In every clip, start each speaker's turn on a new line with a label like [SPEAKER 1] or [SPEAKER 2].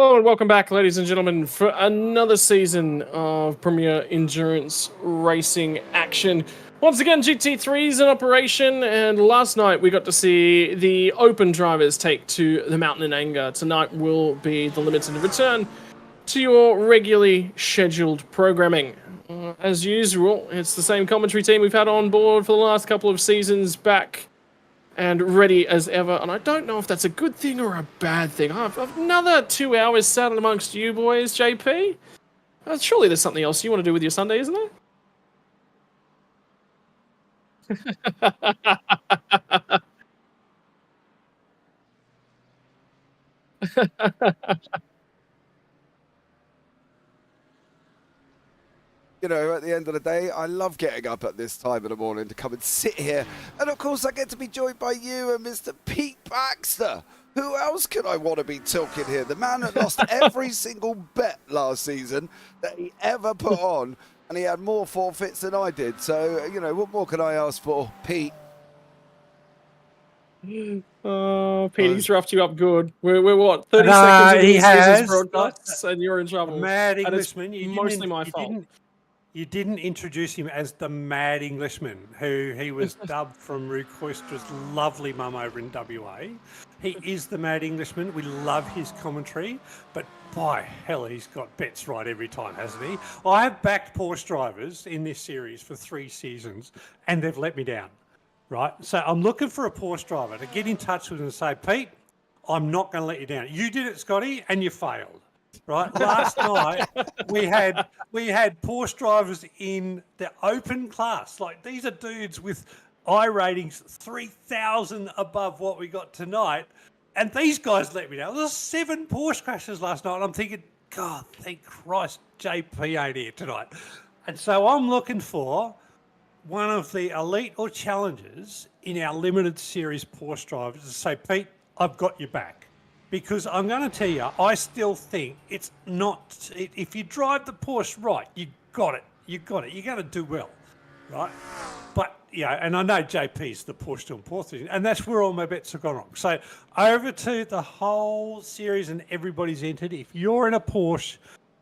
[SPEAKER 1] Hello and welcome back, ladies and gentlemen, for another season of Premier Endurance Racing action. Once again, GT3 is in operation, and last night we got to see the open drivers take to the mountain in anger. Tonight will be the limited return to your regularly scheduled programming. As usual, it's the same commentary team we've had on board for the last couple of seasons, back and ready as ever, and I don't know if that's a good thing or a bad thing. I've another 2 hours sat amongst you boys, JP. Surely there's something else you want to do with your Sunday, isn't there?
[SPEAKER 2] You know, at the end of the day, I love getting up at this time of the morning to come and sit here. And of course, I get to be joined by you and Mr. Pete Baxter. Who else can I want to be talking here? The man that lost every single bet last season that he ever put on, and he had more forfeits than I did. So, you know, what more can I ask for, Pete?
[SPEAKER 1] Oh, Pete, he's roughed you up good. We're what, 30 seconds into the season's broadcasts, and you're in trouble.
[SPEAKER 3] Mad Englishman.
[SPEAKER 1] Mostly my fault.
[SPEAKER 3] You didn't introduce him as the Mad Englishman, who he was dubbed from Rue Coistra's lovely mum over in WA. He is the Mad Englishman. We love his commentary, but by hell, he's got bets right every time, hasn't he? I have backed Porsche drivers in this series for 3 seasons, and they've let me down, right? So I'm looking for a Porsche driver to get in touch with and say, Pete, I'm not going to let you down. You did it, Scotty, and you failed. Right, last night we had Porsche drivers in the open class. Like, these are dudes with I ratings 3,000 above what we got tonight, and these guys let me down. There was 7 Porsche crashes last night, and I'm thinking, God, thank Christ JP ain't here tonight. And so I'm looking for one of the elite or challengers in our limited series Porsche drivers to say, Pete, I've got your back. Because I'm going to tell you, I still think it's not. If you drive the Porsche right, you got it. You got it. You're going to do well, right? But yeah, and I know JP's the Porsche to Porsche, and that's where all my bets have gone wrong. So over to the whole series, and everybody's entered. If you're in a Porsche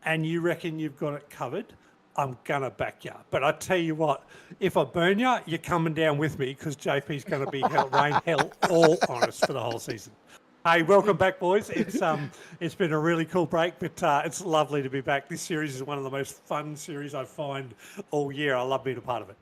[SPEAKER 3] and you reckon you've got it covered, I'm going to back you. But I tell you what, if I burn you, you're coming down with me, because JP's going to be rain hell all on us for the whole season. Hey, welcome back, boys. It's been a really cool break, but it's lovely to be back. This series is one of the most fun series I find all year. I love being a part of it.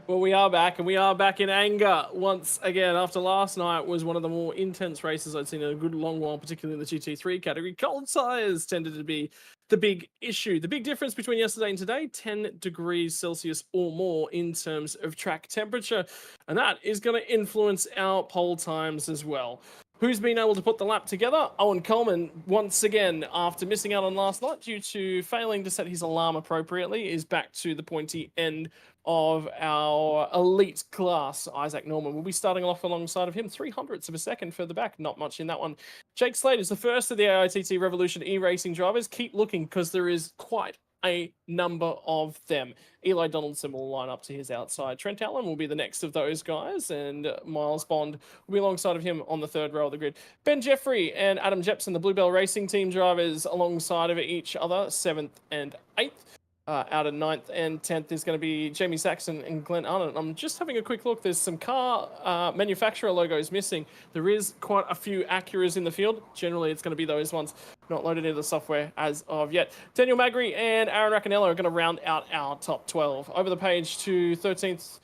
[SPEAKER 1] Well, we are back, and we are back in anger once again. After last night was one of the more intense races I'd seen in a good long while, particularly in the GT3 category. Cold tyres tended to be the big issue. The big difference between yesterday and today, 10 degrees Celsius or more in terms of track temperature. And that is going to influence our pole times as well. Who's been able to put the lap together? Owen Coleman, once again, after missing out on last night due to failing to set his alarm appropriately, is back to the pointy end of our elite class. Isaac Norman will be starting off alongside of him, 0.03 of a second further back. Not much in that one. Jake Slade is the first of the AITT Revolution e-racing drivers. Keep looking, because there is quite a number of them. Eli Donaldson will line up to his outside. Trent Allen will be the next of those guys, and Miles Bond will be alongside of him on the 3rd row of the grid. Ben Jeffrey and Adam Jepson, the Bluebell Racing Team drivers, alongside of each other, 7th and 8th. Out of 9th and 10th is going to be Jamie Saxon and Glenn Arnott. I'm just having a quick look. There's some car manufacturer logos missing. There is quite a few Acuras in the field. Generally, it's going to be those ones not loaded into the software as of yet. Daniel Magri and Aaron Raccanello are going to round out our top 12. Over the page to 13th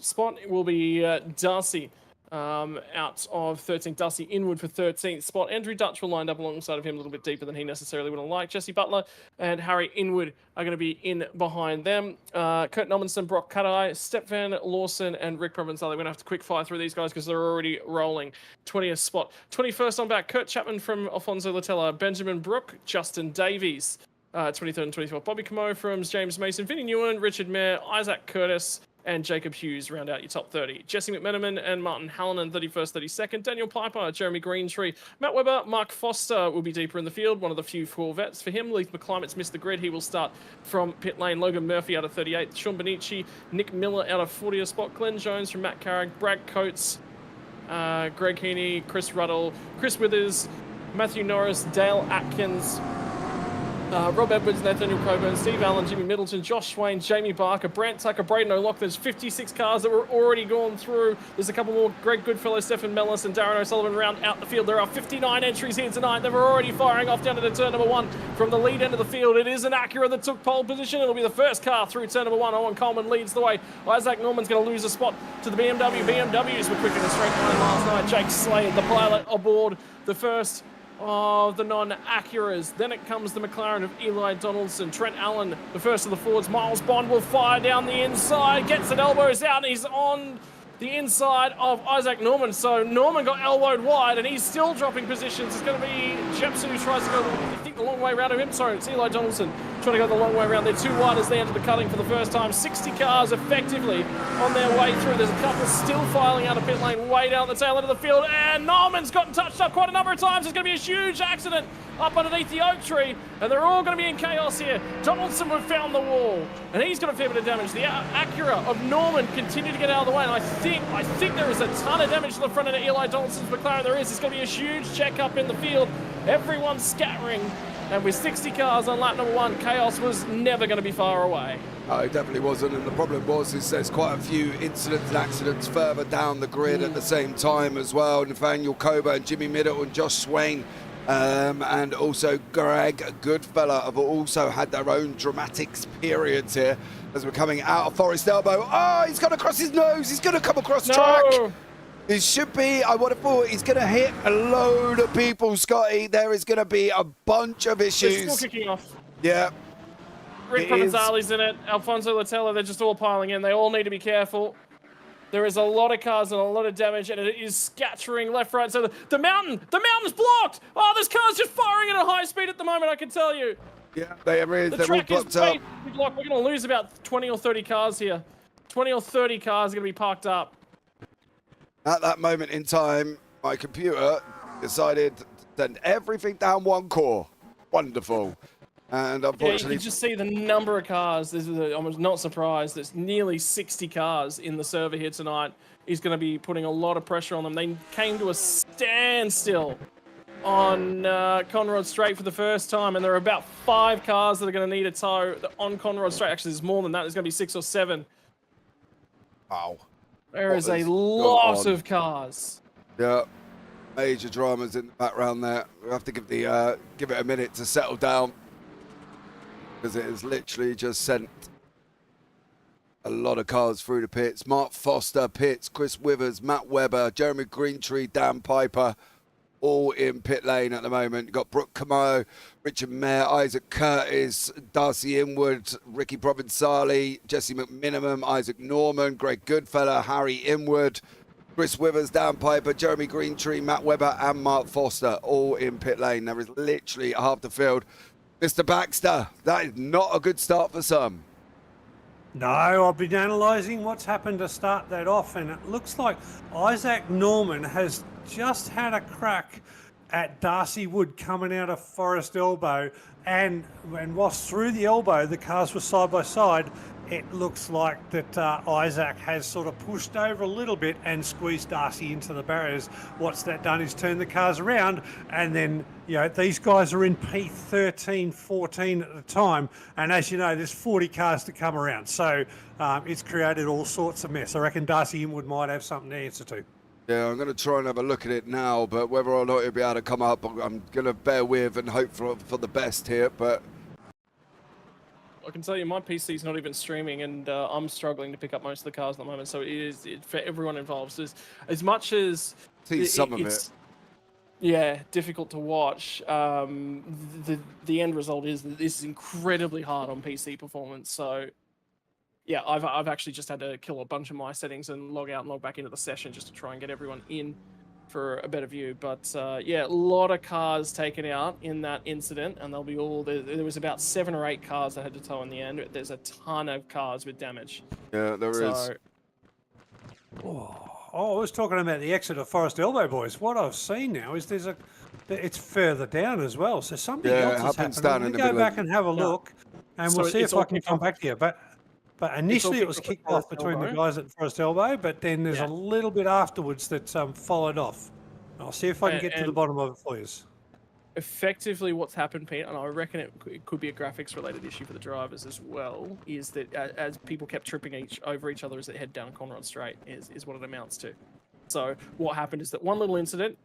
[SPEAKER 1] spot will be Darcy. Out of 13th, Darcy Inwood for 13th spot. Andrew Dutch will line up alongside of him a little bit deeper than he necessarily would have liked. Jesse Butler and Harry Inwood are going to be in behind them. Kurt Nommensen, Brock Cutai, Stepvan Lawson, and Rick Provenzel. We're going to have to quick fire through these guys because they're already rolling. 20th spot. 21st on back, Kurt Chapman from Alfonso Latella, Benjamin Brook, Justin Davies. 23rd and 24th, Bobby Camo from James Mason, Vinnie Newen, Richard Mayer, Isaac Curtis, and Jacob Hughes round out your top 30. Jesse McMenamin and Martin Hallinan, 31st, 32nd. Daniel Piper, Jeremy Greentree, Matt Webber, Mark Foster will be deeper in the field. One of the few Corvettes for him. Leith McClimate's missed the grid. He will start from pit lane. Logan Murphy out of 38th. Sean Benici, Nick Miller out of 40th spot. Glenn Jones from Matt Carrick. Brad Coates, Greg Heaney, Chris Ruddle, Chris Withers, Matthew Norris, Dale Atkins, Rob Edwards, Nathaniel Coburn, Steve Allen, Jimmy Middleton, Josh Swain, Jamie Barker, Brant Tucker, Braden O'Lock. There's 56 cars that were already gone through. There's a couple more. Greg Goodfellow, Stephen Mellis, and Darren O'Sullivan round out the field. There are 59 entries here tonight. They were already firing off down into turn number 1 from the lead end of the field. It is an Acura that took pole position. It'll be the first car through turn number 1. Owen Coleman leads the way. Isaac Norman's going to lose a spot to the BMW. BMWs were quick in the straight line last night. Jake Slade, the pilot, aboard the first of the non-Acuras. Then it comes the McLaren of Eli Donaldson. Trent Allen, the first of the Fords. Miles Bond will fire down the inside, gets it, elbows out, and he's on the inside of Isaac Norman. So Norman got elbowed wide, and he's still dropping positions. It's going to be Jepson who tries to go, I think, the long way around of him. Sorry, it's Eli Donaldson trying to go the long way around. They're too wide as they enter the cutting for the first time. 60 cars effectively on their way through. There's a couple still filing out of pit lane way down the tail end of the field, and Norman's gotten touched up quite a number of times. There's going to be a huge accident up underneath the oak tree, and they're all going to be in chaos here. Donaldson have found the wall, and he's got a fair bit of damage. The Acura of Norman continue to get out of the way, and I think there is a ton of damage to the front end of Eli Donaldson's McLaren. There is. It's going to be a huge check up in the field. Everyone's scattering, and with 60 cars on lap number 1, chaos was never going to be far away.
[SPEAKER 2] No, it definitely wasn't, and the problem is there's quite a few incidents and accidents further down the grid at the same time as well. Nathaniel Coburn, Jimmy Middleton, Josh Swain, and also Greg Goodfellow have also had their own dramatic periods here as we're coming out of Forest Elbow. Oh, he's gone across his nose. He's going to come across track. It should be, I would have thought, he's going to hit a load of people, Scotty. There is going to be a bunch of issues.
[SPEAKER 1] It's still kicking off.
[SPEAKER 2] Yeah.
[SPEAKER 1] Rick Provenzali's in it. Alfonso Latella, they're just all piling in. They all need to be careful. There is a lot of cars and a lot of damage, and it is scattering left, right. So the mountain's blocked. Oh, this car's just firing at a high speed at the moment, I can tell you.
[SPEAKER 2] Yeah, there is.
[SPEAKER 1] The
[SPEAKER 2] They're
[SPEAKER 1] track
[SPEAKER 2] all
[SPEAKER 1] is
[SPEAKER 2] blocked up.
[SPEAKER 1] basically blocked. We're going to lose about 20 or 30 cars here. 20 or 30 cars are going to be parked up.
[SPEAKER 2] At that moment in time, my computer decided to send everything down one core. Wonderful. And unfortunately,
[SPEAKER 1] you can just see the number of cars. I'm not surprised. There's nearly 60 cars in the server here tonight. He's going to be putting a lot of pressure on them. They came to a standstill on Conrod Straight for the first time, and there are about 5 cars that are going to need a tow on Conrod Straight. Actually, there's more than that. There's going to be 6 or 7.
[SPEAKER 2] wow.
[SPEAKER 1] There is a lot of cars.
[SPEAKER 2] Yeah, major dramas in the background there. We have to give it a minute to settle down, because it has literally just sent a lot of cars through the pits. Mark Foster pits, Chris Withers, Matt Webber, Jeremy Greentree, Dan Piper, all in pit lane at the moment. You've got Brooke Camo, Richard Mayer, Isaac Curtis, Darcy Inwood, Ricky Provenzali, Jesse McMinimum, Isaac Norman, Greg Goodfellow, Harry Inwood, Chris Withers, Dan Piper, Jeremy Greentree, Matt Webber, and Mark Foster, all in pit lane. There is literally half the field. Mr. Baxter, that is not a good start for some.
[SPEAKER 3] No, I've been analysing what's happened to start that off, and it looks like Isaac Norman has just had a crack at Darcy Wood coming out of Forest Elbow, and whilst through the elbow the cars were side by side, it looks like that Isaac has sort of pushed over a little bit and squeezed Darcy into the barriers. What's that done is turned the cars around, and then, you know, these guys are in P13, 14 at the time, and as you know, there's 40 cars to come around, so it's created all sorts of mess. I reckon Darcy Inwood might have something to answer to.
[SPEAKER 2] Yeah, I'm going to try and have a look at it now, but whether or not he'll be able to come up, I'm going to bear with and hope for the best here, but
[SPEAKER 1] I can tell you my PC's not even streaming, and I'm struggling to pick up most of the cars at the moment, so it is for everyone involved. As much as
[SPEAKER 2] it's
[SPEAKER 1] difficult to watch, the end result is that this is incredibly hard on PC performance. So yeah, I've actually just had to kill a bunch of my settings and log out and log back into the session just to try and get everyone in for a better view. But yeah, a lot of cars taken out in that incident, and they'll be all there was about 7 or 8 cars that had to tow in the end. There's a ton of cars with damage.
[SPEAKER 2] Yeah, there is.
[SPEAKER 3] Oh, I was talking about the exit of Forest Elbow, boys. What I've seen now is it's further down as well. So something else has happened.
[SPEAKER 2] Down
[SPEAKER 3] I'm
[SPEAKER 2] in the
[SPEAKER 3] going to go
[SPEAKER 2] middle
[SPEAKER 3] back and have a look, and we'll see if I can come back here. But initially it was kicked off between the guys at Forest Elbow, but then there's a little bit afterwards that followed off. I'll see if I can get to the bottom of it for you.
[SPEAKER 1] effectively what's happened, Pete, and I reckon it could be a graphics related issue for the drivers as well, is that as people kept tripping over each other as they head down Conrod Straight is what it amounts to. So what happened is that one little incident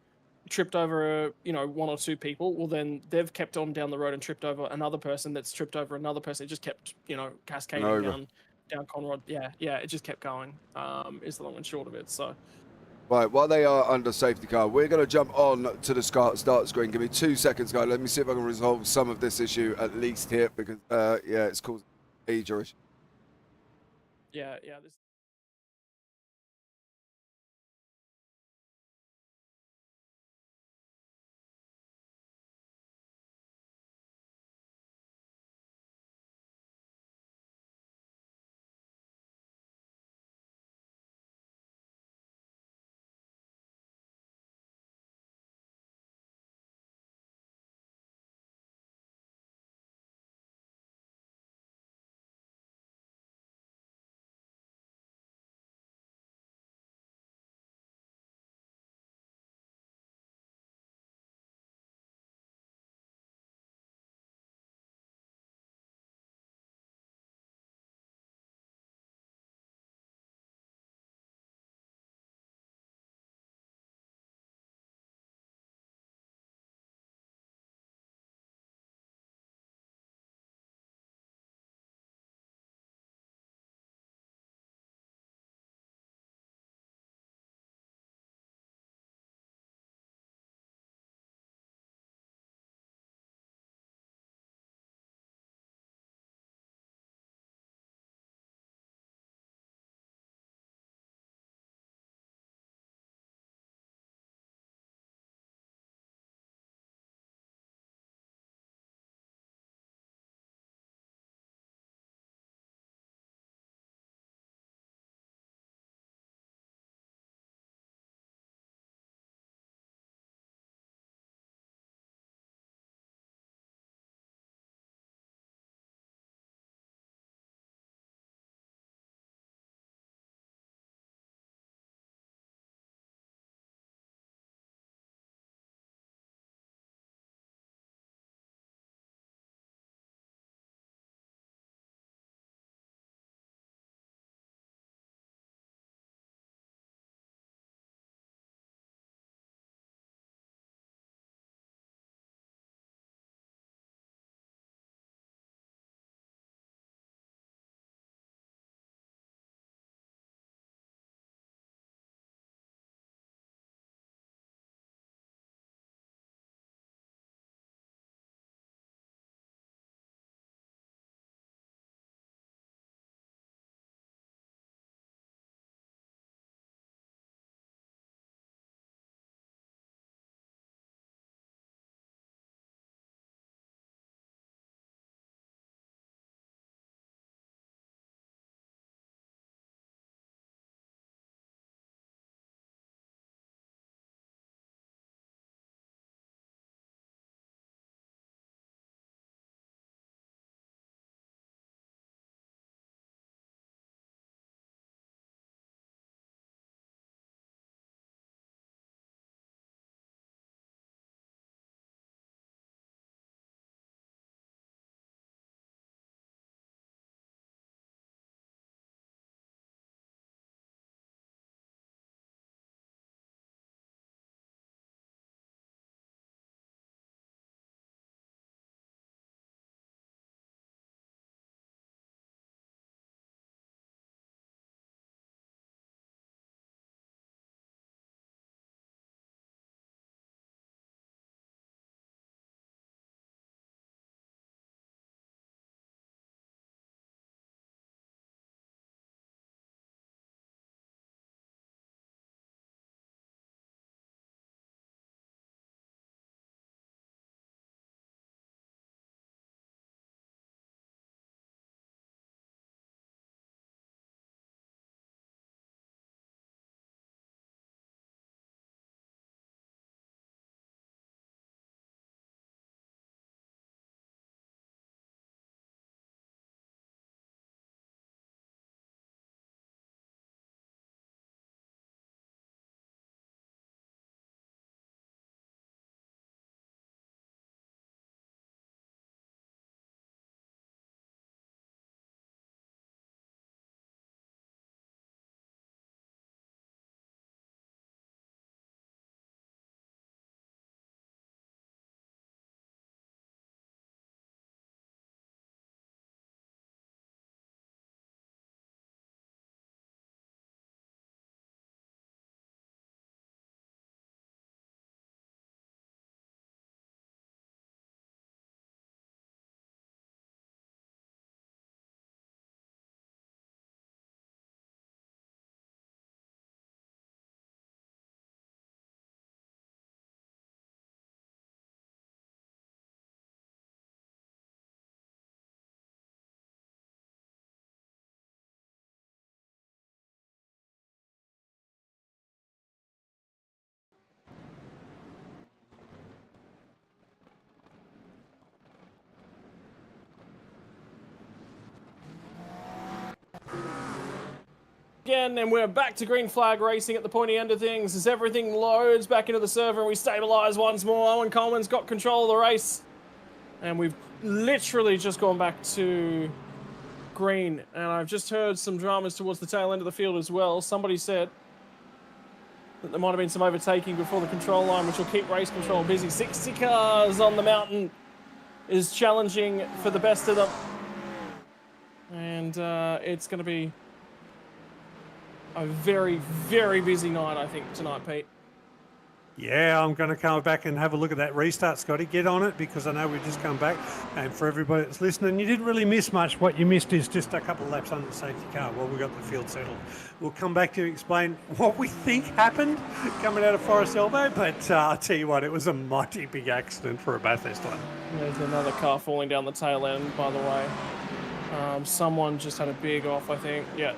[SPEAKER 1] tripped over, one or two people. Well, then they've kept on down the road and tripped over another person that's tripped over another person. It just kept, cascading down Conrod. Yeah, it just kept going, is the long and short of it. So
[SPEAKER 2] Right, while they are under safety car, we're going to jump on to the start screen. Give me 2 seconds, guys. Let me see if I can resolve some of this issue at least here, because, yeah, it's caused major issue.
[SPEAKER 1] yeah, again, and we're back to green flag racing at the pointy end of things as everything loads back into the server and we stabilize once more. Owen Coleman's got control of the race, and we've literally just gone back to green, and I've just heard some dramas towards the tail end of the field as well. Somebody said that there might have been some overtaking before the control line, which will keep race control busy. 60 cars on the mountain is challenging for the best of them, and it's going to be a very, very busy night, I think, tonight, Pete.
[SPEAKER 3] Yeah, I'm going to come back and have a look at that restart, Scotty. Get on it, because I know we've just come back. And for everybody that's listening, you didn't really miss much. What you missed is just a couple of laps under the safety car while we got the field settled. We'll come back to explain what we think happened coming out of Forest Elbow. But I'll tell you what, it was a mighty big accident for a Bathurst one.
[SPEAKER 1] There's another car falling down the tail end, by the way. Someone just had a big off, I think. Yeah.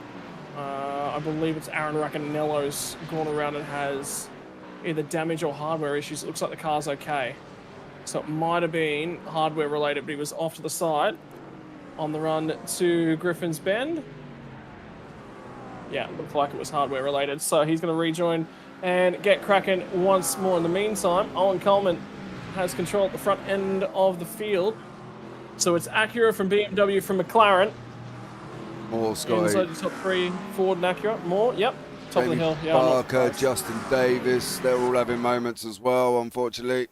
[SPEAKER 1] I believe it's Aaron Raccanello's gone around and has either damage or hardware issues. It looks like the car's okay. So it might have been hardware related, but he was off to the side on the run to Griffin's Bend. Yeah, looked like it was hardware related. So he's going to rejoin and get cracking once more. In the meantime, Owen Coleman has control at the front end of the field. So it's Acura from BMW from McLaren.
[SPEAKER 2] More Scotty.
[SPEAKER 1] Inside the top three, Ford and Acura. More, yep. Top of the hill. Yeah,
[SPEAKER 2] Barker, Justin Davis, they're all having moments as well, unfortunately.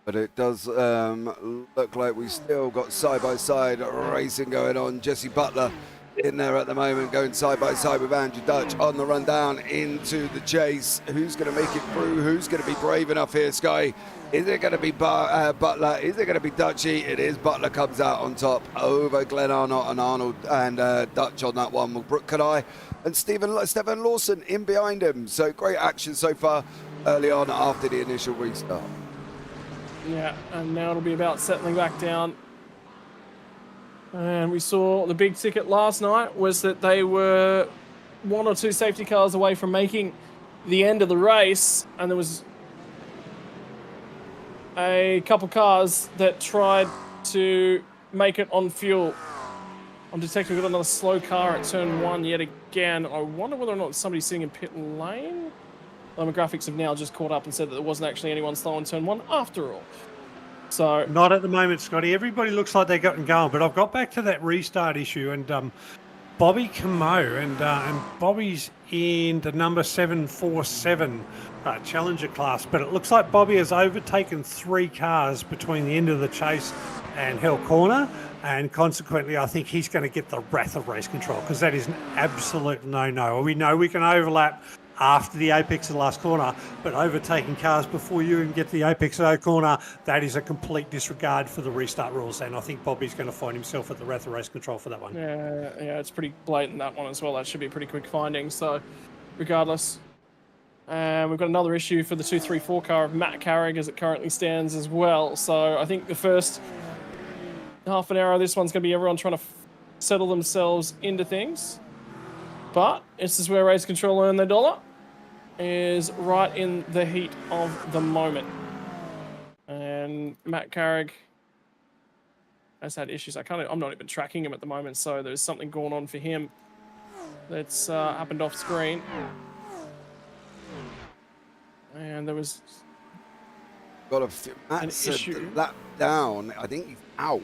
[SPEAKER 2] But it does look like we still got side-by-side racing going on. Jesse Butler in there at the moment, going side-by-side with Andrew Dutch on the run down into the chase. Who's going to make it through? Who's going to be brave enough here, Sky? Is it going to be Butler? Is it going to be Dutchy? It is. Butler comes out on top over Glenn Arnott and Arnold and Dutch on that one. Brooke Kadai and Stephen Lawson in behind him. So great action so far early on after the initial restart.
[SPEAKER 1] Yeah, and now it'll be about settling back down. And we saw the big ticket last night was that they were one or two safety cars away from making the end of the race, and there was a couple cars that tried to make it on fuel. I'm detecting we've got another slow car at turn one yet again. I wonder whether or not somebody's sitting in pit lane. Demographics have now just caught up and said that there wasn't actually anyone slow in turn one after all. So
[SPEAKER 3] not at the moment, Scotty. Everybody looks like they're getting going, but I've got back to that restart issue, and Bobby Camo, and Bobby's in the number 747 Challenger class, but it looks like Bobby has overtaken three cars between the end of the chase and Hell Corner, and consequently I think he's going to get the wrath of race control, because that is an absolute no-no. We know we can overlap after the apex of the last corner, but overtaking cars before you can get to the apex of the corner, that is a complete disregard for the restart rules, and I think Bobby's going to find himself at the wrath of race control for that one.
[SPEAKER 1] Yeah, it's pretty blatant, that one as well. That should be a pretty quick finding, so regardless. And we've got another issue for the 234 car of Matt Carrick as it currently stands as well. So I think the first half an hour of this one's going to be everyone trying to settle themselves into things. But this is where race control earn their dollar, is right in the heat of the moment. And Matt Carrick has had issues. I'm not even tracking him at the moment, so there's something going on for him that's happened off screen. And there was
[SPEAKER 2] got an issue. That down. I think he's out.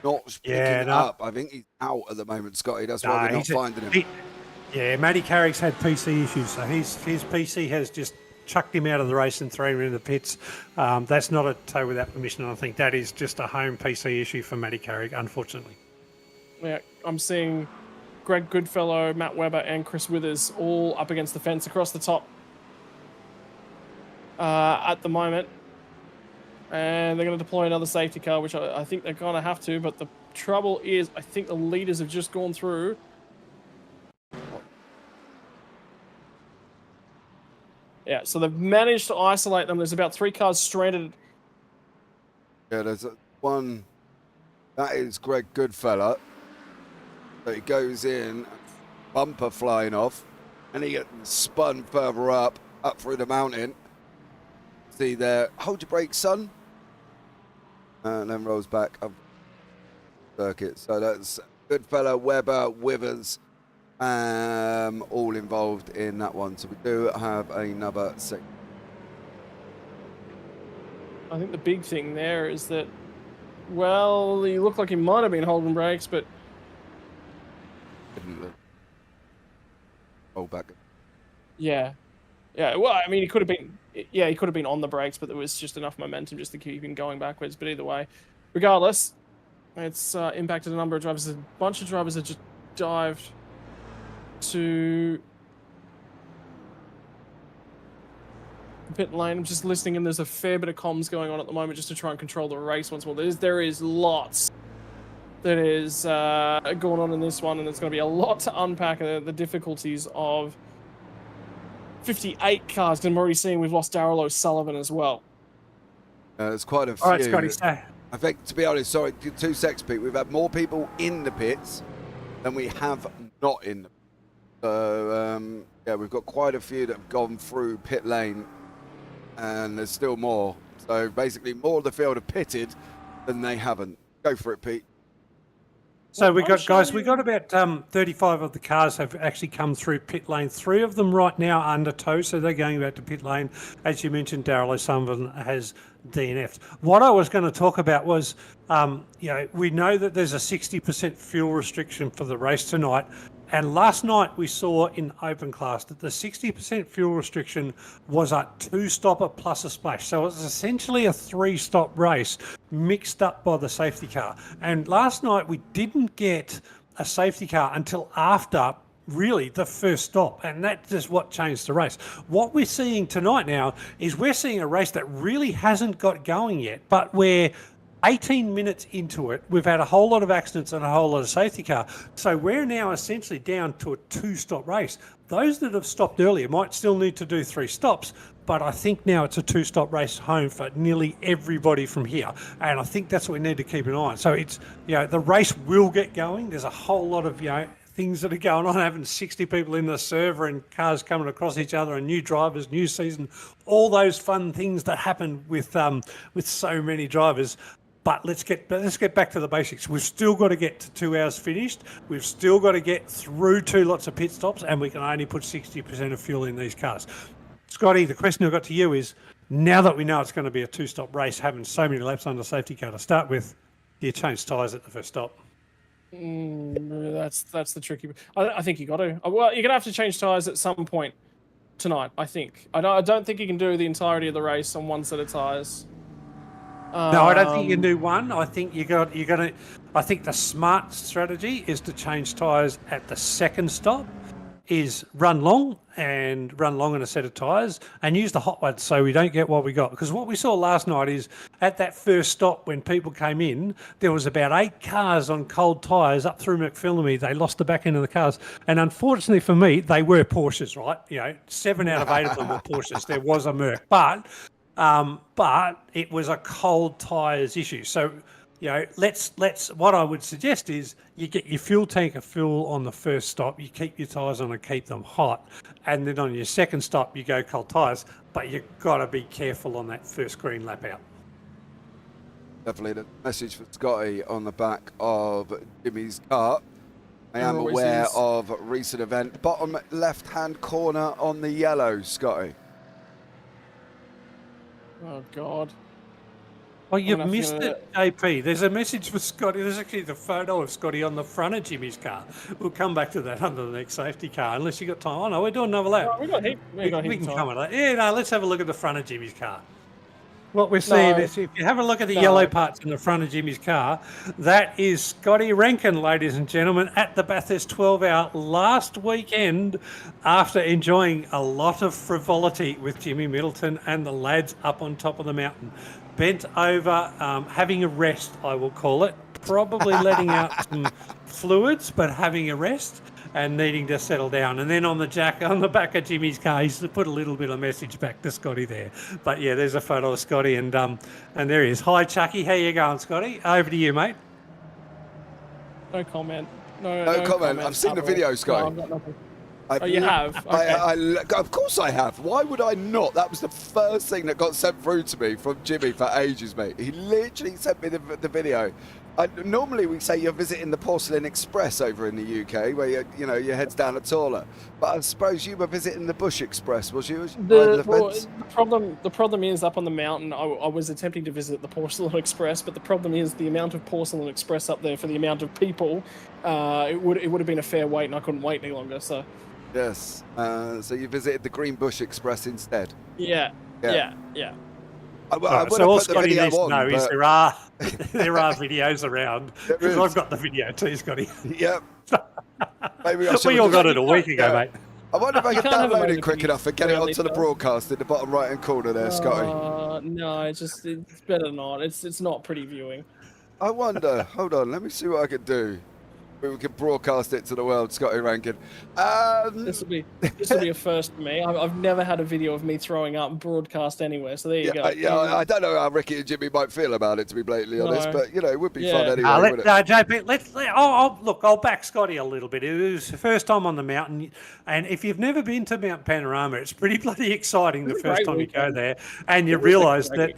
[SPEAKER 2] Not picking up. I think he's out at the moment, Scotty. That's why we're not finding him.
[SPEAKER 3] Matty Carrick's had PC issues, so his PC has just chucked him out of the race and thrown him into the pits. That's not a tow without permission. I think that is just a home PC issue for Matty Carrick, unfortunately.
[SPEAKER 1] Yeah, I'm seeing Greg Goodfellow, Matt Webber, and Chris Withers all up against the fence across the top at the moment. And they're going to deploy another safety car, which I think they're going to have to. But the trouble is, I think the leaders have just gone through. Yeah, so they've managed to isolate them. There's about 3 cars stranded.
[SPEAKER 2] Yeah, there's one. That is Greg Goodfellow. So he goes in, bumper flying off, and he gets spun further up through the mountain. See there, hold your brakes, son. And then rolls back up circuit. So that's Goodfellow, Webber, Withers, all involved in that one. So we do have another six.
[SPEAKER 1] I think the big thing there is that, well, he looked like he might have been holding brakes, but
[SPEAKER 2] Didn't look. Hold back.
[SPEAKER 1] yeah. Well, I mean, he could have been, he could have been on the brakes, but there was just enough momentum just to keep him going backwards. But either way, regardless, it's impacted a number of drivers. A bunch of drivers have just dived to pit lane. I'm just listening, and there's a fair bit of comms going on at the moment just to try and control the race once more. There is lots that is going on in this one, and there's going to be a lot to unpack. The difficulties of 58 cars, and I'm already seeing we've lost Darrell O'Sullivan as well.
[SPEAKER 2] There's quite a few.
[SPEAKER 3] All right, Scotty, stay.
[SPEAKER 2] I think, to be honest, sorry, 2 seconds, Pete. We've had more people in the pits than we have not in them. So, yeah, we've got quite a few that have gone through pit lane, and there's still more. So, basically, more of the field have pitted than they haven't. Go for it, Pete.
[SPEAKER 3] So we got about 35 of the cars have actually come through pit lane. 3 of them right now under tow, so they're going back to pit lane. As you mentioned, Darrell O'Sullivan has DNF'd. What I was going to talk about was, we know that there's a 60% fuel restriction for the race tonight. And last night we saw in open class that the 60% fuel restriction was a 2-stopper plus a splash. So it was essentially a 3-stop race mixed up by the safety car. And last night we didn't get a safety car until after really the first stop, and that's just what changed the race. What we're seeing tonight now is we're seeing a race that really hasn't got going yet, but we're 18 minutes into it, we've had a whole lot of accidents and a whole lot of safety car. So we're now essentially down to a 2-stop race. Those that have stopped earlier might still need to do 3 stops, but I think now it's a 2-stop race home for nearly everybody from here. And I think that's what we need to keep an eye on. So it's, the race will get going. There's a whole lot of, things that are going on, having 60 people in the server and cars coming across each other and new drivers, new season, all those fun things that happen with so many drivers. But let's get back to the basics. We've still got to get to 2 hours finished. We've still got to get through 2 lots of pit stops, and we can only put 60% of fuel in these cars. Scotty, the question I've got to you is, now that we know it's going to be a 2-stop race, having so many laps on the safety car to start with, do you change tyres at the first stop?
[SPEAKER 1] That's the tricky. I think you got to. Well, you're gonna have to change tyres at some point tonight. I think. I don't think you can do the entirety of the race on one set of tyres.
[SPEAKER 3] No, I don't think you can do one. I think I think the smart strategy is to change tyres at the second stop, is run long in a set of tyres and use the hot ones so we don't get what we got. Because what we saw last night is at that first stop when people came in, there was about 8 cars on cold tyres up through McPhillamy. They lost the back end of the cars. And unfortunately for me, they were Porsches, right? 7 out of 8 of them were Porsches. There was a Merc. But it was a cold tyres issue. So, let's. What I would suggest is you get your fuel tank of fuel on the first stop. You keep your tyres on and keep them hot, and then on your second stop you go cold tyres. But you've got to be careful on that first green lap out.
[SPEAKER 2] Definitely the message for Scotty on the back of Jimmy's car. I am aware of a recent event. Bottom left-hand corner on the yellow, Scotty.
[SPEAKER 1] Oh, God.
[SPEAKER 3] Oh, you've missed it, JP. There's a message for Scotty. There's actually the photo of Scotty on the front of Jimmy's car. We'll come back to that under the next safety car, unless you got time. Oh, no, we're doing another lap.
[SPEAKER 1] We can
[SPEAKER 3] come at that. Yeah, no, let's have a look at the front of Jimmy's car. What we're seeing is, if you have a look at the yellow parts in the front of Jimmy's car, that is Scotty Rankin, ladies and gentlemen, at the Bathurst 12-hour last weekend after enjoying a lot of frivolity with Jimmy Middleton and the lads up on top of the mountain. Bent over, having a rest, I will call it, probably letting out some fluids, but having a rest and needing to settle down. And then on the back of Jimmy's car, he's put a little bit of message back to Scotty there. But yeah, there's a photo of Scotty, and there he is. Hi, Chucky. How you going, Scotty? Over to you, mate.
[SPEAKER 1] No comment.
[SPEAKER 2] No comment. I've seen the video, Scotty.
[SPEAKER 1] No, I've got nothing. You have? Okay.
[SPEAKER 2] Of course I have. Why would I not? That was the first thing that got sent through to me from Jimmy for ages, mate. He literally sent me the video Normally we say you're visiting the Porcelain Express over in the UK, where your head's down a taller. But I suppose you were visiting the Bush Express, was you? Riding the fence?
[SPEAKER 1] The problem is up on the mountain. I was attempting to visit the Porcelain Express, but the problem is the amount of Porcelain Express up there for the amount of people. It would have been a fair wait, and I couldn't wait any longer. So.
[SPEAKER 2] Yes. So you visited the Green Bush Express instead.
[SPEAKER 1] Yeah.
[SPEAKER 3] So all Scotty needs to know is there are videos around, because I've got the video too, Scotty.
[SPEAKER 2] Yep. Maybe
[SPEAKER 3] we all got it a week ago, mate.
[SPEAKER 2] I wonder if I can download it quick enough and get it onto the broadcast in the bottom right hand corner there, Scotty.
[SPEAKER 1] No, it's better not. It's not pretty viewing.
[SPEAKER 2] I wonder. Hold on, let me see what I can do. We can broadcast it to the world, Scotty Rankin.
[SPEAKER 1] This will be a first for me. I've never had a video of me throwing up broadcast anywhere. So there you go.
[SPEAKER 2] Yeah, I don't know how Ricky and Jimmy might feel about it, to be blatantly honest, but it would be fun anyway.
[SPEAKER 3] JP, I'll back Scotty a little bit. It was the first time on the mountain, and if you've never been to Mount Panorama, it's pretty bloody exciting the first time you go there, and you realise that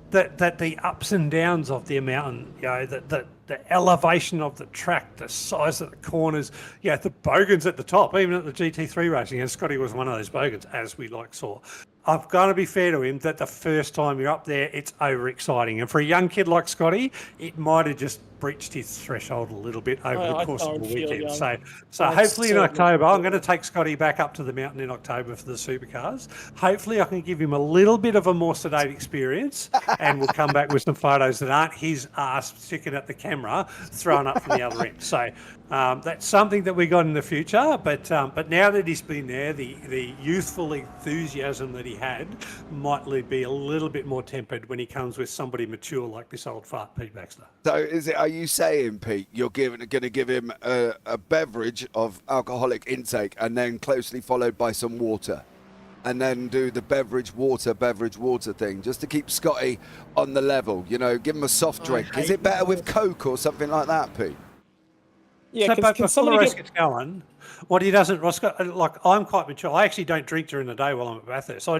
[SPEAKER 3] that the ups and downs of the mountain, the elevation of the track, the size of the corners, the bogans at the top, even at the GT3 racing, and Scotty was one of those bogans, as we saw. I've got to be fair to him that the first time you're up there, it's overexciting. And for a young kid like Scotty, it might have just breached his threshold a little bit over the course of the weekend. So hopefully in October, I'm going to take Scotty back up to the mountain in October for the supercars. Hopefully I can give him a little bit of a more sedate experience, and we'll come back with some photos that aren't his ass sticking at the camera, thrown up from the other end. So that's something that we got in the future. But now that he's been there, the youthful enthusiasm that he had might be a little bit more tempered when he comes with somebody mature like this old fart Pete Baxter.
[SPEAKER 2] So are you saying, Pete, you're going to give him a beverage of alcoholic intake and then closely followed by some water, and then do the beverage water thing just to keep Scotty on the level? Give him a soft drink. Is it better with Coke or something like that, Pete?
[SPEAKER 1] Yeah,
[SPEAKER 3] so, before the race gets going, what he doesn't, I'm quite mature. I actually don't drink during the day while I'm at Bathurst. So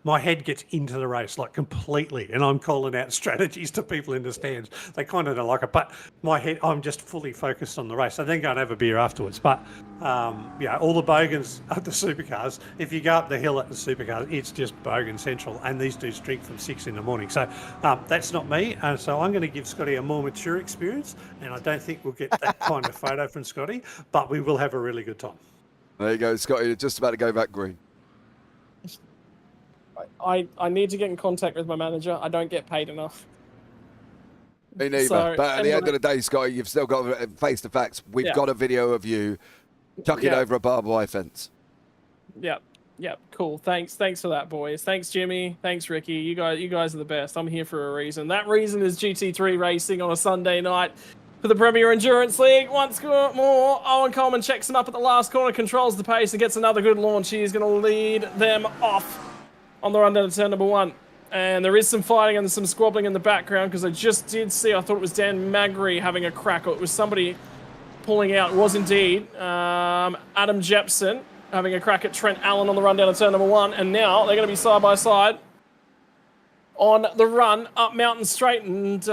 [SPEAKER 3] my head gets into the race completely, and I'm calling out strategies to people in the stands. They kind of don't like it, but my head, I'm just fully focused on the race. I then go and have a beer afterwards. But all the bogans at the supercars, if you go up the hill at the supercars, it's just bogan central, and these dudes drink from 6 in the morning. So that's not me, and so I'm going to give Scotty a more mature experience, and I don't think we'll get that kind of photo from Scotty, but we will have a really good time.
[SPEAKER 2] There you go, Scotty. You're just about to go back green.
[SPEAKER 1] I need to get in contact with my manager. I don't get paid enough.
[SPEAKER 2] Me neither. But at the end of the day, Scotty, you've still got to face the facts. We've got a video of you chucking over a barbed wire fence. Yep.
[SPEAKER 1] Cool. Thanks for that, boys. Thanks, Jimmy. Thanks, Ricky. You guys are the best. I'm here for a reason. That reason is GT3 racing on a Sunday night for the Premier Endurance League. Once more, Owen Coleman checks him up at the last corner, controls the pace, and gets another good launch. He's going to lead them off on the run down to turn number 1. And there is some fighting and some squabbling in the background, because I just did see, I thought it was Dan Magri having a crack, or it was somebody pulling out. It was indeed Adam Jepson having a crack at Trent Allen on the run down to turn number 1. And now they're going to be side by side on the run up Mountain Straight. And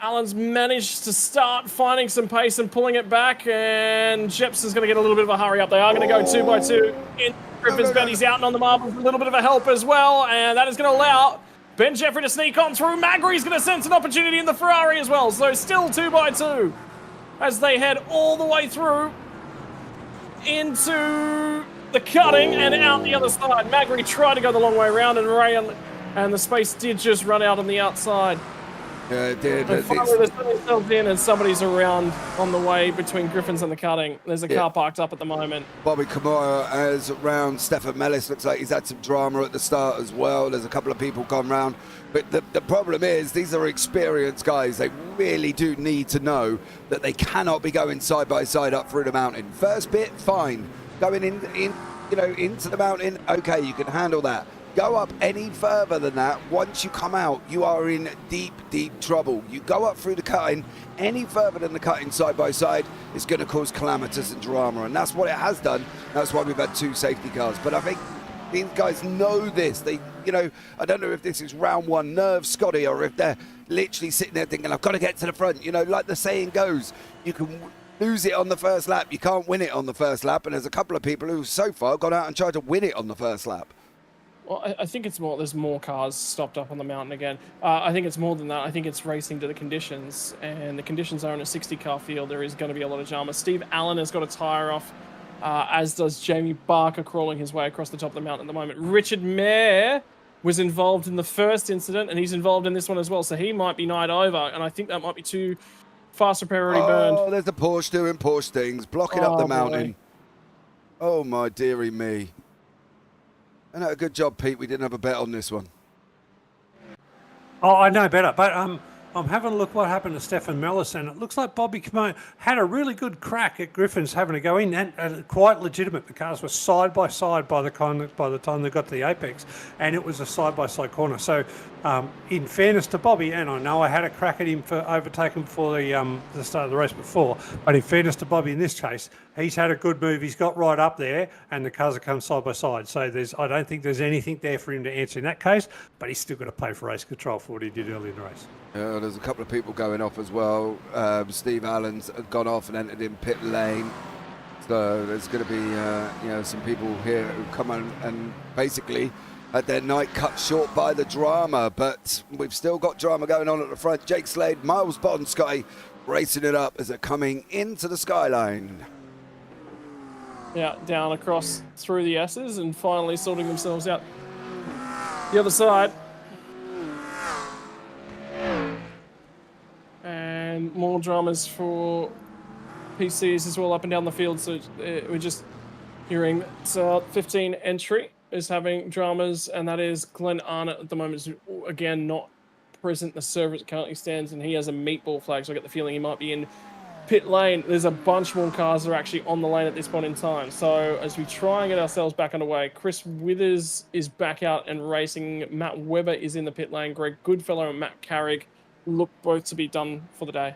[SPEAKER 1] Allen's managed to start finding some pace and pulling it back. And Jepson's going to get a little bit of a hurry up. They are going to go 2 by 2 in Griffin's bed. He's out on the marbles, a little bit of a help as well. And that is going to allow Ben Jeffrey to sneak on through. Magri's going to sense an opportunity in the Ferrari as well. So still 2 by 2 as they head all the way through into the cutting and out the other side. Magri tried to go the long way around and ran, and the space did just run out on the outside.
[SPEAKER 2] Yeah, it did.
[SPEAKER 1] And finally, they set themselves in, and somebody's around on the way between Griffins and the cutting. There's a car parked up at the moment.
[SPEAKER 2] Bobby Kimura is around. Stefan Mellis looks like he's had some drama at the start as well. There's a couple of people gone round. But the problem is, these are experienced guys. They really do need to know that they cannot be going side by side up through the mountain. First bit, fine. Going into the mountain, okay, you can handle that. Go up any further than that, once you come out, you are in deep, deep trouble. You go up through the cutting, any further than the cutting side by side, it's going to cause calamitous and drama, and that's what it has done. That's why we've had 2 safety cars. But I think these guys know this. They, I don't know if this is round 1 nerves, Scotty, or if they're literally sitting there thinking, I've got to get to the front. You know, like the saying goes, you can lose it on the first lap, you can't win it on the first lap. And there's a couple of people who so far gone out and tried to win it on the first lap.
[SPEAKER 1] Well, I think it's more, there's more cars stopped up on the mountain again. I think it's more than that. I think it's racing to the conditions, and the conditions are in a 60-car field. There is going to be a lot of drama. Steve Allen has got a tyre off, as does Jamie Barker, crawling his way across the top of the mountain at the moment. Richard Mayer was involved in the first incident, and he's involved in this one as well, so he might be night over, and I think that might be too fast repair already burned.
[SPEAKER 2] Oh, there's the Porsche doing Porsche things, blocking up the mountain.
[SPEAKER 1] Boy.
[SPEAKER 2] Oh, my dearie me. And a good job, Pete. We didn't have a bet on this one.
[SPEAKER 3] Oh, I know better, but I'm having a look what happened to Stefan Mellis, and it looks like Bobby Camone had a really good crack at Griffin's having to go in, and quite legitimate. The cars were side by side by the time they got to the apex, and it was a side-by-side corner. So, in fairness to Bobby, and I know I had a crack at him for overtaking before the start of the race before, but in fairness to Bobby in this case, he's had a good move. He's got right up there, and the cars have come side by side. So I don't think there's anything there for him to answer in that case, but he's still got to pay for race control for what he did early in the race.
[SPEAKER 2] Yeah, there's a couple of people going off as well. Steve Allen's gone off and entered in pit lane. So there's going to be some people here who come on and basically had their night cut short by the drama. But we've still got drama going on at the front. Jake Slade, Miles Bond, Scotty racing it up as they're coming into the skyline.
[SPEAKER 1] Yeah, down across through the S's and finally sorting themselves out the other side. And more dramas for PCs as well up and down the field. So we're just hearing that 15 entry is having dramas, and that is Glenn Arnott at the moment. Is again not present. The server currently stands, and he has a meatball flag. So I get the feeling he might be in pit lane. There's a bunch more cars that are actually on the lane at this point in time. So as we try and get ourselves back underway, Chris Withers is back out and racing. Matt Webber is in the pit lane. Greg Goodfellow and Matt Carrick look both to be done for the day.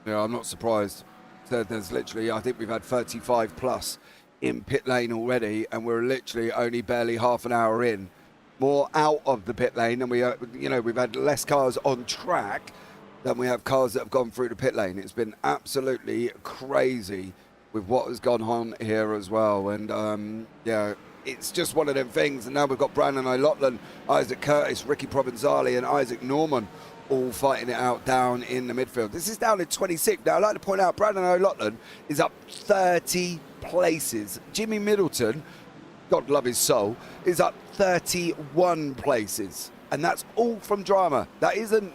[SPEAKER 2] Yeah, I'm not surprised. So there's literally, I think we've had 35 plus in pit lane already, and we're literally only barely half an hour in. More out of the pit lane, and we've had less cars on track than we have cars that have gone through the pit lane. It's been absolutely crazy with what has gone on here as well. And it's just one of them things. And now we've got Brandon O'Loughlin, Isaac Curtis, Ricky Provenzali, and Isaac Norman all fighting it out down in the midfield. This is down in 26. Now, I'd like to point out Brandon O'Loughlin is up 30 places. Jimmy Middleton, God love his soul, is up 31 places. And that's all from drama. That isn't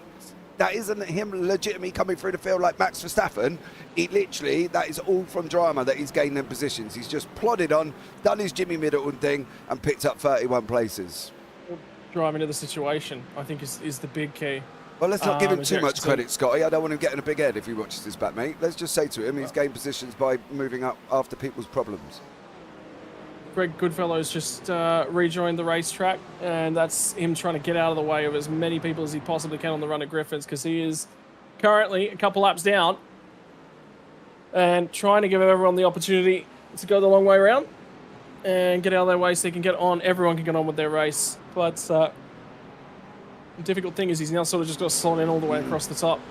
[SPEAKER 2] him legitimately coming through the field like Max Verstappen. That is all from drama that he's gained them positions. He's just plodded on, done his Jimmy Middleton thing, and picked up 31 places.
[SPEAKER 1] Driving to the situation, I think, is the big key.
[SPEAKER 2] Well, let's not give him too much credit, Scotty. I don't want him getting a big head if he watches this back, mate. Let's just say to him he's gained positions by moving up after people's problems.
[SPEAKER 1] Greg Goodfellow's just rejoined the racetrack, and that's him trying to get out of the way of as many people as he possibly can on the run at Griffins, because he is currently a couple laps down and trying to give everyone the opportunity to go the long way around and get out of their way so they can get on. Everyone can get on with their race. But the difficult thing is he's now sort of just got to slot in all the way across the top.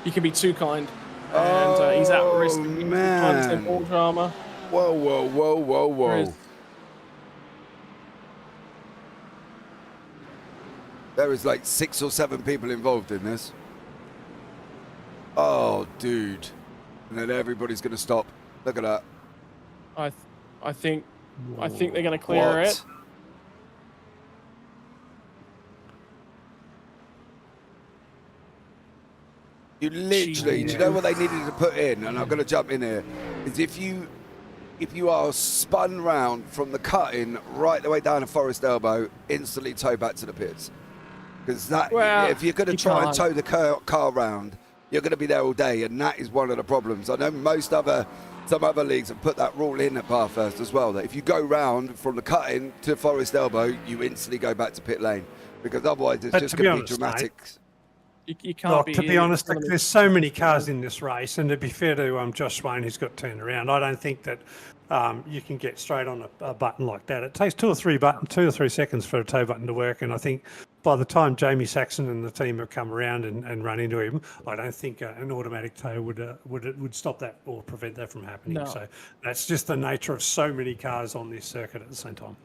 [SPEAKER 1] You can be too kind. And he's at risk.
[SPEAKER 2] Man.
[SPEAKER 1] All drama.
[SPEAKER 2] Whoa. There is like 6 or 7 people involved in this. Oh, dude. And then everybody's going to stop. Look at that.
[SPEAKER 1] I think they're going to clear it.
[SPEAKER 2] You literally, do you know what they needed to put in? And I'm going to jump in here. Is if you are spun round from the cut-in right the way down to Forest Elbow, instantly tow back to the pits. Because if you're going to try and tow the car round, you're going to be there all day, and that is one of the problems. I know some other leagues have put that rule in at Bathurst as well, that if you go round from the cut-in to Forest Elbow, you instantly go back to pit lane, because otherwise it's just going to be dramatic.
[SPEAKER 1] You can't
[SPEAKER 3] to be honest, there's so many cars in this race, and to be fair to Josh Swain, who's got turned around, I don't think that you can get straight on a button like that. It takes 2 or 3 seconds for a tow button to work, and I think by the time Jamie Saxon and the team have come around and run into him, I don't think an automatic tow would stop that or prevent that from happening.
[SPEAKER 1] No.
[SPEAKER 3] So that's just the nature of so many cars on this circuit at the same time.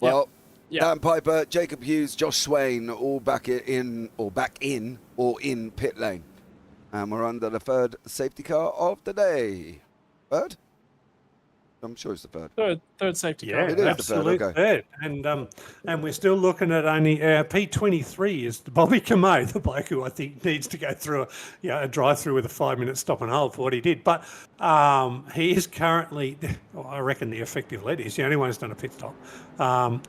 [SPEAKER 2] Well,
[SPEAKER 1] Yeah.
[SPEAKER 2] Dan Piper, Jacob Hughes, Josh Swain, all back in pit lane. And we're under the third safety car of the day. Third? I'm sure it's the third.
[SPEAKER 1] Third safety
[SPEAKER 3] Yeah,
[SPEAKER 1] car.
[SPEAKER 2] It is the
[SPEAKER 3] absolute
[SPEAKER 2] third, okay.
[SPEAKER 3] third. And we're still looking at only P23 is Bobby Camo, the bloke who I think needs to go through a drive-through with a 5-minute stop and hold for what he did. But he is currently, I reckon, the effective lead. He's the only one who's done a pit stop.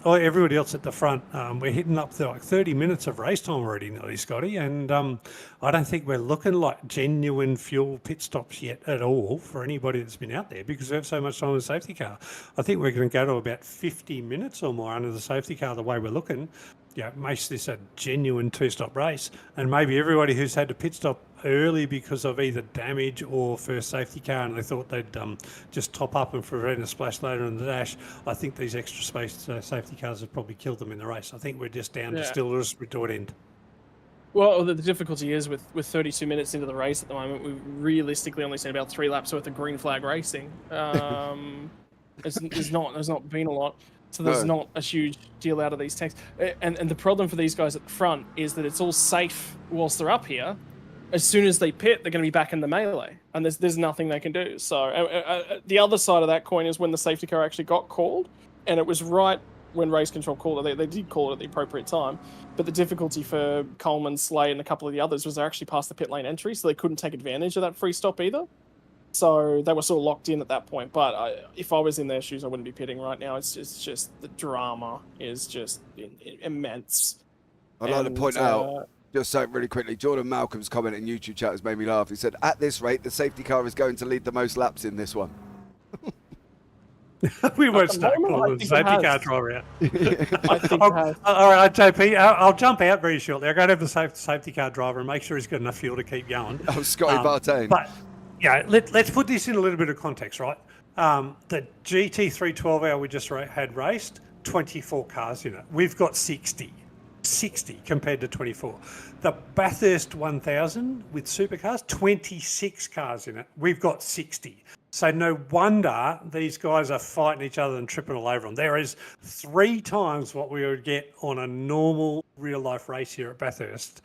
[SPEAKER 3] Everybody else at the front, we're hitting up to like 30 minutes of race time already, nearly, Scotty. And I don't think we're looking like genuine fuel pit stops yet at all for anybody that's been out there because we have so much time in the safety car. I think we're going to go to about 50 minutes or more under the safety car the way we're looking. Yeah, makes this a genuine two-stop race. And maybe everybody who's had to pit stop early because of either damage or first safety car and they thought they'd just top up and prevent a splash later in the dash, I think these extra space safety cars have probably killed them in the race. I think we're just down to still the retort end.
[SPEAKER 1] Well, the difficulty is with 32 minutes into the race at the moment, we've realistically only seen about 3 laps worth of green flag racing. There's not been a lot, so there's not a huge deal out of these tanks. And the problem for these guys at the front is that it's all safe whilst they're up here. As soon as they pit, they're going to be back in the melee, and there's nothing they can do. So the other side of that coin is when the safety car actually got called, and it was right when race control called it. They did call it at the appropriate time. But the difficulty for Coleman, Slay, and a couple of the others was they're actually past the pit lane entry, so they couldn't take advantage of that free stop either. So they were sort of locked in at that point. But if I was in their shoes, I wouldn't be pitting right now. It's just the drama is just immense.
[SPEAKER 2] I'd like to point out, just so really quickly, Jordan Malcolm's comment in YouTube chat has made me laugh. He said, at this rate, the safety car is going to lead the most laps in this one.
[SPEAKER 3] We won't start calling the safety car driver out.
[SPEAKER 1] I think it has.
[SPEAKER 3] All right, JP, I'll jump out very shortly. I'll go to the safety car driver and make sure he's got enough fuel to keep going.
[SPEAKER 2] Oh, Scotty Bartain.
[SPEAKER 3] But yeah, let's put this in a little bit of context, right? The GT3 12-hour we just had raced, 24 cars in it. We've got 60 compared to 24. The Bathurst 1000 with supercars, 26 cars in it. We've got 60. So no wonder these guys are fighting each other and tripping all over them. There is 3 times what we would get on a normal real-life race here at Bathurst.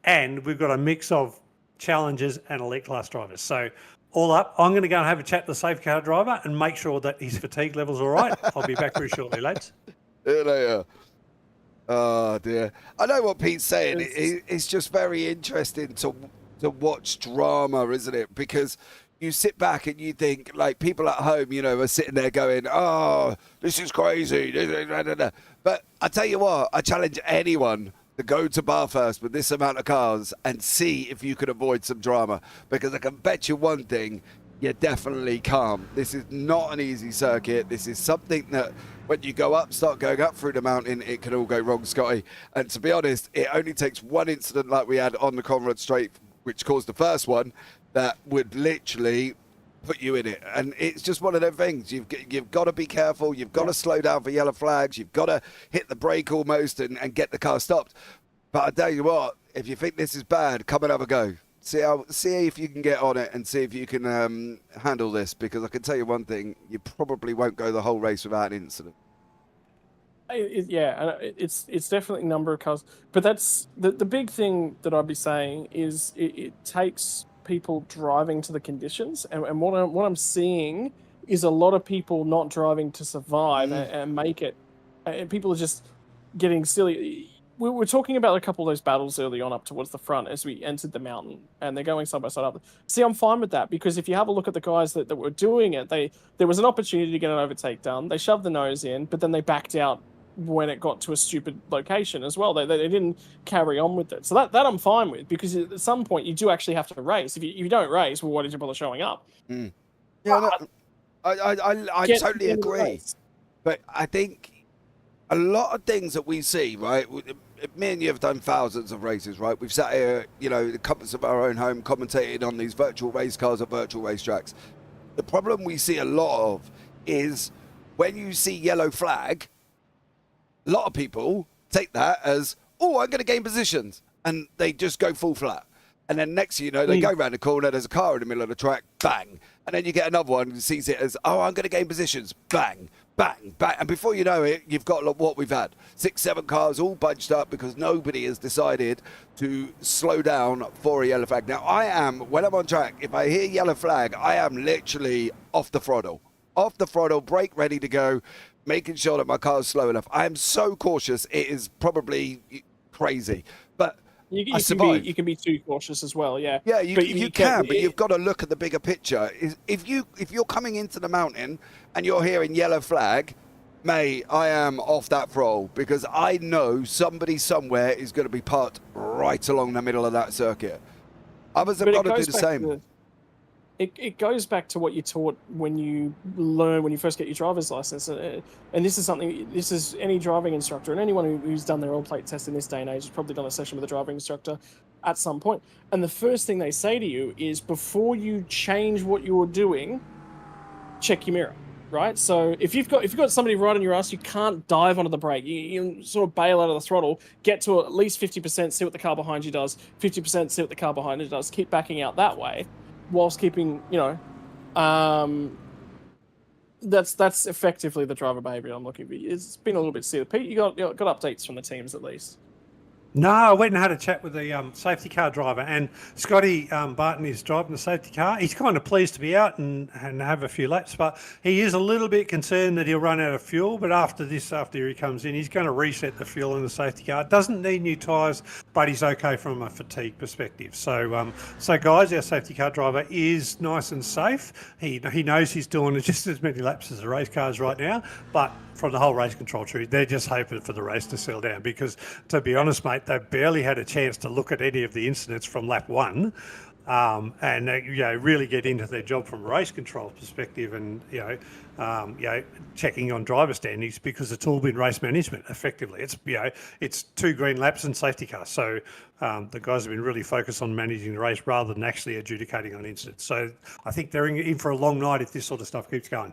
[SPEAKER 3] And we've got a mix of challengers and elite class drivers. So all up, I'm going to go and have a chat to the safety car driver and make sure that his fatigue level's all right. I'll be back very shortly, lads.
[SPEAKER 2] Yeah. Oh, dear. I know what Pete's saying. It's just very interesting to watch drama, isn't it? Because you sit back and you think, like, people at home, are sitting there going, oh, this is crazy. But I tell you what, I challenge anyone to go to Bathurst with this amount of cars and see if you can avoid some drama. Because I can bet you one thing, you're definitely calm. This is not an easy circuit. This is something that when you start going up through the mountain, it can all go wrong, Scotty. And to be honest, it only takes one incident like we had on the Conrad Straight, which caused the first one, that would literally put you in it. And it's just one of them things. You've got to be careful. You've got to slow down for yellow flags. You've got to hit the brake almost and get the car stopped. But I tell you what, if you think this is bad, come and have a go. See if you can get on it and see if you can handle this, because I can tell you one thing, you probably won't go the whole race without an incident.
[SPEAKER 1] It's definitely a number of cars, but that's the big thing that I'd be saying is it takes people driving to the conditions, and what I'm seeing is a lot of people not driving to survive and make it, and people are just getting silly. We were talking about a couple of those battles early on up towards the front as we entered the mountain, and they're going side by side up. See, I'm fine with that, because if you have a look at the guys that were doing it, there was an opportunity to get an overtake done. They shoved the nose in, but then they backed out when it got to a stupid location as well. They didn't carry on with it. So that I'm fine with, because at some point you do actually have to race. If you don't race, well, why did you bother showing up?
[SPEAKER 2] Yeah, no, I totally agree. But I think a lot of things that we see, right? Me and you have done thousands of races, right? We've sat here, the comforts of our own home, commentated on these virtual race cars at virtual racetracks. The problem we see a lot of is when you see yellow flag, a lot of people take that as, oh, I'm going to gain positions. And they just go full flat. And then next thing you know, they go around the corner, there's a car in the middle of the track, bang. And then you get another one who sees it as, oh, I'm going to gain positions, bang, bang, bang. And before you know it, you've got what we've had. 6, 7 cars all bunched up because nobody has decided to slow down for a yellow flag. Now, when I'm on track, if I hear yellow flag, I am literally off the throttle. Off the throttle, brake ready to go, making sure that my car's slow enough. I am so cautious, it is probably crazy. But
[SPEAKER 1] you can be too cautious as well, yeah.
[SPEAKER 2] Yeah, you can, but you've got to look at the bigger picture. If you're coming into the mountain and you're hearing yellow flag, mate, I am off that throttle because I know somebody somewhere is going to be parked right along the middle of that circuit. Others have got to do the same.
[SPEAKER 1] It goes back to what you taught when you first get your driver's license, and this is any driving instructor and anyone who's done their own plate test in this day and age has probably done a session with a driving instructor at some point. And the first thing they say to you is, before you change what you're doing, check your mirror, right? So if you've got somebody right on your ass, you can't dive onto the brake. You sort of bail out of the throttle, get to at least 50%, see what the car behind you does, 50%, see what the car behind you does, keep backing out that way, whilst keeping, that's effectively the driver behaviour I'm looking for. It's been a little bit silly. Pete, you got updates from the teams at least?
[SPEAKER 3] No, I went and had a chat with the safety car driver, and Scotty Barton is driving the safety car. He's kind of pleased to be out and have a few laps, but he is a little bit concerned that he'll run out of fuel. But after he comes in, he's going to reset the fuel in the safety car. Doesn't need new tyres, but he's okay from a fatigue perspective. So guys, our safety car driver is nice and safe. He knows he's doing just as many laps as the race cars right now, but from the whole race control tree, they're just hoping for the race to settle down because, to be honest, mate, they barely had a chance to look at any of the incidents from lap 1 and really get into their job from a race control perspective and checking on driver standings, because it's all been race management effectively. It's 2 green laps and safety cars, so the guys have been really focused on managing the race rather than actually adjudicating on incidents. So I think they're in for a long night if this sort of stuff keeps going.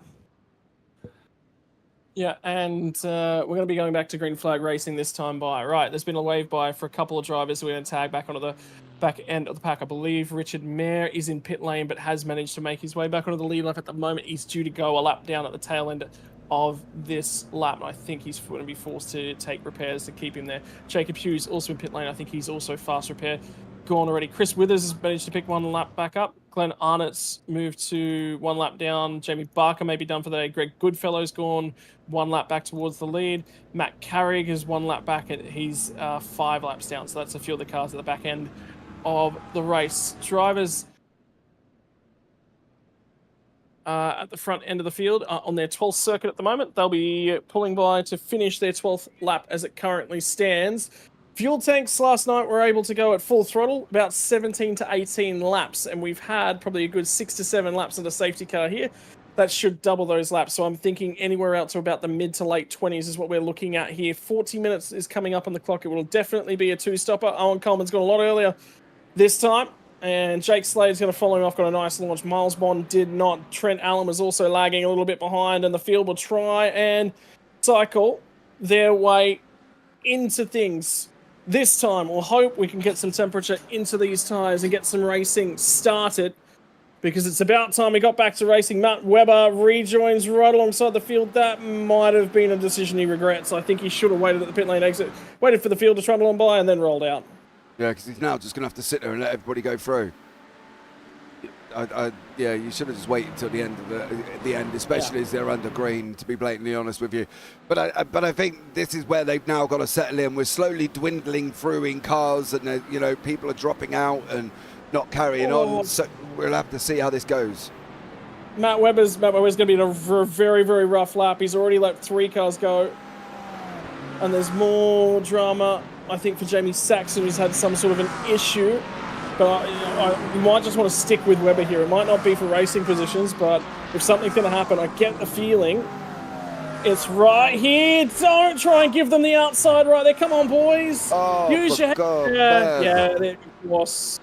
[SPEAKER 1] Yeah, and we're going to be going back to green flag racing this time by. Right, there's been a wave by for a couple of drivers. We're going to tag back onto the back end of the pack. I believe Richard Mayer is in pit lane, but has managed to make his way back onto the lead lap at the moment. He's due to go a lap down at the tail end of this lap, and I think he's going to be forced to take repairs to keep him there. Jacob Hughes also in pit lane. I think he's also fast repair gone already. Chris Withers has managed to pick 1 lap back up. Glenn Arnott's moved to 1 lap down. Jamie Barker may be done for the day. Greg Goodfellow's gone 1 lap back towards the lead. Matt Carrick is 1 lap back, and he's 5 laps down. So that's a few of the cars at the back end of the race. Drivers at the front end of the field on their 12th circuit at the moment. They'll be pulling by to finish their 12th lap as it currently stands. Fuel tanks last night were able to go at full throttle, about 17 to 18 laps, and we've had probably a good 6 to 7 laps of the safety car here. That should double those laps, so I'm thinking anywhere out to about the mid to late 20s is what we're looking at here. 40 minutes is coming up on the clock. It will definitely be a 2-stopper. Owen Coleman's gone a lot earlier this time, and Jake Slade's going to follow him off, got a nice launch. Miles Bond did not. Trent Allen was also lagging a little bit behind, and the field will try and cycle their way into things. This time, we'll hope we can get some temperature into these tyres and get some racing started, because it's about time we got back to racing. Matt Webber rejoins right alongside the field. That might have been a decision he regrets. I think he should have waited at the pit lane exit, waited for the field to trundle on by and then rolled out.
[SPEAKER 2] Yeah, because he's now just going to have to sit there and let everybody go through. Yeah, you should have just waited until the end of the end, especially as they're under green, to be blatantly honest with you. But I think this is where they've now got to settle in. We're slowly dwindling through in cars, and people are dropping out and not carrying on. So we'll have to see how this goes.
[SPEAKER 1] Matt Webber's going to be in a very, very rough lap. He's already let 3 cars go, and there's more drama, I think, for Jamie Saxon, who's had some sort of an issue. But I might just want to stick with Webber here. It might not be for racing positions, but if something's going to happen, I get the feeling it's right here. Don't try and give them the outside right there. Come on, boys.
[SPEAKER 2] Oh,
[SPEAKER 1] use your
[SPEAKER 2] God,
[SPEAKER 1] head. Yeah, there it was.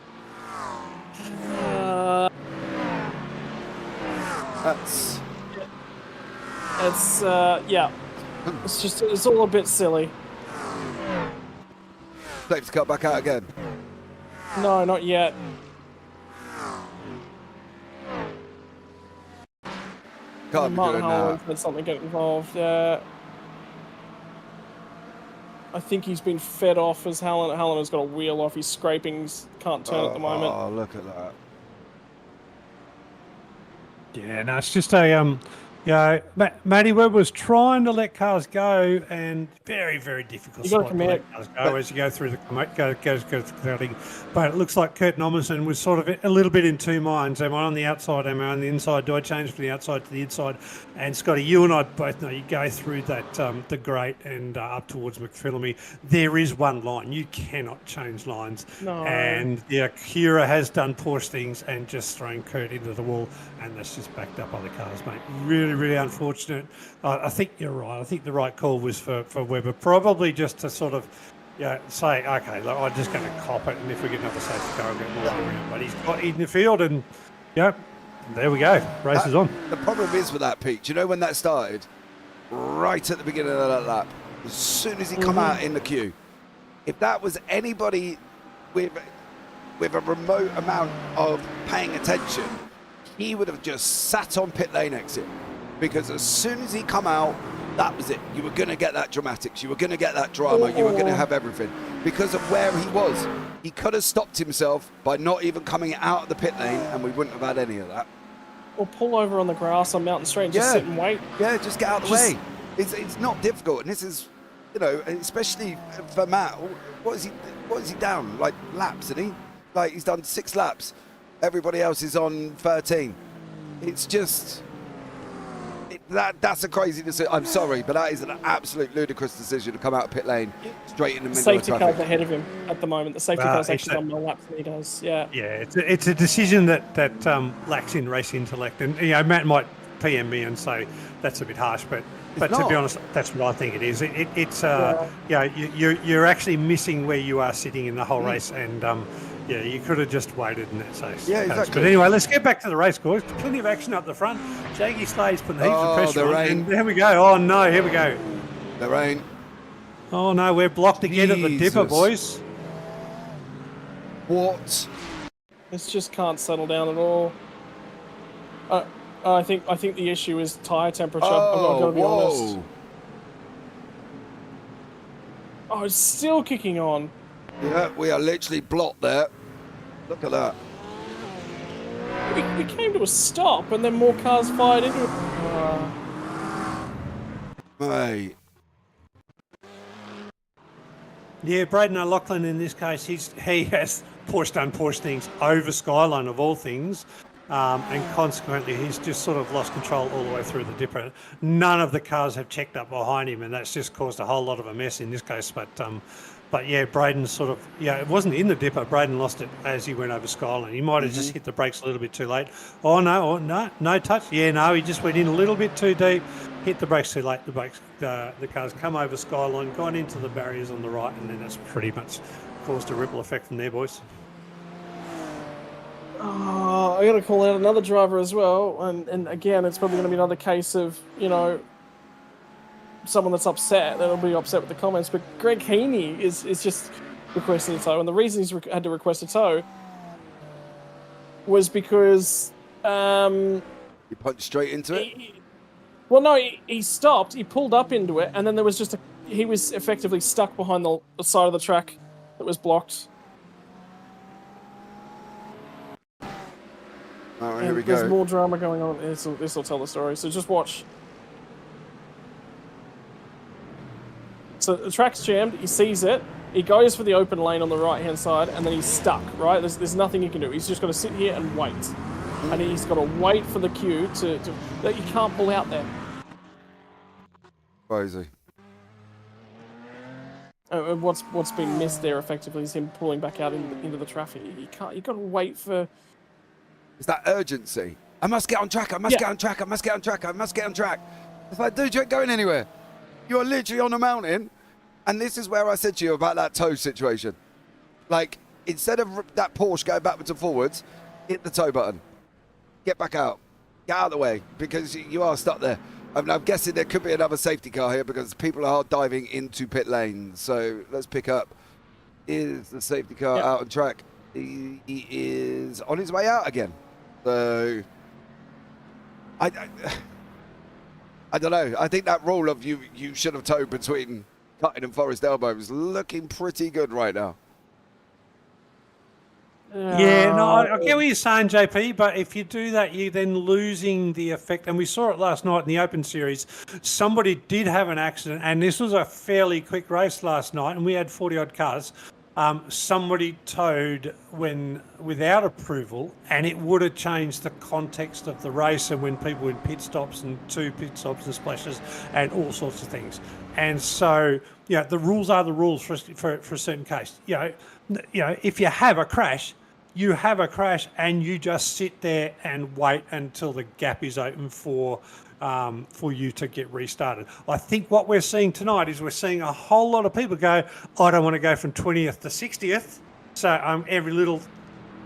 [SPEAKER 2] Yeah.
[SPEAKER 1] It's all a bit silly.
[SPEAKER 2] Safety car back out again.
[SPEAKER 1] No, not yet.
[SPEAKER 2] Can't be
[SPEAKER 1] Martin
[SPEAKER 2] doing
[SPEAKER 1] Holland
[SPEAKER 2] that.
[SPEAKER 1] had something get involved. I think he's been fed off as Hallen has got a wheel off. He's scraping, can't turn at the moment.
[SPEAKER 2] Oh, look at that.
[SPEAKER 3] Yeah, no, it's just a Matty Webb was trying to let cars go, and very, very difficult
[SPEAKER 1] You gotta
[SPEAKER 3] spot to let cars go as you go through the go through the cutting. But it looks like Kurt Nommerson was sort of a little bit in two minds. Am I on the outside? Am I on the inside? Do I change from the outside to the inside? And Scotty, you and I both know you go through that the Great and up towards McPhillamy. There is one line. You cannot change lines.
[SPEAKER 1] No.
[SPEAKER 3] And the Acura has done Porsche things and just thrown Kurt into the wall, and that's just backed up other cars, mate. Really, really unfortunate. I think you're right. I think the right call was for Webber, probably just to sort of say, okay, look, I'm just going to cop it, and if we get another safety car, I'll get more around. But he's got in the field, and there we go. Race is on.
[SPEAKER 2] The problem is with that, Pete, do you know when that started? Right at the beginning of that lap. As soon as he come out in the queue. If that was anybody with a remote amount of paying attention, he would have just sat on pit lane exit. Because as soon as he come out, that was it. You were going to get that dramatics. You were going to get that drama. You were going to have everything. Because of where he was. He could have stopped himself by not even coming out of the pit lane, and we wouldn't have had any of that.
[SPEAKER 1] Or pull over on the grass on Mountain Street and just sit and wait.
[SPEAKER 2] Yeah, just get out of the way. It's not difficult. And this is, especially for Matt, what is he down? Like laps, isn't he? Like he's done 6 laps. Everybody else is on 13. It's just... That's a crazy decision. I'm sorry, but that is an absolute ludicrous decision to come out of pit lane straight in the middle of traffic.
[SPEAKER 1] Safety car's ahead of him at the moment. The safety car's actually done more laps than he does. Yeah.
[SPEAKER 3] Yeah, it's a decision that lacks in race intellect, and Matt might PM me and say that's a bit harsh, but to be honest, that's what I think it is. You're actually missing where you are sitting in the whole race, and you could have just waited in that case.
[SPEAKER 2] Yeah, exactly.
[SPEAKER 3] But anyway, let's get back to the race, boys. Plenty of action up the front. Jaggy Slay's putting heaps of pressure on. And there we go. Oh, no, here we go.
[SPEAKER 2] The rain.
[SPEAKER 3] Oh, no, we're blocked again at the dipper, boys.
[SPEAKER 2] What?
[SPEAKER 1] This just can't settle down at all. I think the issue is tyre temperature. I've got to be honest. Oh, it's still kicking on.
[SPEAKER 2] Yeah, we are literally blocked there. Look at that.
[SPEAKER 1] We came to a stop and then more cars fired into it.
[SPEAKER 2] Mate.
[SPEAKER 3] Yeah, Braden O'Loughlin in this case, he has done Porsche things over Skyline of all things. And consequently, he's just sort of lost control all the way through the dipper. None of the cars have checked up behind him, and that's just caused a whole lot of a mess in this case. But yeah, Braden sort of, it wasn't in the dipper. Braden lost it as he went over Skyline. He might have just hit the brakes a little bit too late. No touch. Yeah, no, he just went in a little bit too deep, hit the brakes too late. The cars come over Skyline, gone into the barriers on the right, and then that's pretty much caused a ripple effect from there, boys.
[SPEAKER 1] Oh, I got to call out another driver as well, and again, it's probably going to be another case of someone that's upset. That'll be upset with the comments. But Greg Heaney is just requesting a tow, and the reason he's had to request a tow was because
[SPEAKER 2] you punched straight into it.
[SPEAKER 1] He stopped. He pulled up into it, and then there was he was effectively stuck behind the side of the track that was blocked.
[SPEAKER 2] Oh, here we go.
[SPEAKER 1] There's more drama going on. This will tell the story. So just watch. So the track's jammed. He sees it. He goes for the open lane on the right-hand side, and then he's stuck. Right? There's nothing he can do. He's just got to sit here and wait, and he's got to wait for the queue to that you can't pull out there.
[SPEAKER 2] Crazy.
[SPEAKER 1] What's been missed there effectively is him pulling back out into the traffic. You can't. You got to wait for.
[SPEAKER 2] It's that urgency. I must get on track. I must get on track. I must get on track. I must get on track. It's like, dude, you ain't going anywhere. You are literally on a mountain. And this is where I said to you about that tow situation. Like, instead of that Porsche going backwards and forwards, hit the tow button. Get back out. Get out of the way, because you are stuck there. I'm guessing there could be another safety car here because people are diving into pit lane. So let's pick up is the safety car
[SPEAKER 1] Yep.
[SPEAKER 2] out on track. He is on his way out again. So I don't know. I think that rule of you should have towed between cutting and Forest Elbow is looking pretty good right now.
[SPEAKER 3] Yeah, no, I get what you're saying, JP, but if you do that, you're then losing the effect. And we saw it last night in the Open Series. Somebody did have an accident, and this was a fairly quick race last night, and we had 40-odd cars. Somebody towed without approval, and it would have changed the context of the race and when people in pit stops and 2 pit stops and splashes and all sorts of things. And so, the rules are the rules for a certain case. If you have a crash, you have a crash and you just sit there and wait until the gap is open for you to get restarted. I think what we're seeing tonight is we're seeing a whole lot of people go, I don't want to go from 20th to 60th. So every little,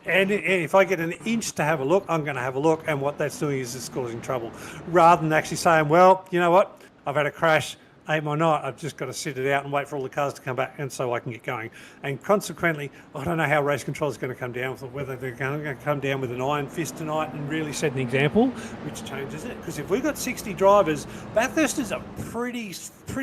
[SPEAKER 3] and if I get an inch to have a look, I'm going to have a look. And what that's doing is it's causing trouble. Rather than actually saying, well, you know what, I've had a crash, ain't my night, I've just got to sit it out and wait for all the cars to come back and so I can get going. And consequently, I don't know how race control is going to come down, whether they're going to come down with an iron fist tonight and really set an example, which changes it. Because if we've got 60 drivers, Bathurst is a pretty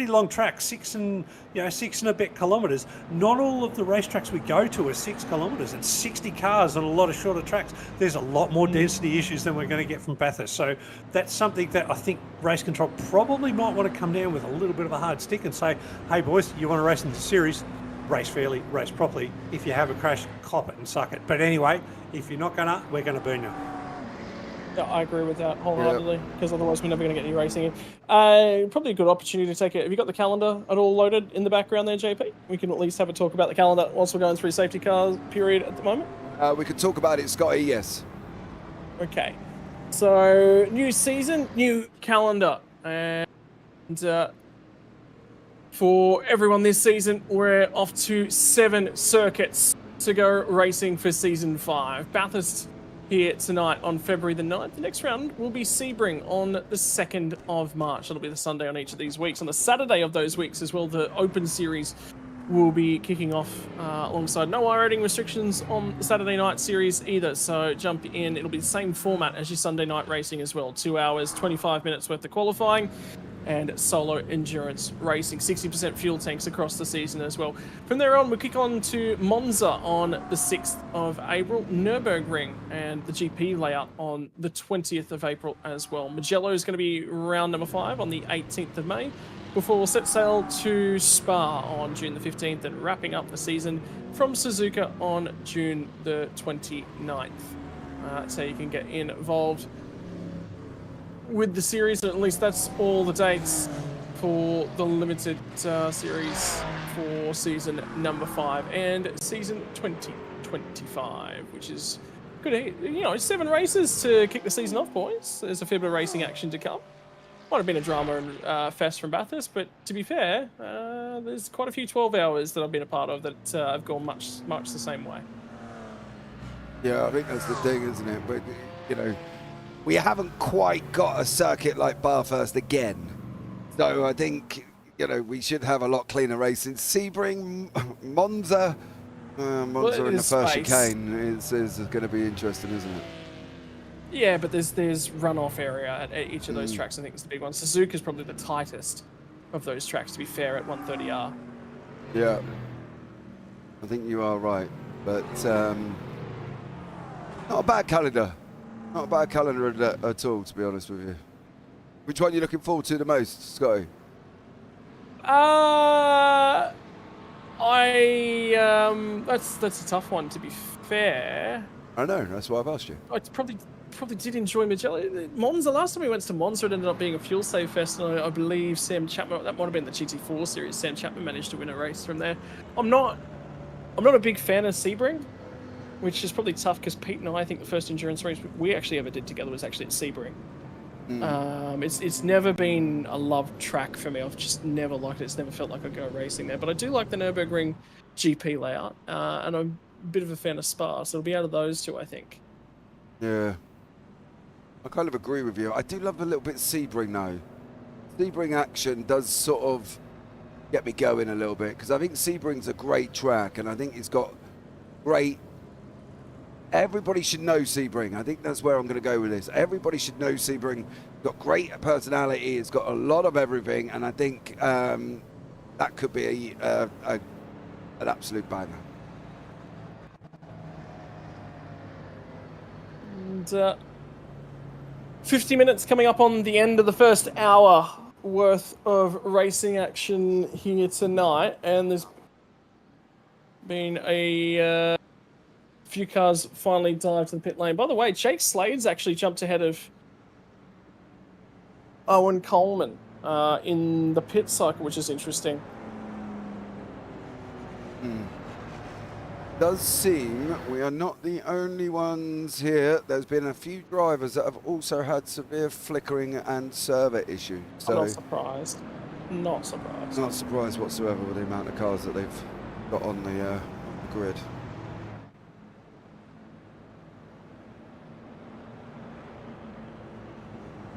[SPEAKER 3] long track, 6 and a bit kilometres. Not all of the racetracks we go to are 6 kilometres. It's 60 cars on a lot of shorter tracks. There's a lot more density issues than we're going to get from Bathurst. So that's something that I think race control probably might want to come down with a little bit of a hard stick and say, hey boys, you want to race in the series, race fairly, race properly. If you have a crash, cop it and suck it. But anyway, if you're not gonna, we're gonna burn you.
[SPEAKER 1] Yeah, I agree with that wholeheartedly, because otherwise we're never going to get any racing in. Probably a good opportunity to take it. Have you got the calendar at all loaded in the background there, JP? We can at least have a talk about the calendar whilst we're going through safety car period at the moment.
[SPEAKER 2] We could talk about it, Scotty, yes.
[SPEAKER 1] Okay. So, new season, new calendar. And for everyone this season, we're off to 7 circuits to go racing for season 5. Bathurst here tonight on February the 9th. The next round will be Sebring on the 2nd of March. That'll be the Sunday on each of these weeks. On the Saturday of those weeks as well, the Open Series will be kicking off alongside no iRating restrictions on the Saturday night series either. So jump in. It'll be the same format as your Sunday night racing as well. 2 hours, 25 minutes worth of qualifying and solo endurance racing. 60% fuel tanks across the season as well. From there on, we'll kick on to Monza on the 6th of April, Nürburgring and the GP layout on the 20th of April as well. Mugello is going to be round number 5 on the 18th of May, before we'll set sail to Spa on June the 15th and wrapping up the season from Suzuka on June the 29th. So you can get involved with the series, at least that's all the dates for the limited series for season number 5 and season 2025, which is good. 7 races to kick the season off, boys. There's a fair bit of racing action to come. Might have been a drama and fest from Bathurst, but to be fair, there's quite a few 12 hours that I've been a part of that have gone much the same way.
[SPEAKER 2] Yeah, I think that's the thing, isn't it? But we haven't quite got a circuit like Bathurst again. So I think, we should have a lot cleaner racing. Sebring, Monza in the first chicane is going to be interesting, isn't it?
[SPEAKER 1] Yeah, but there's runoff area at each of those tracks. I think it's the big one. Suzuka is probably the tightest of those tracks, to be fair, at 130R.
[SPEAKER 2] Yeah, I think you are right. But not a bad calendar. Not a bad calendar at all, to be honest with you. Which one are you looking forward to the most, Scotty?
[SPEAKER 1] That's a tough one, to be fair.
[SPEAKER 2] I know, that's why I've asked you.
[SPEAKER 1] I probably did enjoy Mugello. Monza, last time we went to Monza, it ended up being a fuel save fest, and I believe Sam Chapman, that might have been the GT4 series, Sam Chapman managed to win a race from there. I'm not a big fan of Sebring, which is probably tough because Pete and I think the first endurance race we actually ever did together was actually at Sebring. It's never been a loved track for me. I've just never liked it. It's never felt like I'd go racing there. But I do like the Nürburgring GP layout, and I'm a bit of a fan of Spa, so it'll be out of those two, I think.
[SPEAKER 2] Yeah. I kind of agree with you. I do love a little bit Sebring, though. Sebring action does sort of, get me going a little bit, because I think Sebring's a great track, and I think it's got great. Everybody should know Sebring. I think that's where I'm going to go with this. Everybody should know Sebring. Got great personality. It's got a lot of everything, and I think that could be an absolute banger.
[SPEAKER 1] And 50 minutes coming up on the end of the first hour worth of racing action here tonight, and there's been a few cars finally dive to the pit lane. By the way, Jake Slade's actually jumped ahead of Owen Coleman in the pit cycle, which is interesting.
[SPEAKER 2] Does seem we are not the only ones here. There's been a few drivers that have also had severe flickering and server issues. So
[SPEAKER 1] I'm not surprised. Not surprised.
[SPEAKER 2] Not surprised whatsoever with the amount of cars that they've got on the grid.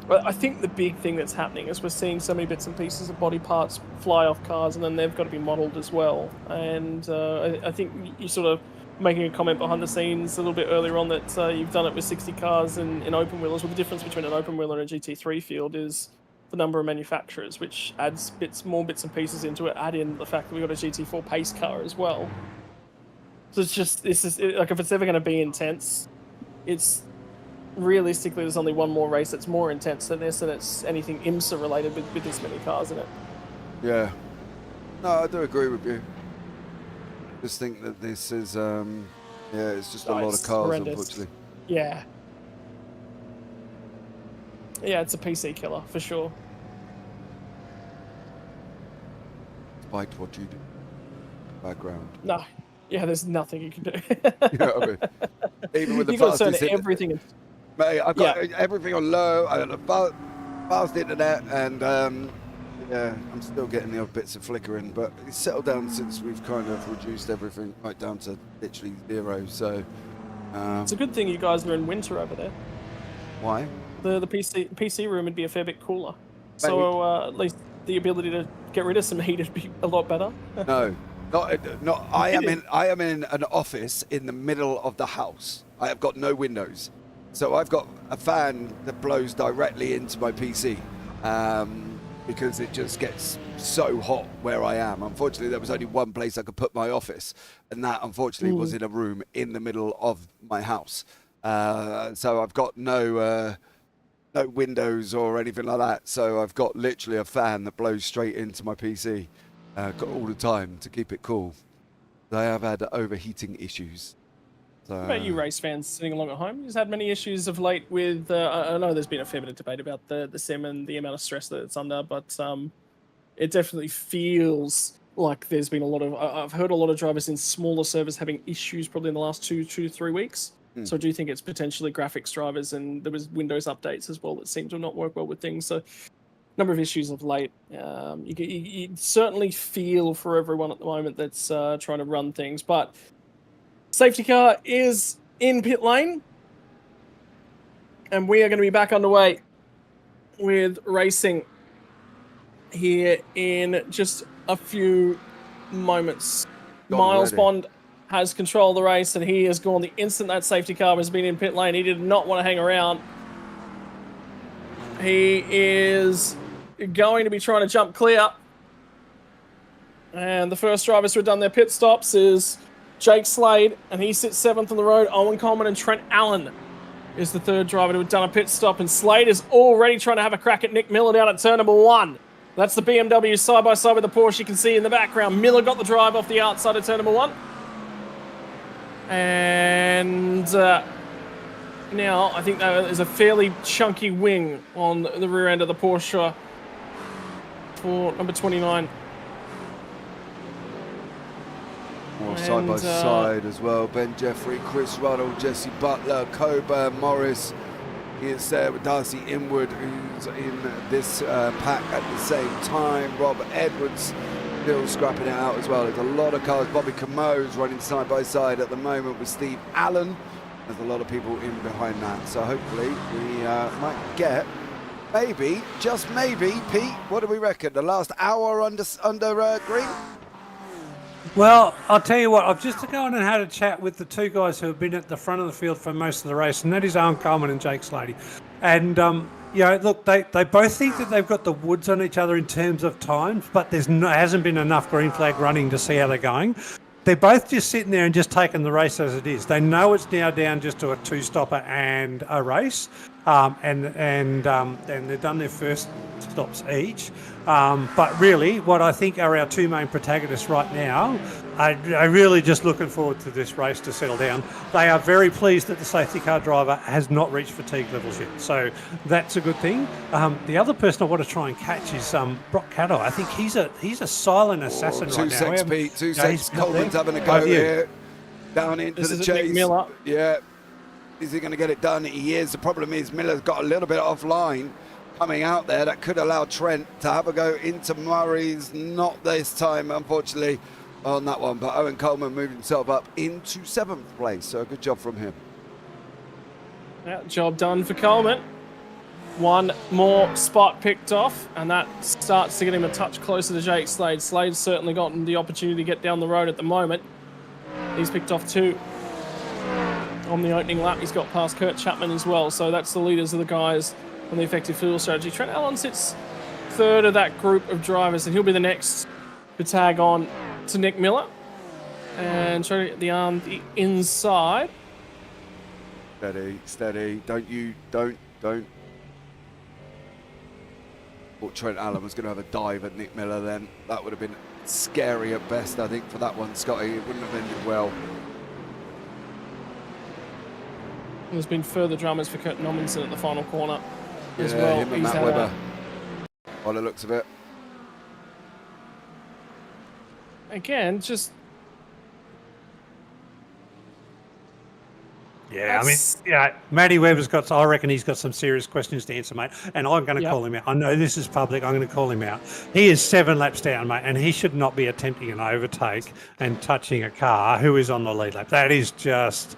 [SPEAKER 1] But I think the big thing that's happening is we're seeing so many bits and pieces of body parts fly off cars, and then they've got to be modelled as well. And I think you sort of making a comment behind the scenes a little bit earlier on that you've done it with 60 cars in open wheelers. Well, the difference between an open wheeler and a GT3 field is the number of manufacturers, which adds more bits and pieces into it. Add in the fact that we've got a GT4 pace car as well. So it's just, like, if it's ever going to be intense, it's realistically there's only one more race that's more intense than this, and it's anything IMSA related with this many cars in it.
[SPEAKER 2] Yeah. No, I do agree with you. Just think that this is, yeah, it's just a lot of cars, horrendous. Unfortunately.
[SPEAKER 1] Yeah. Yeah, it's a PC killer, for sure.
[SPEAKER 2] Despite what you do. Background.
[SPEAKER 1] No. Yeah, there's nothing you can do.
[SPEAKER 2] You know what I mean? Even with the
[SPEAKER 1] You've got
[SPEAKER 2] fastest
[SPEAKER 1] to turn everything.
[SPEAKER 2] Mate, I've got everything on low. I got the fast internet, and yeah, I'm still getting the odd bits of flickering, but it's settled down since we've kind of reduced everything right down to literally 0. So
[SPEAKER 1] it's a good thing you guys are in winter over there.
[SPEAKER 2] Why?
[SPEAKER 1] The PC room would be a fair bit cooler, so at least the ability to get rid of some heat would be a lot better.
[SPEAKER 2] No. Not. I am in an office in the middle of the house. I have got no windows, so I've got a fan that blows directly into my PC, because it just gets so hot where I am. Unfortunately, there was only one place I could put my office, and that unfortunately was in a room in the middle of my house. So I've got no windows or anything like that. So I've got literally a fan that blows straight into my PC. All the time to keep it cool. I have had overheating issues. So,
[SPEAKER 1] what about you race fans sitting along at home? You've had many issues of late with, I know there's been a fair bit of debate about the sim and the amount of stress that it's under, but it definitely feels like there's been a lot of, I've heard a lot of drivers in smaller servers having issues probably in the last 2 to 3 weeks. So I do think it's potentially graphics drivers, and there was Windows updates as well that seem to not work well with things. So number of issues of late. You certainly feel for everyone at the moment that's trying to run things, but safety car is in pit lane, and we are going to be back underway with racing here in just a few moments. Miles Bond has control of the race, and he has gone the instant that safety car has been in pit lane. He did not want to hang around. He is going to be trying to jump clear. And the first drivers who have done their pit stops is Jake Slade, and he sits 7th on the road. Owen Coleman and Trent Allen is the third driver to have done a pit stop, and Slade is already trying to have a crack at Nick Miller down at turn number 1. That's the BMW side-by-side with the Porsche you can see in the background. Miller got the drive off the outside of turn number 1. And now I think there is a fairly chunky wing on the rear end of the Porsche for number 29.
[SPEAKER 2] More side by side as well. Ben Jeffrey, Chris Ruddle, Jesse Butler, Coburn, Morris. He is there with Darcy Inwood, who's in this pack at the same time. Rob Edwards still scrapping it out as well. There's a lot of cars. Bobby Camo's running side by side at the moment with Steve Allen. There's a lot of people in behind that. So hopefully we might get maybe, just maybe, Pete, what do we reckon? The last hour under green?
[SPEAKER 3] Well, I'll tell you what, I've just gone and had a chat with the two guys who have been at the front of the field for most of the race, and that is Owen Coleman and Jake Slady. And, look, they both think that they've got the woods on each other in terms of times, but hasn't been enough green flag running to see how they're going. They're both just sitting there and just taking the race as it is. They know it's now down just to a two-stopper and a race, and they've done their first stops each. But really, what I think are our two main protagonists right now are really just looking forward to this race to settle down. They are very pleased that the safety car driver has not reached fatigue levels yet, so that's a good thing. The other person I want to try and catch is Brock Caddo. I think he's a silent assassin right now.
[SPEAKER 2] 2 seconds, Pete. 2 seconds. Coleman's having a go here. Down into the chase.
[SPEAKER 1] Nick Miller.
[SPEAKER 2] Yeah. Is he going to get it done? He is. The problem is Miller's got a little bit offline coming out there. That could allow Trent to have a go into Murray's. Not this time, unfortunately, on that one. But Owen Coleman moved himself up into 7th place. So a good job from him.
[SPEAKER 1] Yeah, job done for Coleman. One more spot picked off, and that starts to get him a touch closer to Jake Slade. Slade's certainly gotten the opportunity to get down the road at the moment. He's picked off 2 on the opening lap. He's got past Kurt Chapman as well. So that's the leaders of the guys on the effective fuel strategy. Trent Allen sits 3rd of that group of drivers, and he'll be the next to tag on to Nick Miller. And try to get the arm the inside.
[SPEAKER 2] Steady. Don't. Thought Trent Allen was going to have a dive at Nick Miller then. That would have been scary at best, I think, for that one, Scotty. It wouldn't have ended well.
[SPEAKER 1] There's been further dramas for Kurt Nommensen at the final corner as well.
[SPEAKER 2] Him and Matt Webber, by the looks of it.
[SPEAKER 1] Again, just...
[SPEAKER 3] Yeah, Matty Webber's got, I reckon he's got some serious questions to answer, mate. And I'm going to call him out. I know this is public. I'm going to call him out. He is 7 laps down, mate, and he should not be attempting an overtake and touching a car who is on the lead lap. That is just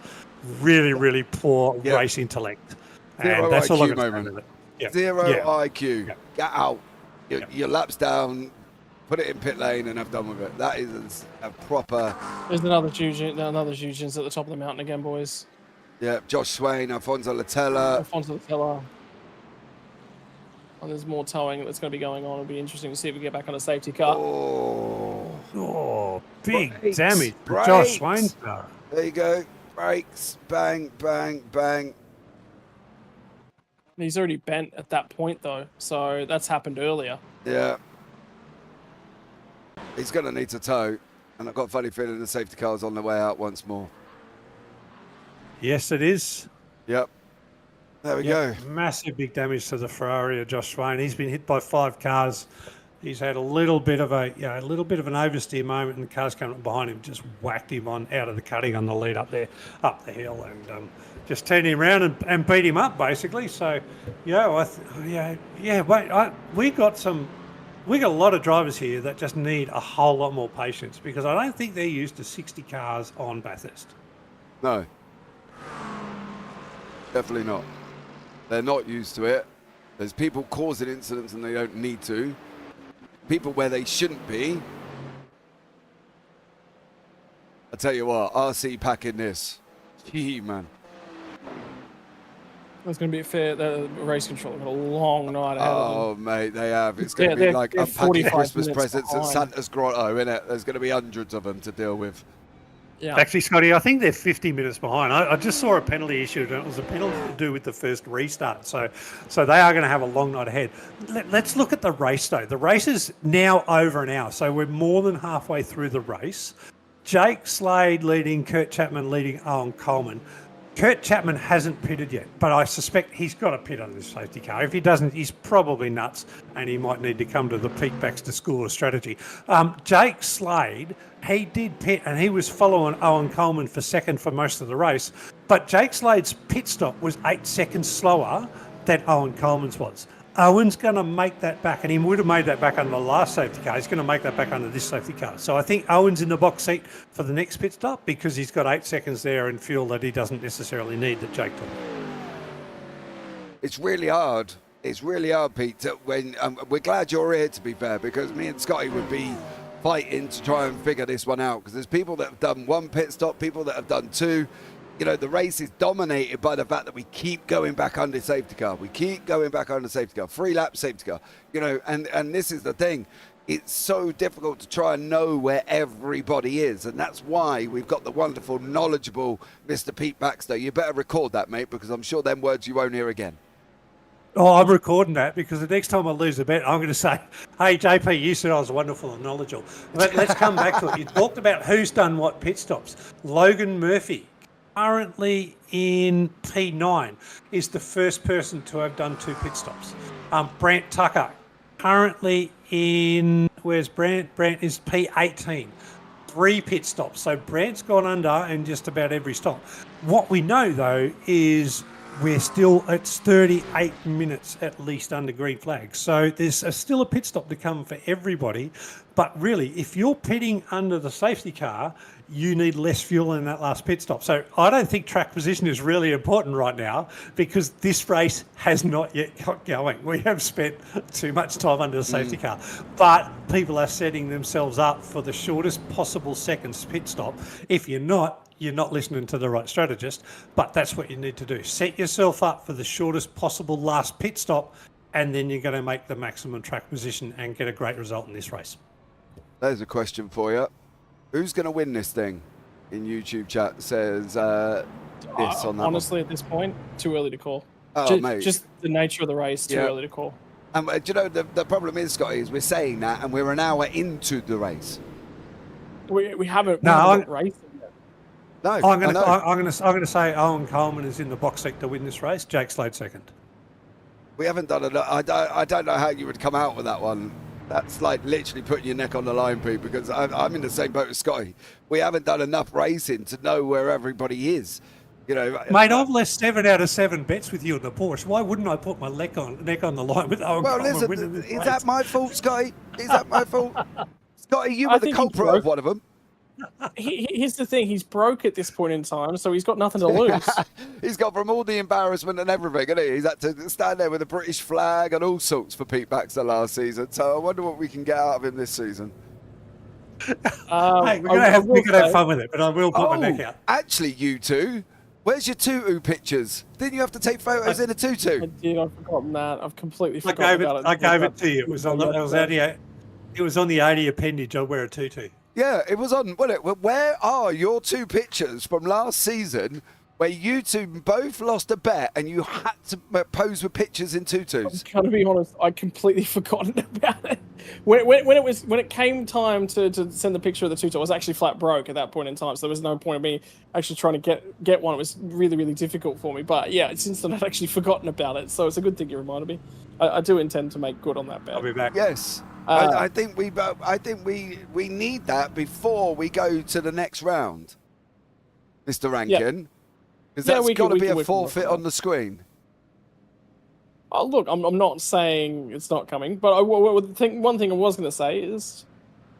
[SPEAKER 3] really, really poor race intellect. And that's all I'm going to say with it. Yep.
[SPEAKER 2] Zero IQ.
[SPEAKER 3] Yep.
[SPEAKER 2] Get out. Your lap's down. Put it in pit lane and have done with it. That is a proper...
[SPEAKER 1] There's another Jujins at the top of the mountain again, boys.
[SPEAKER 2] Yeah, Josh Swain, Alfonso Latella.
[SPEAKER 1] And there's more towing that's going to be going on. It'll be interesting to see if we get back on a safety car.
[SPEAKER 3] Oh, big damage for Josh Swain's car.
[SPEAKER 2] There you go. Brakes. Bang, bang, bang.
[SPEAKER 1] He's already bent at that point, though. So that's happened earlier.
[SPEAKER 2] Yeah. He's going to need to tow. And I've got a funny feeling the safety car's on the way out once more.
[SPEAKER 3] Yes, it is.
[SPEAKER 2] Yep. There we go.
[SPEAKER 3] Massive big damage to the Ferrari of Josh Swain. He's been hit by 5 cars. He's had a little bit of an oversteer moment, and the cars coming up behind him just whacked him out of the cutting on the lead up the hill, and just turned him around and beat him up basically. So, we got a lot of drivers here that just need a whole lot more patience, because I don't think they're used to 60 cars on Bathurst.
[SPEAKER 2] No. Definitely not. They're not used to it. There's people causing incidents and they don't need to. People where they shouldn't be. I tell you what, RC packing this. Gee, man.
[SPEAKER 1] It's going to be fair. The race control got a long night ahead of them.
[SPEAKER 2] Oh, mate, they have. It's going to be like unpacking Christmas presents at Santa's Grotto, innit? There's going to be hundreds of them to deal with.
[SPEAKER 1] Yeah.
[SPEAKER 3] Actually, Scotty, I think they're 50 minutes behind. I just saw a penalty issued, and it was a penalty to do with the first restart. So they are going to have a long night ahead. Let's look at the race, though. The race is now over an hour, so we're more than halfway through the race. Jake Slade leading, Kurt Chapman leading Owen Coleman. Kurt Chapman hasn't pitted yet, but I suspect he's got to pit on this safety car. If he doesn't, he's probably nuts, and he might need to come to the Pete Baxter School of Strategy. Jake Slade, he did pit, and he was following Owen Coleman for second for most of the race, but Jake Slade's pit stop was 8 seconds slower than Owen Coleman's was. Owen's going to make that back, and he would have made that back under the last safety car. He's going to make that back under this safety car. So I think Owen's in the box seat for the next pit stop, because he's got 8 seconds there in fuel that he doesn't necessarily need that Jake took.
[SPEAKER 2] It's really hard It's really hard, Pete, when we're glad you're here, to be fair, because me and Scotty would be fighting to try and figure this one out, because there's people that have done 1 pit stop, people that have done 2. You know, the race is dominated by the fact that we keep going back under safety car. We keep going back under safety car. 3 lap safety car. You know, and this is the thing. It's so difficult to try and know where everybody is. And that's why we've got the wonderful, knowledgeable Mr. Pete Baxter. You better record that, mate, because I'm sure them words you won't hear again.
[SPEAKER 3] Oh, I'm recording that because the next time I lose a bet, I'm going to say, hey, JP, you said I was wonderful and knowledgeable. But let's come back to it. You talked about who's done what pit stops. Logan Murphy, currently in P9, is the first person to have done 2 pit stops. Brant Tucker, currently in, where's Brant? Brant is P18, 3 pit stops. So Brant's gone under in just about every stop. What we know, though, is it's 38 minutes at least under green flag. So there's still a pit stop to come for everybody. But really, if you're pitting under the safety car, you need less fuel in that last pit stop. So I don't think track position is really important right now because this race has not yet got going. We have spent too much time under the safety car. But people are setting themselves up for the shortest possible seconds pit stop. If you're not listening to the right strategist, but that's what you need to do. Set yourself up for the shortest possible last pit stop, and then you're going to make the maximum track position and get a great result in this race.
[SPEAKER 2] There's a question for you. Who's going to win this thing? In YouTube chat says this on that
[SPEAKER 1] honestly, at this point, too early to call.
[SPEAKER 2] Oh, mate.
[SPEAKER 1] Just the nature of the race, too early to call.
[SPEAKER 2] Do you know, the problem is, Scotty, is we're saying that, and we're an hour into the race.
[SPEAKER 1] We haven't raced.
[SPEAKER 2] No,
[SPEAKER 3] I'm going to say Owen Coleman is in the box seat to win this race. Jake Slade second.
[SPEAKER 2] We haven't done it. I don't know how you would come out with that one. That's like literally putting your neck on the line, Pete, because I'm in the same boat as Scotty. We haven't done enough racing to know where everybody is. You know,
[SPEAKER 3] mate, I've left 7 out of 7 bets with you in the Porsche. Why wouldn't I put my neck on the line with Owen Coleman winning this race?
[SPEAKER 2] Is that my fault, Scotty? Is that my fault? Scotty, you were the culprit of one of them.
[SPEAKER 1] Here's the thing, he's broke at this point in time, so he's got nothing to lose.
[SPEAKER 2] He's got from all the embarrassment and everything, hasn't he? He's had to stand there with a British flag and all sorts for Pete Baxter last season, so I wonder what we can get out of him this season.
[SPEAKER 3] Hey, we're going to have fun with it, but I will put my neck out.
[SPEAKER 2] Actually, you two, where's your tutu pictures? Didn't you have to take photos in a tutu?
[SPEAKER 1] I did, I've forgotten that. I've completely forgotten about it.
[SPEAKER 3] I gave it to you. It was on the 80 appendage. I wear a tutu.
[SPEAKER 2] Yeah, it was on. Where are your 2 pictures from last season where you two both lost a bet and you had to pose with pictures in tutus?
[SPEAKER 1] I'm going to be honest, I'd completely forgotten about it. When it came time to send the picture of the tutu, I was actually flat broke at that point in time, so there was no point of me actually trying to get one. It was really, really difficult for me. But yeah, since then I'd actually forgotten about it, so it's a good thing you reminded me. I do intend to make good on that bet.
[SPEAKER 3] I'll be back.
[SPEAKER 2] Yes. I think we need that before we go to the next round, Mr. Rankin, because that's got to be a forfeit on the screen.
[SPEAKER 1] Oh, look, I'm not saying it's not coming, but one thing I was going to say is,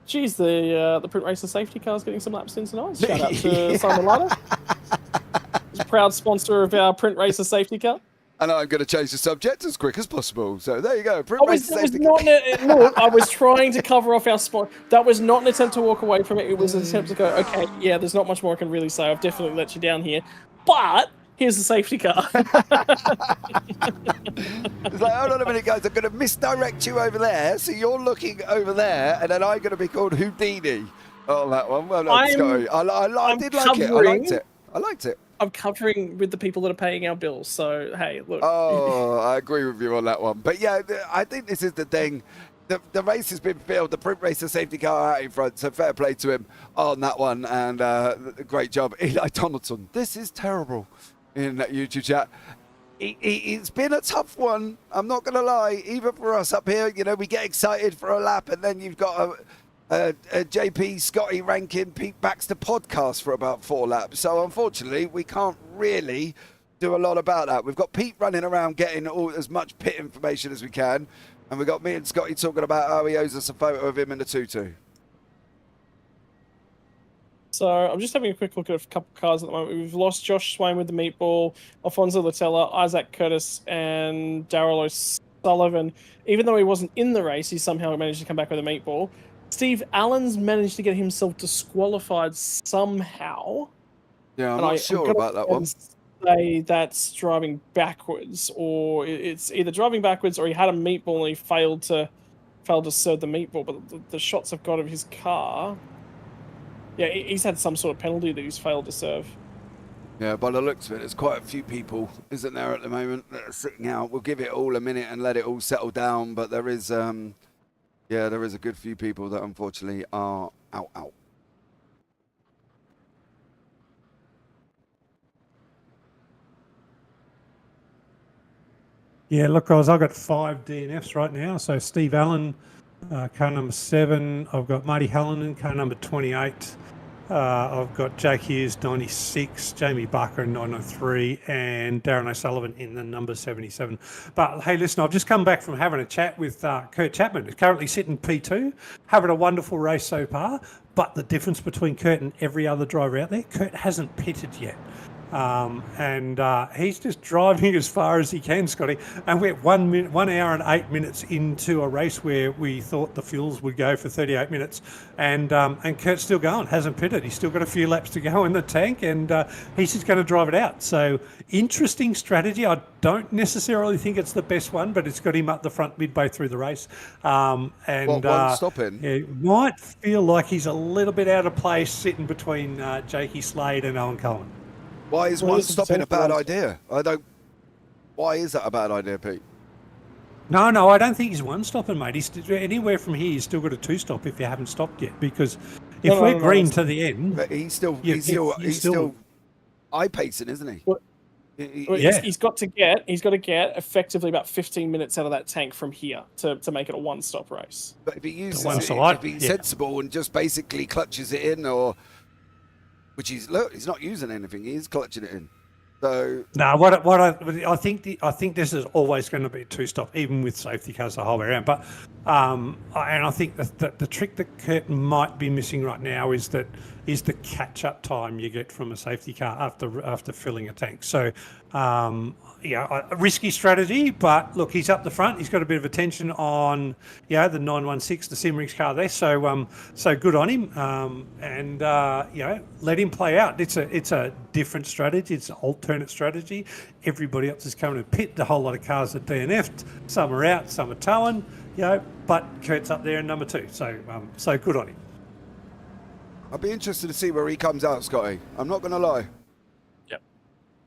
[SPEAKER 1] geez, the Print Racer safety car is getting some laps in tonight. Shout out to Simon Lada, he's a proud sponsor of our Print Racer safety car.
[SPEAKER 2] And I'm going to change the subject as quick as possible. So there you go. Look,
[SPEAKER 1] I was trying to cover off our spot. That was not an attempt to walk away from it. It was an attempt to go, okay, yeah, there's not much more I can really say. I've definitely let you down here. But here's the safety car.
[SPEAKER 2] It's like, hold on a minute, guys. I'm going to misdirect you over there. So you're looking over there, and then I'm going to be called Houdini on that one. Well, no, sorry. I did like it. I liked it.
[SPEAKER 1] I'm covering with the people that are paying our bills. So, hey, look.
[SPEAKER 2] Oh, I agree with you on that one. But yeah, I think this is the thing. The race has been filled. The Print Racer safety car out in front. So fair play to him on that one. And great job. Eli Donaldson. This is terrible in that YouTube chat. It's been a tough one. I'm not going to lie. Even for us up here, you know, we get excited for a lap and then you've got a JP, Scotty Rankin, Pete Baxter podcast for about 4 laps. So unfortunately, we can't really do a lot about that. We've got Pete running around getting as much pit information as we can. And we've got me and Scotty talking about how he owes us a photo of him in the tutu.
[SPEAKER 1] So I'm just having a quick look at a couple of cars at the moment. We've lost Josh Swain with the meatball, Alfonso Latella, Isaac Curtis, and Daryl Sullivan, even though he wasn't in the race, he somehow managed to come back with a meatball. Steve Allen's managed to get himself disqualified somehow.
[SPEAKER 2] Yeah, I'm not sure about that one.
[SPEAKER 1] Say that's driving backwards, or it's either driving backwards or he had a meatball and he failed to serve the meatball. But the shots I've got of his car, yeah, he's had some sort of penalty that he's failed to serve.
[SPEAKER 2] Yeah, by the looks of it, there's quite a few people, isn't there, at the moment that are sitting out. We'll give it all a minute and let it all settle down. But there is, there is a good few people that unfortunately are out.
[SPEAKER 3] Yeah, look, guys, I've got 5 DNFs right now. So Steve Allen, car number 7. I've got Marty Hallinan, car number 28. I've got Jake Hughes, 96, Jamie Barker, 903, and Darren O'Sullivan in the number 77. But hey, listen, I've just come back from having a chat with Kurt Chapman, who's currently sitting P2, having a wonderful race so far. But the difference between Kurt and every other driver out there, Kurt hasn't pitted yet. And he's just driving as far as he can, Scotty. And we're 1 hour and 8 minutes into a race where we thought the fuels would go for 38 minutes, and Kurt's still going, hasn't pitted. He's still got a few laps to go in the tank, and he's just going to drive it out. So interesting strategy. I don't necessarily think it's the best one, but it's got him up the front midway through the race.
[SPEAKER 2] One stopping.
[SPEAKER 3] It might feel like he's a little bit out of place sitting between Jakey Slade and Owen Cohen.
[SPEAKER 2] Why is one stopping a bad idea? Why is that a bad idea, Pete?
[SPEAKER 3] No, I don't think he's one stopping, mate. He's anywhere from here. He's still got a 2-stop if you haven't stopped yet. Because if we're green to the end,
[SPEAKER 2] but he's still eye pacing, isn't he?
[SPEAKER 1] Well, he's got to get effectively about 15 minutes out of that tank from here to make it a 1-stop race.
[SPEAKER 2] But if he uses if he's sensible and just basically clutches it in, or which he's not using anything, he's clutching it in. So
[SPEAKER 3] no, I think this is always going to be a 2-stop, even with safety cars the whole way around. But and I think that the trick that Kurt might be missing right now is the catch-up time you get from a safety car after filling a tank. So a risky strategy, but look, he's up the front. He's got a bit of attention on the 916, the Simrix car there. So good on him, and let him play out. It's a different strategy. It's an alternate strategy. Everybody else is coming to pit. The whole lot of cars are DNF'd. Some are out, some are towing. But Kurt's up there in number 2. So good on him.
[SPEAKER 2] I'll be interested to see where he comes out, Scotty. I'm not going to lie.
[SPEAKER 1] Yep.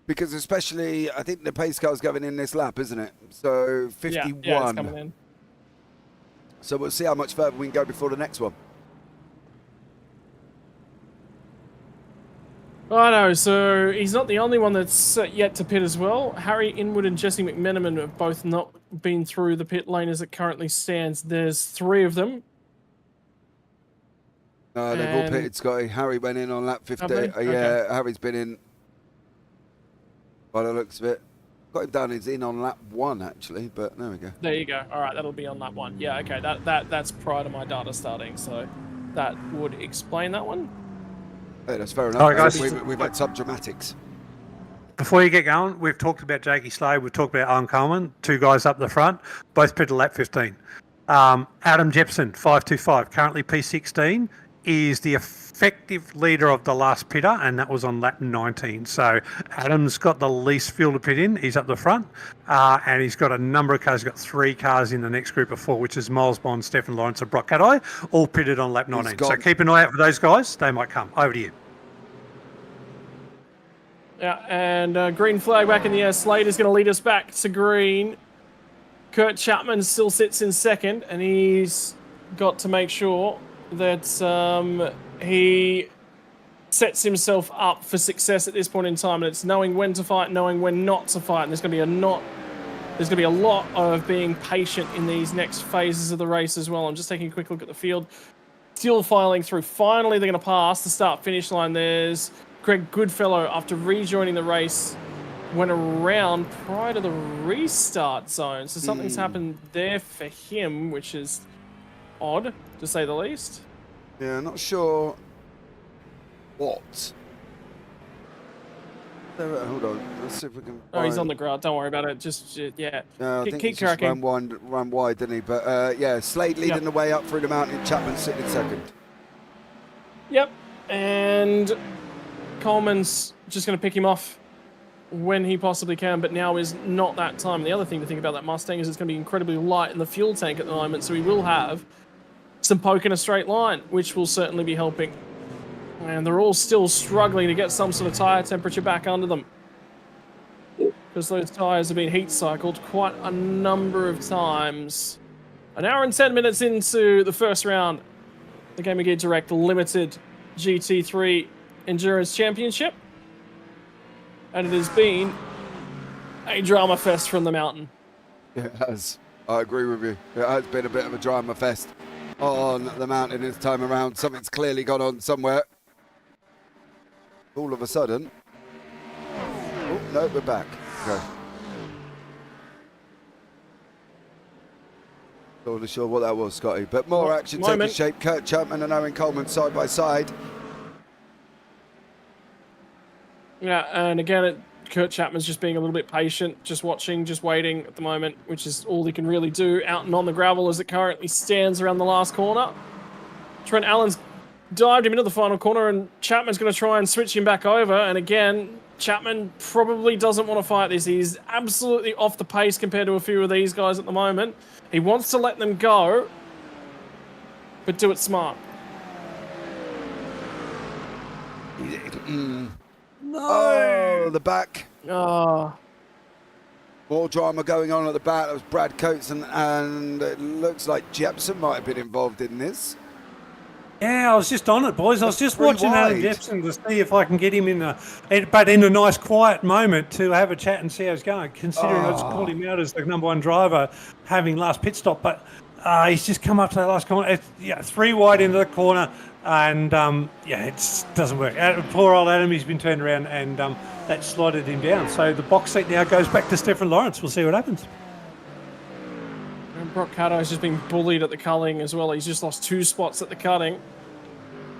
[SPEAKER 2] Because especially, I think the pace car's going in this lap, isn't it? So 51.
[SPEAKER 1] Yeah, it's coming in.
[SPEAKER 2] So we'll see how much further we can go before the next one.
[SPEAKER 1] I know, so he's not the only one that's yet to pit as well. Harry Inwood and Jesse McMenamin have both not been through the pit lane as it currently stands. There's 3 of them.
[SPEAKER 2] No, they've all pitted, Scotty. Harry went in on lap 50.
[SPEAKER 1] Okay.
[SPEAKER 2] Yeah, Harry's been in by the looks of it. Got him down, he's in on lap 1, actually, but there we go.
[SPEAKER 1] There you go. All right, that'll be on lap 1. Yeah, okay, that's prior to my data starting, so that would explain that one.
[SPEAKER 2] Hey, that's fair enough.
[SPEAKER 3] All right, guys.
[SPEAKER 2] We've had some dramatics.
[SPEAKER 3] Before you get going, we've talked about Jakey Slade, we've talked about Owen Coleman, 2 guys up the front, both pitted lap 15. Adam Jepson, 525, currently P16, is the effective leader of the last pitter, and that was on lap 19. So Adam's got the least fuel to pit in. He's up the front, and he's got a number of cars. He's got 3 cars in the next group of 4, which is Miles Bond, Stefan Lawrence, and Brock Cadai, all pitted on lap 19. So keep an eye out for those guys. They might come. Over to you.
[SPEAKER 1] Yeah, and green flag back in the air. Slade is going to lead us back to green. Kurt Chapman still sits in second, and he's got to make sure that he sets himself up for success at this point in time. And it's knowing when to fight, knowing when not to fight. And there's going to be a lot of being patient in these next phases of the race as well. I'm just taking a quick look at the field. Still filing through. Finally, they're going to pass the start-finish line. There's Greg Goodfellow, after rejoining the race, went around prior to the restart zone. So something's happened there for him, which is odd, to say the least.
[SPEAKER 2] Yeah, not sure what. Hold on. Let's see if we can.
[SPEAKER 1] Oh, he's on
[SPEAKER 2] find-
[SPEAKER 1] the ground. Don't worry about it. Just yeah.
[SPEAKER 2] No, I
[SPEAKER 1] Keep
[SPEAKER 2] think he's just
[SPEAKER 1] cracking.
[SPEAKER 2] run wide, didn't he? But yeah, Slade leading
[SPEAKER 1] Yep.
[SPEAKER 2] the way up through the mountain. Chapman sitting second.
[SPEAKER 1] Yep. And Coleman's just going to pick him off when he possibly can, but now is not that time. The other thing to think about that Mustang is it's going to be incredibly light in the fuel tank at the moment, so he will have some poke in a straight line, which will certainly be helping. And they're all still struggling to get some sort of tyre temperature back under them, because those tyres have been heat cycled quite a number of times. An hour and 10 minutes into the first round, the Game of Gear Direct Limited GT3 Endurance Championship. And it has been a drama fest from the mountain.
[SPEAKER 2] It has. I agree with you. It has been a bit of a drama fest on the mountain this time around. Something's clearly gone on somewhere. All of a sudden. Oh, no, we're back. Okay. Not really sure what that was, Scotty. But more action taking shape. Kurt Chapman and Owen Coleman side by side.
[SPEAKER 1] Yeah, and again, Kurt Chapman's just being a little bit patient, just watching, just waiting at the moment, which is all he can really do out and on the gravel as it currently stands around the last corner. Trent Allen's dived him into the final corner, and Chapman's going to try and switch him back over. And again, Chapman probably doesn't want to fight this. He's absolutely off the pace compared to a few of these guys at the moment. He wants to let them go, but do it smart.
[SPEAKER 2] Oh, the back.
[SPEAKER 1] Oh.
[SPEAKER 2] More drama going on at the back. That was Brad Coates, and it looks like Jepson might have been involved in this.
[SPEAKER 3] Yeah, I was just on it, boys. I was just watching Adam
[SPEAKER 2] wide.
[SPEAKER 3] Jepson to see if I can get him in a nice quiet moment to have a chat and see how it's going, considering I just called him out as the number one driver having last pit stop. But he's just come up to that last corner. It's 3 wide into the corner, and it doesn't work. Poor old Adam, he's been turned around, and that slotted him down. So the box seat now goes back to Stefan Lawrence. We'll see what happens.
[SPEAKER 1] And Brock Caddo's just been bullied at the culling as well. He's just lost 2 spots at the cutting.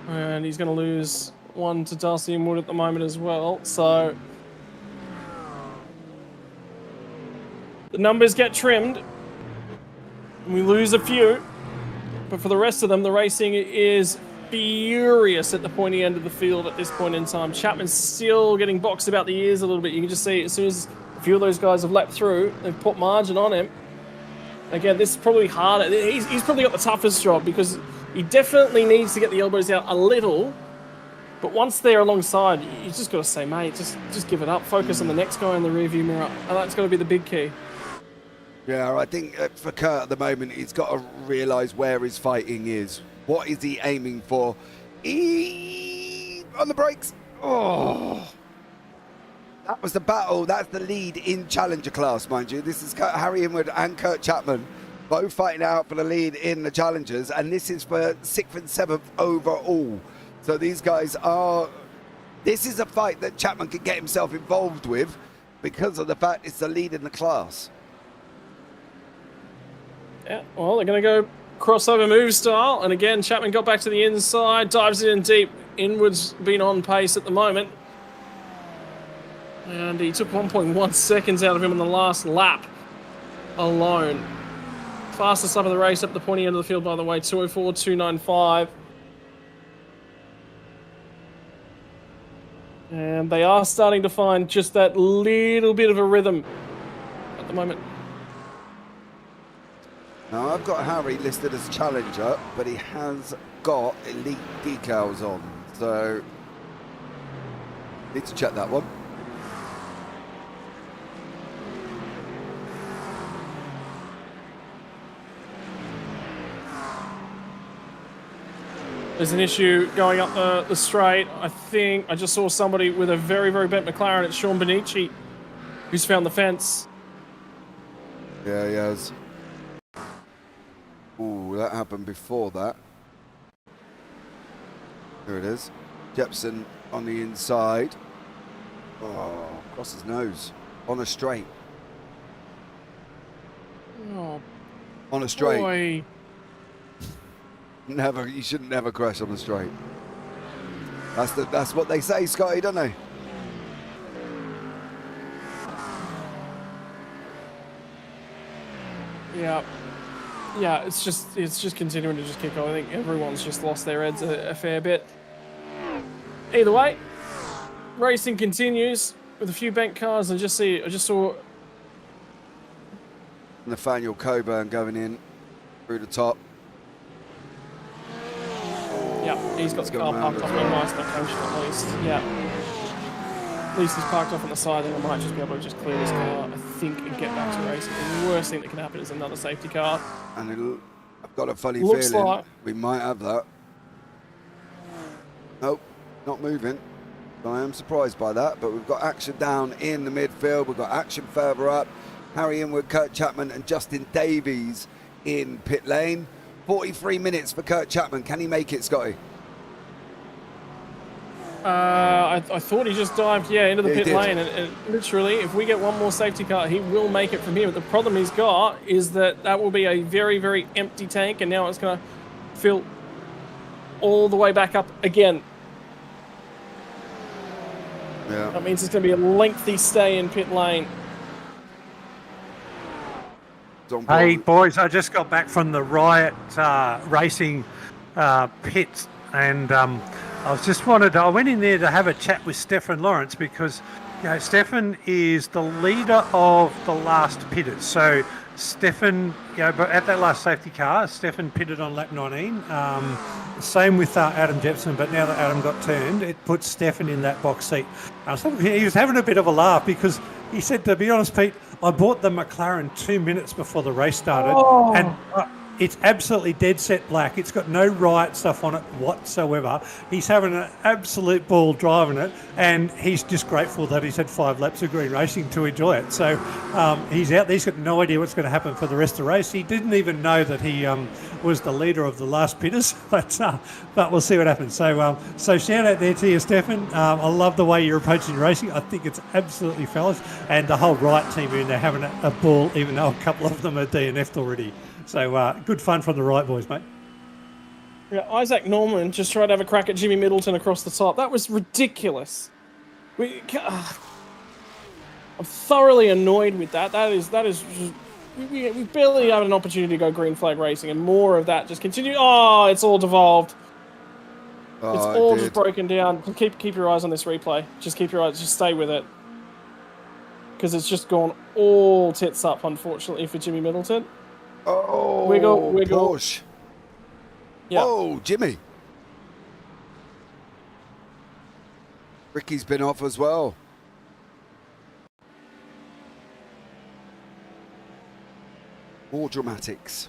[SPEAKER 1] And he's going to lose 1 to Darcy and Wood at the moment as well. So the numbers get trimmed. And we lose a few. But for the rest of them, the racing is furious at the pointy end of the field at this point in time. Chapman's still getting boxed about the ears a little bit. You can just see as soon as a few of those guys have leapt through, they've put margin on him. Again, this is probably harder. He's probably got the toughest job because he definitely needs to get the elbows out a little. But once they're alongside, you just got to say, mate, just give it up. Focus on the next guy in the rearview mirror. And that's got to be the big key.
[SPEAKER 2] Yeah, I think for Kurt at the moment, he's got to realise where his fighting is. What is he aiming for? On the brakes. Oh. That was the battle. That's the lead in Challenger class, mind you. This is Harry Inwood and Kurt Chapman both fighting out for the lead in the Challengers, and this is for 6th and 7th overall. So these guys are... This is a fight that Chapman can get himself involved with because of the fact it's the lead in the class.
[SPEAKER 1] Yeah, well, they're going to go crossover move style. And again, Chapman got back to the inside, dives in deep. Inwood's been on pace at the moment. And he took 1.1 seconds out of him in the last lap alone. Fastest lap of the race up the pointy end of the field, by the way, 2:04.295. And they are starting to find just that little bit of a rhythm at the moment.
[SPEAKER 2] Now, I've got Harry listed as Challenger, but he has got Elite decals on. So, need to check that one.
[SPEAKER 1] There's an issue going up the straight. I think I just saw somebody with a very, very bent McLaren. It's Sean Benici, who's found the fence.
[SPEAKER 2] Yeah, he has. Ooh, that happened before that. Here it is. Jepson on the inside. Oh, across his nose. On a straight.
[SPEAKER 1] Oh,
[SPEAKER 2] On a straight.
[SPEAKER 1] boy.
[SPEAKER 2] Never, you should never crash on the straight. That's what they say, Scotty, don't they?
[SPEAKER 1] Yeah, it's just continuing to just kick on. I think everyone's just lost their heads a fair bit. Either way, racing continues with a few bent cars, and I just saw
[SPEAKER 2] Nathaniel Coburn going in through the top.
[SPEAKER 1] Yeah, he's got the car parked off on a nice location at least. Yeah. At least he's parked off on the side, and I might just be able to just clear this car, I think, and get back to racing. The worst thing that can happen is another safety car.
[SPEAKER 2] And I've got a funny
[SPEAKER 1] Looks
[SPEAKER 2] feeling
[SPEAKER 1] like
[SPEAKER 2] we might have that. Nope, not moving. I am surprised by that, but we've got action down in the midfield. We've got action further up. Harry Inwood, Kurt Chapman and Justin Davies in pit lane. 43 minutes for Kurt Chapman. Can he make it, Scotty?
[SPEAKER 1] I thought he just dived, into the pit
[SPEAKER 2] did.
[SPEAKER 1] lane, and literally, if we get one more safety car, he will make it from here. But the problem he's got is that will be a very, very empty tank, and now it's going to fill all the way back up again.
[SPEAKER 2] Yeah.
[SPEAKER 1] That means it's going to be a lengthy stay in pit lane.
[SPEAKER 3] Hey, boys, I just got back from the Riot Racing pit, and I went in there to have a chat with Stefan Lawrence, because Stefan is the leader of the last pitters. So Stefan, but at that last safety car, Stefan pitted on lap 19. Same with Adam Jepson, but now that Adam got turned, it puts Stefan in that box seat. He was having a bit of a laugh, because he said, to be honest, Pete, I bought the McLaren 2 minutes before the race started, and it's absolutely dead set black. It's got no Riot stuff on it whatsoever. He's having an absolute ball driving it, and he's just grateful that he's had 5 laps of green racing to enjoy it. So he's out there. He's got no idea what's going to happen for the rest of the race. He didn't even know that he was the leader of the last pitters, but we'll see what happens. So shout out there to you, Stefan. I love the way you're approaching racing. I think it's absolutely fabulous, and the whole Riot team are in there having a ball, even though a couple of them are DNF'd already. So good fun from the Riot boys, mate.
[SPEAKER 1] Yeah, Isaac Norman just tried to have a crack at Jimmy Middleton across the top. That was ridiculous. I'm thoroughly annoyed with that. That is. We barely have an opportunity to go green flag racing, and more of that just continue. Oh, it's all devolved.
[SPEAKER 2] Oh,
[SPEAKER 1] it's all just broken down. Keep your eyes on this replay. Just keep your eyes. Just stay with it, because it's just gone all tits up, unfortunately, for Jimmy Middleton.
[SPEAKER 2] Oh,
[SPEAKER 1] wiggle.
[SPEAKER 2] Porsche.
[SPEAKER 1] Yeah.
[SPEAKER 2] Oh, Jimmy. Ricky's been off as well. More dramatics.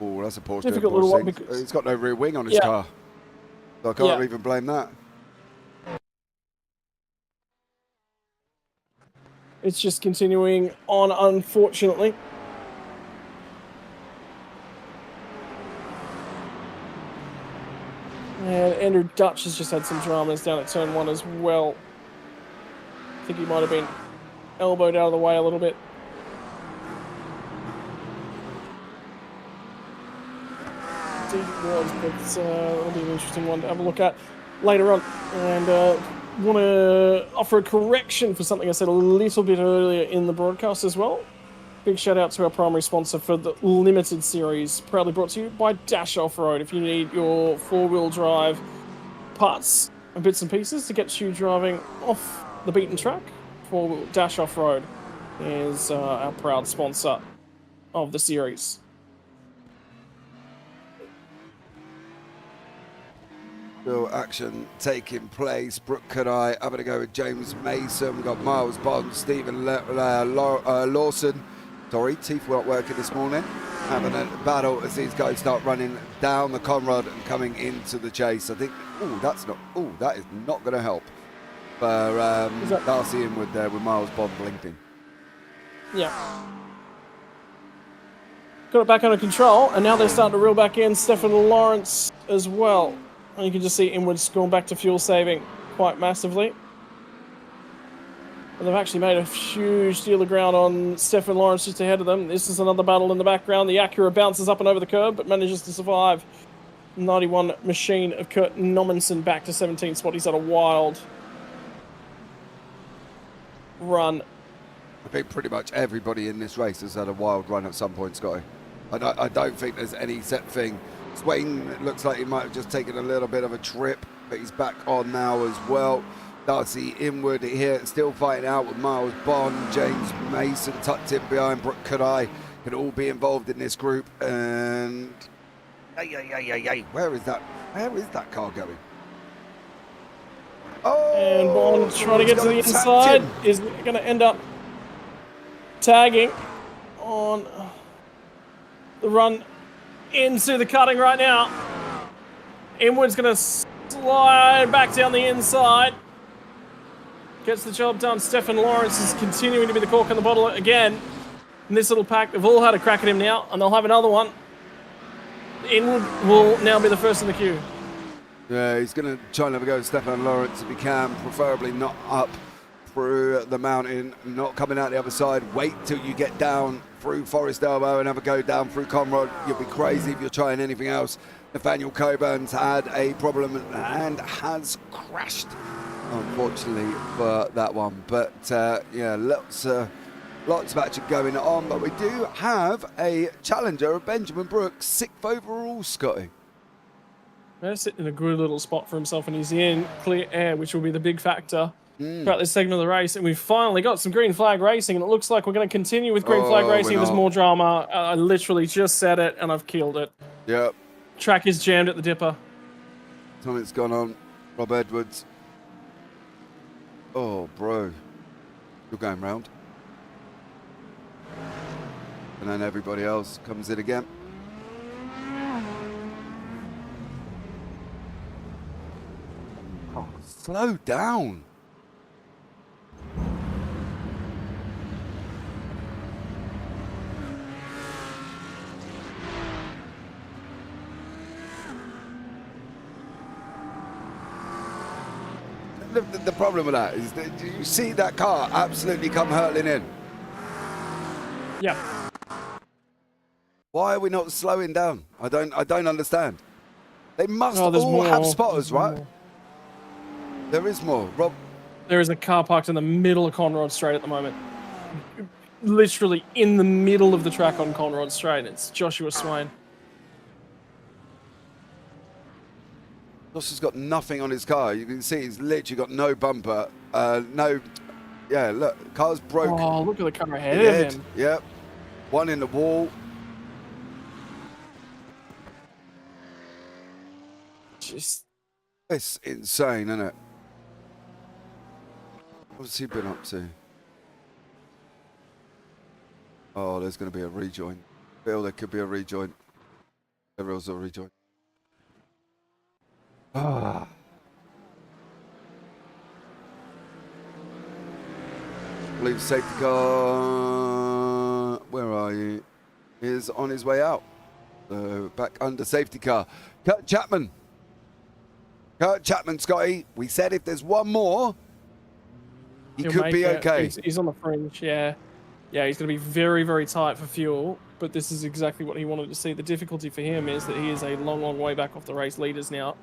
[SPEAKER 2] Oh, that's a Porsche.
[SPEAKER 1] Difficult little one.
[SPEAKER 2] He's got no rear wing on his car. So I can't even blame that.
[SPEAKER 1] It's just continuing on, unfortunately. And Andrew Dutch has just had some dramas down at turn 1 as well. I think he might have been elbowed out of the way a little bit. Indeed it was, but it'll be an interesting one to have a look at later on. And want to offer a correction for something I said a little bit earlier in the broadcast as well. Big shout out to our primary sponsor for the limited series, proudly brought to you by Dash Off-Road. If you need your 4-wheel drive parts and bits and pieces to get you driving off the beaten track, Dash Off-Road is our proud sponsor of the series.
[SPEAKER 2] Still action taking place. Brooke Kadai having to go with James Mason. We've got Miles Bond, Stephen Lawson. Sorry, teeth weren't working this morning. Having a battle as these guys start running down the Conrad and coming into the chase. I think, that is not going to help for Darcy Inwood there with Miles Bond blinking.
[SPEAKER 1] Yeah. Got it back under control, and now they're starting to reel back in Stefan Lawrence as well. And you can just see Inwood's going back to fuel saving quite massively. And they've actually made a huge deal of ground on Stefan Lawrence just ahead of them. This is another battle in the background. The Acura bounces up and over the curb, but manages to survive. 91 machine of Kurt Nommensen back to 17 spot. He's had a wild run
[SPEAKER 2] I think pretty much everybody in this race has had a wild run at some point, Scotty. I don't think there's any set thing. Swain looks like he might have just taken a little bit of a trip, but he's back on now as well. Darcy Inward here, still fighting out with Miles Bond, James Mason tucked in behind, Brooke Kodai can all be involved in this group. And where is that car going? Oh,
[SPEAKER 1] And Bond trying to get to the inside is going to end up tagging on the run into the cutting right now. Inward's going to slide back down the inside. Gets the job done. Stefan Lawrence is continuing to be the cork in the bottle again. In this little pack, they've all had a crack at him now, and they'll have another one. Inward will now be the first in the queue.
[SPEAKER 2] Yeah, he's going to try and have a go at Stefan Lawrence if he can, preferably not up through the mountain, not coming out the other side. Wait till you get down through Forest Elbow and have a go down through Conrad. You'll be crazy if you're trying anything else. Nathaniel Coburn's had a problem and has crashed, unfortunately, for that one. But yeah, lots of action going on. But we do have a challenger of Benjamin Brooks, 6th overall, Scotty.
[SPEAKER 1] They're sitting in a good little spot for himself, and he's in clear air, which will be the big factor throughout this segment of the race. And we've finally got some green flag racing, and it looks like we're going to continue with green flag racing. There's more drama. I literally just said it, and I've killed it.
[SPEAKER 2] Yep.
[SPEAKER 1] Track is jammed at the dipper.
[SPEAKER 2] Something's gone on. Rob Edwards. Oh, bro. You're going round. And then everybody else comes in again. Oh, slow down. The problem with that is that you see that car absolutely come hurtling in.
[SPEAKER 1] Yeah.
[SPEAKER 2] Why are we not slowing down? I don't understand. They must
[SPEAKER 1] Oh, there's
[SPEAKER 2] all
[SPEAKER 1] more.
[SPEAKER 2] have spotters,
[SPEAKER 1] There's
[SPEAKER 2] right?
[SPEAKER 1] more.
[SPEAKER 2] There is more. Rob,
[SPEAKER 1] There is a car parked in the middle of Conrod Straight at the moment. Literally in the middle of the track on Conrod Straight. It's Joshua Swain.
[SPEAKER 2] Ross has got nothing on his car. You can see he's literally got no bumper. Yeah, look, car's broken.
[SPEAKER 1] Oh, look at the car ahead of him.
[SPEAKER 2] Yep. One in the wall.
[SPEAKER 1] Just
[SPEAKER 2] It's insane, isn't it? What's he been up to? Oh, there's going to be a rejoin. Bill, there could be a rejoin. There was a rejoin. Ah. Believe safety car. Where are you? Is on his way out. So back under safety car. Kurt Chapman. Kurt Chapman, Scotty. We said if there's one more, he
[SPEAKER 1] he'll
[SPEAKER 2] could
[SPEAKER 1] make
[SPEAKER 2] be
[SPEAKER 1] it.
[SPEAKER 2] okay.
[SPEAKER 1] He's on the fringe, yeah. Yeah, he's going to be very, very tight for fuel, but this is exactly what he wanted to see. The difficulty for him is that he is a long, long way back off the race leaders now.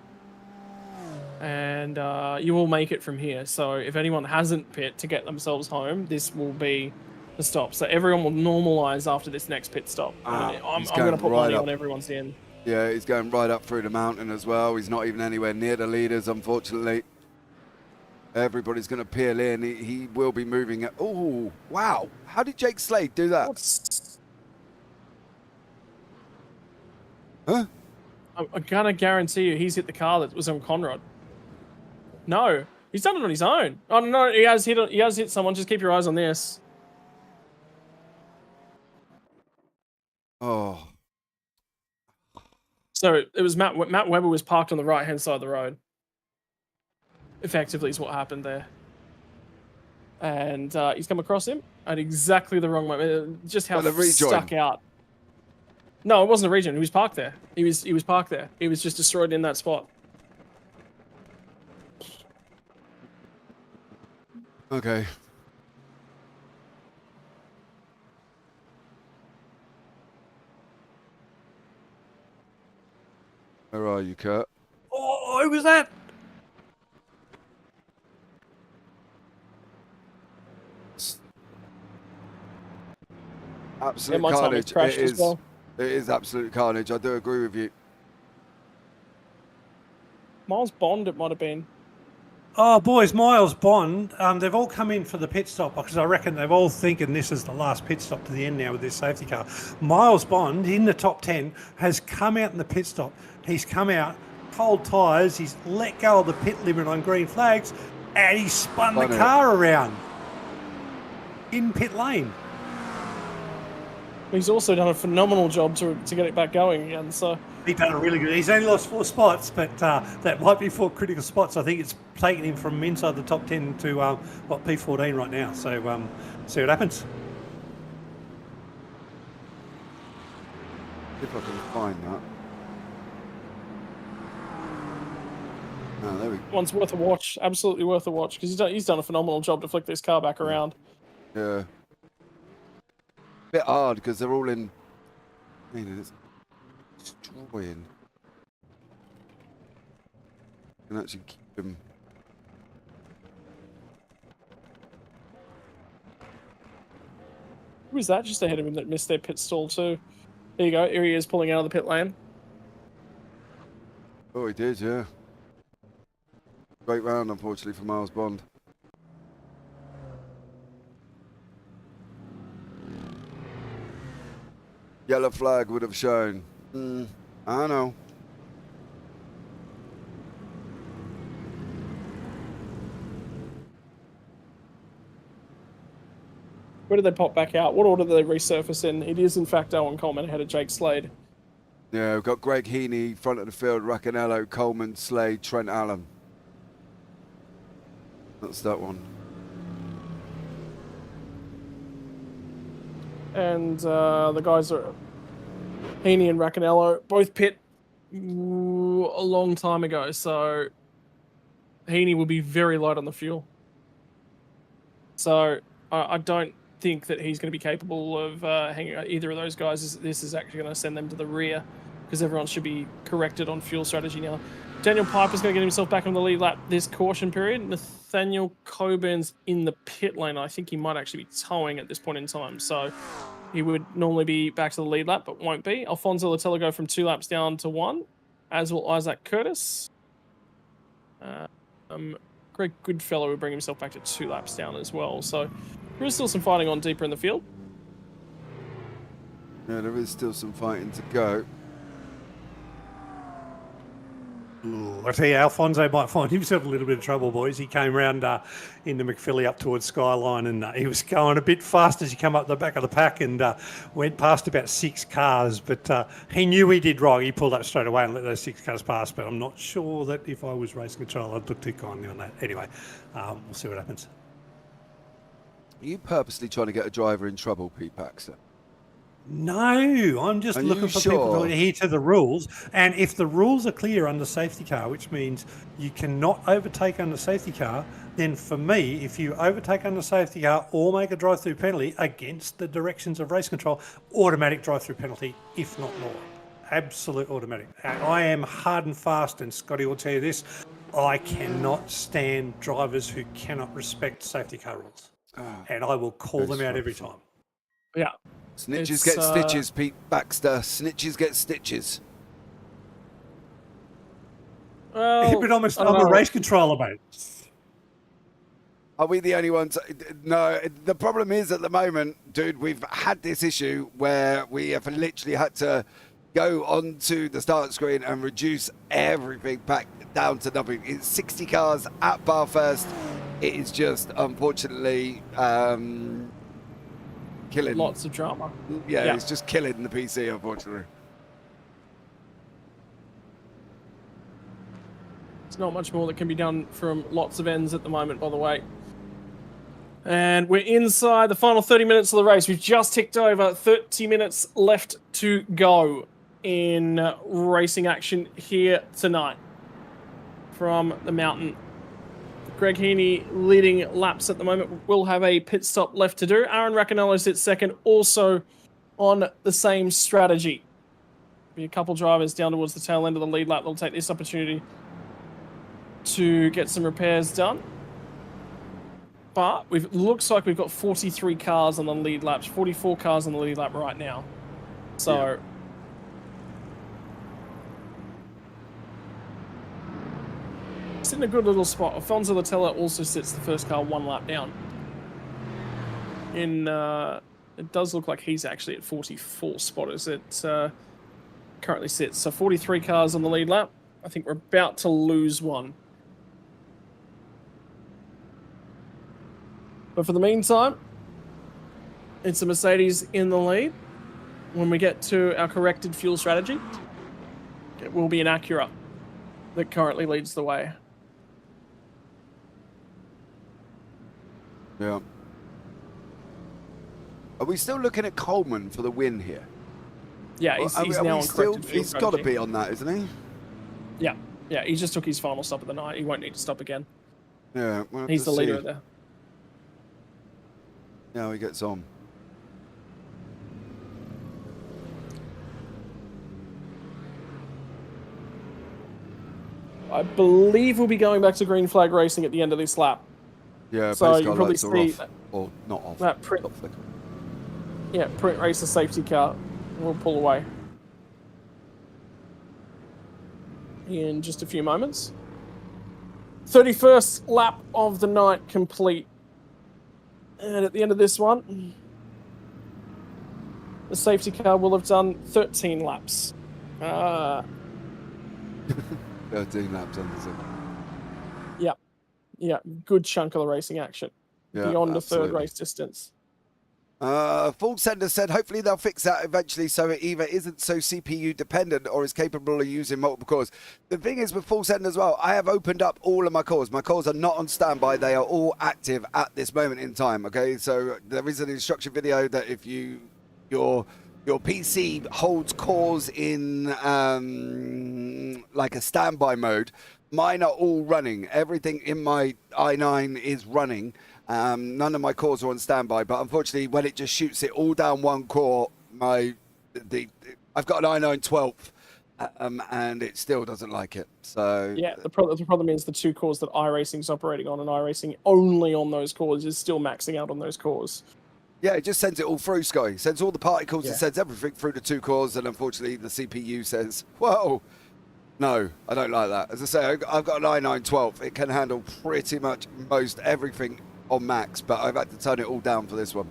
[SPEAKER 1] And you will make it from here. So if anyone hasn't pit to get themselves home, this will be the stop. So everyone will normalise after this next pit stop. I'm going to put money on everyone's in.
[SPEAKER 2] Yeah, he's going right up through the mountain as well. He's not even anywhere near the leaders, unfortunately. Everybody's going to peel in. He will be moving. Oh, wow. How did Jake Slade do that? Huh?
[SPEAKER 1] I'm going to guarantee you he's hit the car that was on Conrad. No, he's done it on his own. Oh, no, he has hit someone. Just keep your eyes on this.
[SPEAKER 2] Oh.
[SPEAKER 1] So it was Matt Webber was parked on the right-hand side of the road. Effectively is what happened there. And he's come across him at exactly the wrong moment. Just how stuck out. No, it wasn't a rejoin. He was parked there. He was parked there. He was just destroyed in that spot.
[SPEAKER 2] Okay. Where are you, Kurt?
[SPEAKER 1] Oh, who was that?
[SPEAKER 2] Absolute
[SPEAKER 1] my time's
[SPEAKER 2] carnage.
[SPEAKER 1] crashed
[SPEAKER 2] It
[SPEAKER 1] as
[SPEAKER 2] is.
[SPEAKER 1] well.
[SPEAKER 2] It is absolute carnage. I do agree with you.
[SPEAKER 1] Miles Bond, it might have been.
[SPEAKER 3] Oh, boys, Miles Bond, they've all come in for the pit stop because I reckon they've all thinking this is the last pit stop to the end now with this safety car. Miles Bond, in the top 10, has come out in the pit stop. He's come out, cold tyres, he's let go of the pit limit on green flags, and he's spun the car around in pit lane.
[SPEAKER 1] He's also done a phenomenal job to get it back going again, so...
[SPEAKER 3] He's done a really good. He's only lost 4 spots, but that might be 4 critical spots. I think it's taken him from inside the top 10 to P14 right now. So see what happens.
[SPEAKER 2] If I can find that. Oh, there we go.
[SPEAKER 1] One's worth a watch, absolutely worth a watch, because he's done a phenomenal job to flick this car back around.
[SPEAKER 2] Yeah. Bit hard because they're all in. I mean, it's destroying. Can actually keep them.
[SPEAKER 1] Who was that just ahead of him that missed their pit stall too? There you go. Here he is pulling out of the pit lane.
[SPEAKER 2] Oh, he did, yeah. Great round, unfortunately, for Miles Bond. Yellow flag would have shown. I know.
[SPEAKER 1] Where did they pop back out? What order did they resurface in? It is, in fact, Owen Coleman ahead of Jake Slade.
[SPEAKER 2] Yeah, we've got Greg Heaney, front of the field, Racanello, Coleman, Slade, Trent Allen. That's that one.
[SPEAKER 1] And the guys are Heaney and Racanello both pit a long time ago, so Heaney will be very light on the fuel. So I don't think that he's going to be capable of hanging out either of those guys. This is actually going to send them to the rear because everyone should be corrected on fuel strategy now. Daniel Piper's going to get himself back on the lead lap this caution period. Nathaniel Coburn's in the pit lane. I think he might actually be towing at this point in time. So he would normally be back to the lead lap, but won't be. Alfonso Latello go from 2 laps down to 1, as will Isaac Curtis. Greg Goodfellow will bring himself back to 2 laps down as well. So there is still some fighting on deeper in the field.
[SPEAKER 2] Yeah, there is still some fighting to go.
[SPEAKER 3] I tell you, Alfonso might find himself a little bit of trouble, boys. He came round into McPhilly up towards Skyline, and he was going a bit fast as he came up the back of the pack and went past about 6 cars. But he knew he did wrong. He pulled up straight away and let those 6 cars pass. But I'm not sure that if I was racing control, I'd look too kindly on that. Anyway, we'll see what happens.
[SPEAKER 2] Are you purposely trying to get a driver in trouble, Pete Baxter?
[SPEAKER 3] No, I'm just looking for people to adhere to the rules. And if the rules are clear under safety car, which means you cannot overtake under safety car, then for me, if you overtake under safety car or make a drive-through penalty against the directions of race control, automatic drive-through penalty, if not more. Absolute automatic. And I am hard and fast, and Scotty will tell you this, I cannot stand drivers who cannot respect safety car rules. And I will call them out every time.
[SPEAKER 1] Yeah.
[SPEAKER 2] Snitches get stitches, Pete Baxter. Snitches get stitches.
[SPEAKER 1] Well,
[SPEAKER 3] but I'm a race controller, mate.
[SPEAKER 2] Are we the only ones? No, the problem is at the moment, dude, we've had this issue where we have literally had to go onto the start screen and reduce everything back down to nothing. It's 60 cars at Bathurst. It is just, unfortunately, killing.
[SPEAKER 1] Lots of drama.
[SPEAKER 2] Yeah, it's just killing the PC, unfortunately.
[SPEAKER 1] There's not much more that can be done from lots of ends at the moment, by the way. And we're inside the final 30 minutes of the race. We've just ticked over 30 minutes left to go in racing action here tonight from the mountain. Greg Heaney leading laps at the moment. Will have a pit stop left to do. Aaron Racanello sits second, also on the same strategy. Be a couple drivers down towards the tail end of the lead lap. They'll take this opportunity to get some repairs done. But looks like we've got 43 cars on the lead laps, 44 cars on the lead lap right now. So it's in a good little spot. Alfonso Latella also sits the first car 1 lap down. It does look like he's actually at 44 spot as it currently sits. So 43 cars on the lead lap. I think we're about to lose one. But for the meantime, it's a Mercedes in the lead. When we get to our corrected fuel strategy, it will be an Acura that currently leads the way.
[SPEAKER 2] Yeah. Are we still looking at Coleman for the win here?
[SPEAKER 1] Yeah, he's now on corrected fuel
[SPEAKER 2] He's got to be on that, isn't he?
[SPEAKER 1] Yeah. Yeah, he just took his final stop of the night. He won't need to stop again.
[SPEAKER 2] Yeah. We'll
[SPEAKER 1] He's the leader there.
[SPEAKER 2] Now he gets on.
[SPEAKER 1] I believe we'll be going back to green flag racing at the end of this lap.
[SPEAKER 2] Yeah,
[SPEAKER 1] so
[SPEAKER 2] both
[SPEAKER 1] you
[SPEAKER 2] car
[SPEAKER 1] probably
[SPEAKER 2] lights are
[SPEAKER 1] see
[SPEAKER 2] off. Or not off.
[SPEAKER 1] that print. Yeah, print racer safety car will pull away in just a few moments. 31st lap of the night complete. And at the end of this one, the safety car will have done 13 laps.
[SPEAKER 2] 13 laps under them.
[SPEAKER 1] Yeah. Yeah, good chunk of the racing action.
[SPEAKER 2] Yeah,
[SPEAKER 1] beyond
[SPEAKER 2] absolutely.
[SPEAKER 1] a third race distance.
[SPEAKER 2] Full Sender said hopefully they'll fix that eventually so it either isn't so CPU dependent or is capable of using multiple cores. The thing is with Full Sender as well, I have opened up all of my cores. My cores are not on standby. They are all active at this moment in time. Okay, so there is an instruction video that if your PC holds cores in like a standby mode, mine are all running. Everything in my i9 is running. None of my cores are on standby, but unfortunately, when it just shoots it all down one core, I've got an i9 12, and it still doesn't like it. So
[SPEAKER 1] yeah, the problem is the 2 cores that iRacing's operating on, and iRacing only on those cores is still maxing out on those cores.
[SPEAKER 2] yeah, it just sends it all through, Sky. It sends all the particles,
[SPEAKER 1] Yeah.
[SPEAKER 2] it sends everything through the 2 cores, and unfortunately, the CPU says, whoa. No, I don't like that. As I say, I've got an i9 12. It can handle pretty much most everything on max, but I've had to turn it all down for this one.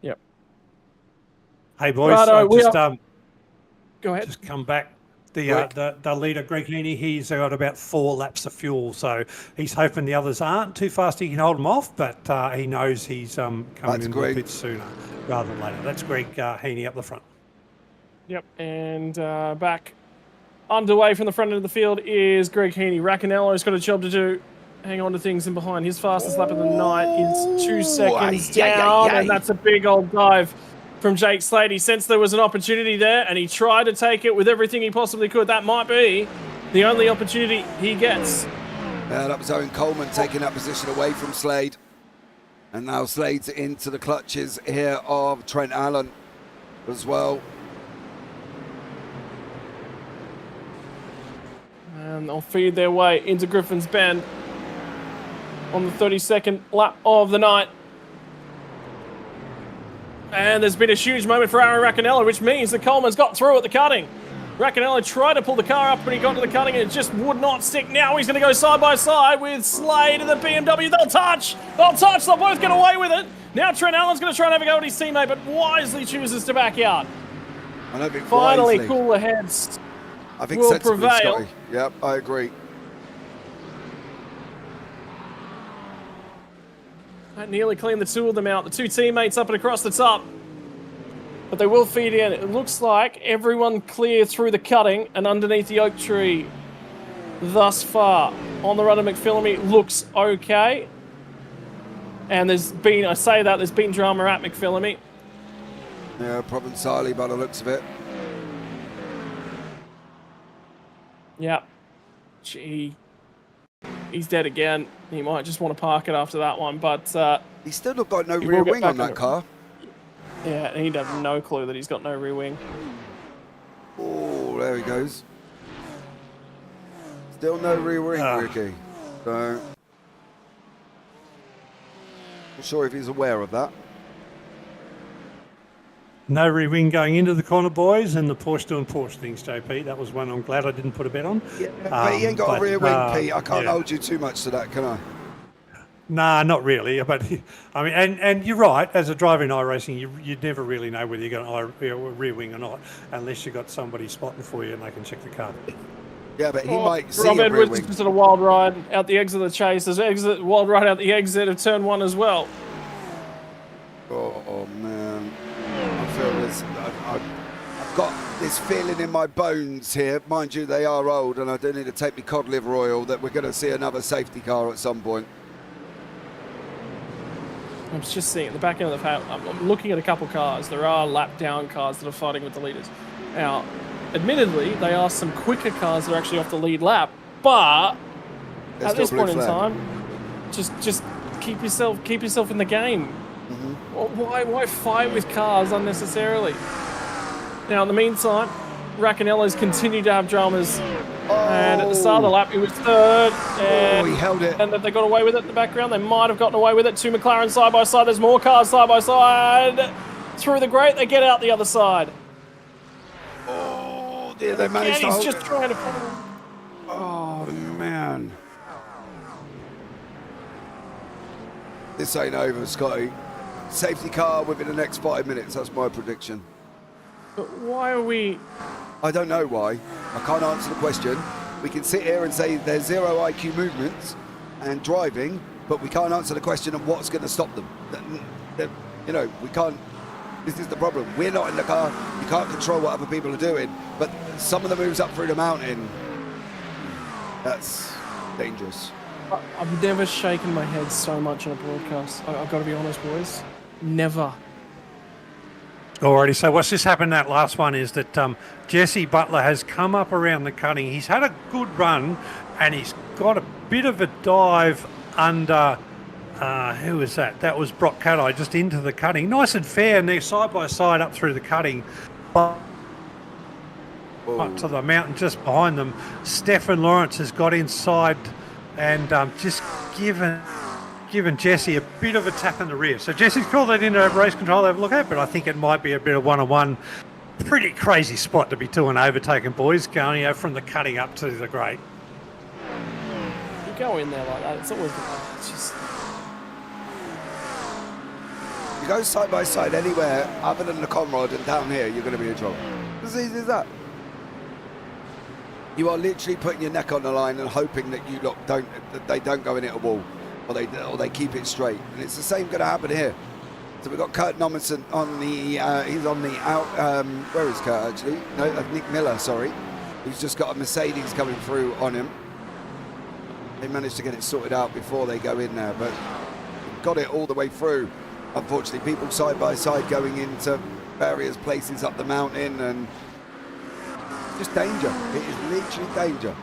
[SPEAKER 1] Yep.
[SPEAKER 3] Hey boys,
[SPEAKER 1] Go ahead.
[SPEAKER 3] Just come back. The leader, Greg Heaney, he's got about 4 laps of fuel, so he's hoping the others aren't too fast. He can hold them off, but he knows he's coming in a bit sooner rather than later. That's Greg Heaney up the front.
[SPEAKER 1] Yep, and back underway from the front end of the field is Greg Heaney. Raccanello's got a job to do. Hang on to things in behind. His fastest lap of the night is 2 seconds down, and that's a big old dive from Jake Slade. He sensed there was an opportunity there, and he tried to take it with everything he possibly could. That might be the only opportunity he gets.
[SPEAKER 2] Yeah, that was Owen Coleman taking that position away from Slade. And now Slade's into the clutches here of Trent Allen as well.
[SPEAKER 1] And they'll feed their way into Griffin's Bend on the 32nd lap of the night. And there's been a huge moment for Aaron Raccanello, which means that Coleman's got through at the cutting. Raccanello tried to pull the car up, but he got to the cutting and it just would not stick. Now he's going to go side by side with Slade and the BMW. They'll touch. They'll both get away with it. Now Trent Allen's going to try and have a go at his teammate, but wisely chooses to back out.
[SPEAKER 2] I don't think
[SPEAKER 1] Finally,
[SPEAKER 2] wisely.
[SPEAKER 1] cooler heads
[SPEAKER 2] I think
[SPEAKER 1] will
[SPEAKER 2] sensibly,
[SPEAKER 1] prevail.
[SPEAKER 2] Scotty. Yep, I agree.
[SPEAKER 1] That nearly cleaned the 2 of them out. The 2 teammates up and across the top. But they will feed in. It looks like everyone clear through the cutting and underneath the oak tree thus far. On the run of McPhillamy looks okay. And there's been drama at McPhillamy.
[SPEAKER 2] Yeah, Provençali by the looks of it.
[SPEAKER 1] Yeah. Gee. He's dead again. He might just want to park it after that one, but
[SPEAKER 2] He's still not got no
[SPEAKER 1] he
[SPEAKER 2] rear
[SPEAKER 1] will get
[SPEAKER 2] wing
[SPEAKER 1] back
[SPEAKER 2] on that
[SPEAKER 1] on it.
[SPEAKER 2] car.
[SPEAKER 1] yeah, he does no clue that he's got no rear wing.
[SPEAKER 2] Oh, there he goes. Still no rear wing, Ricky. So Not sure if he's aware of that.
[SPEAKER 3] No rear wing going into the corner, boys, and the Porsche doing Porsche things, JP. That was one I'm glad I didn't put a bet on.
[SPEAKER 2] Yeah, but he ain't got a rear wing, Pete. I can't hold you too much to that, can I?
[SPEAKER 3] Nah, not really. But I mean, and you're right. As a driver in iRacing, you never really know whether you're going to rear wing or not, unless you've got somebody spotting for you and they can check the car.
[SPEAKER 2] Yeah, but he might see
[SPEAKER 1] Rob
[SPEAKER 2] a rear
[SPEAKER 1] Edwards
[SPEAKER 2] wing.
[SPEAKER 1] is just at a wild ride out the exit of the chase. There's an wild ride out the exit of turn 1 as well.
[SPEAKER 2] Oh man, I feel this. I've got this feeling in my bones here. Mind you, they are old, and I do need to take me cod liver oil that we're going to see another safety car at some point.
[SPEAKER 1] I'm just seeing at the back end of the pack. I'm looking at a couple cars. There are lap down cars that are fighting with the leaders. Now, admittedly, they are some quicker cars that are actually off the lead lap. But at this point in time, just keep yourself in the game. Why fight with cars unnecessarily? Now, in the meantime, Racconello's continued to have dramas. And at the start of the lap, he was third. And,
[SPEAKER 2] he held it.
[SPEAKER 1] And they got away with it in the background. They might have gotten away with it. 2 McLaren side by side. There's more cars side by side. Through the grate, they get out the other side.
[SPEAKER 2] Oh, dear, they managed to
[SPEAKER 1] He's
[SPEAKER 2] hold
[SPEAKER 1] just
[SPEAKER 2] it.
[SPEAKER 1] trying to pull.
[SPEAKER 2] Oh, man. This ain't over, Scotty. Safety car within the next 5 minutes. That's my prediction.
[SPEAKER 1] But why are we...
[SPEAKER 2] I don't know why. I can't answer the question. We can sit here and say there's zero IQ movements and driving, but we can't answer the question of what's going to stop them. You know, we can't. This is the problem. We're not in the car. You can't control what other people are doing. But some of the moves up through the mountain, that's dangerous.
[SPEAKER 1] I've never shaken my head so much in a broadcast. I've got to be honest, boys. Never.
[SPEAKER 3] Alrighty, so what's just happened that last one is that Jesse Butler has come up around the cutting. He's had a good run and he's got a bit of a dive under, who was that? That was Brock Caddy just into the cutting. Nice and fair, and they're side by side up through the cutting. But to the mountain just behind them, Stefan Lawrence has got inside and just given Jesse a bit of a tap in the rear. So Jesse's called that into race control to have a look at, but I think it might be a bit of one-on-one. Pretty crazy spot to be doing overtaking, boys, going from the cutting up to the grate.
[SPEAKER 1] You go in there like that, it's always... It's just...
[SPEAKER 2] You go side by side anywhere other than the Conrad and down here, you're going to be in trouble. As easy as that. You are literally putting your neck on the line and hoping that they don't go in at a wall. Or they keep it straight, and it's the same going to happen here. So we've got Kurt Nommensen on the he's on the out. Where is Kurt actually? No, Nick Miller. Sorry, he's just got a Mercedes coming through on him. They managed to get it sorted out before they go in there, but got it all the way through. Unfortunately, people side by side going into various places up the mountain, and just danger. It is literally danger.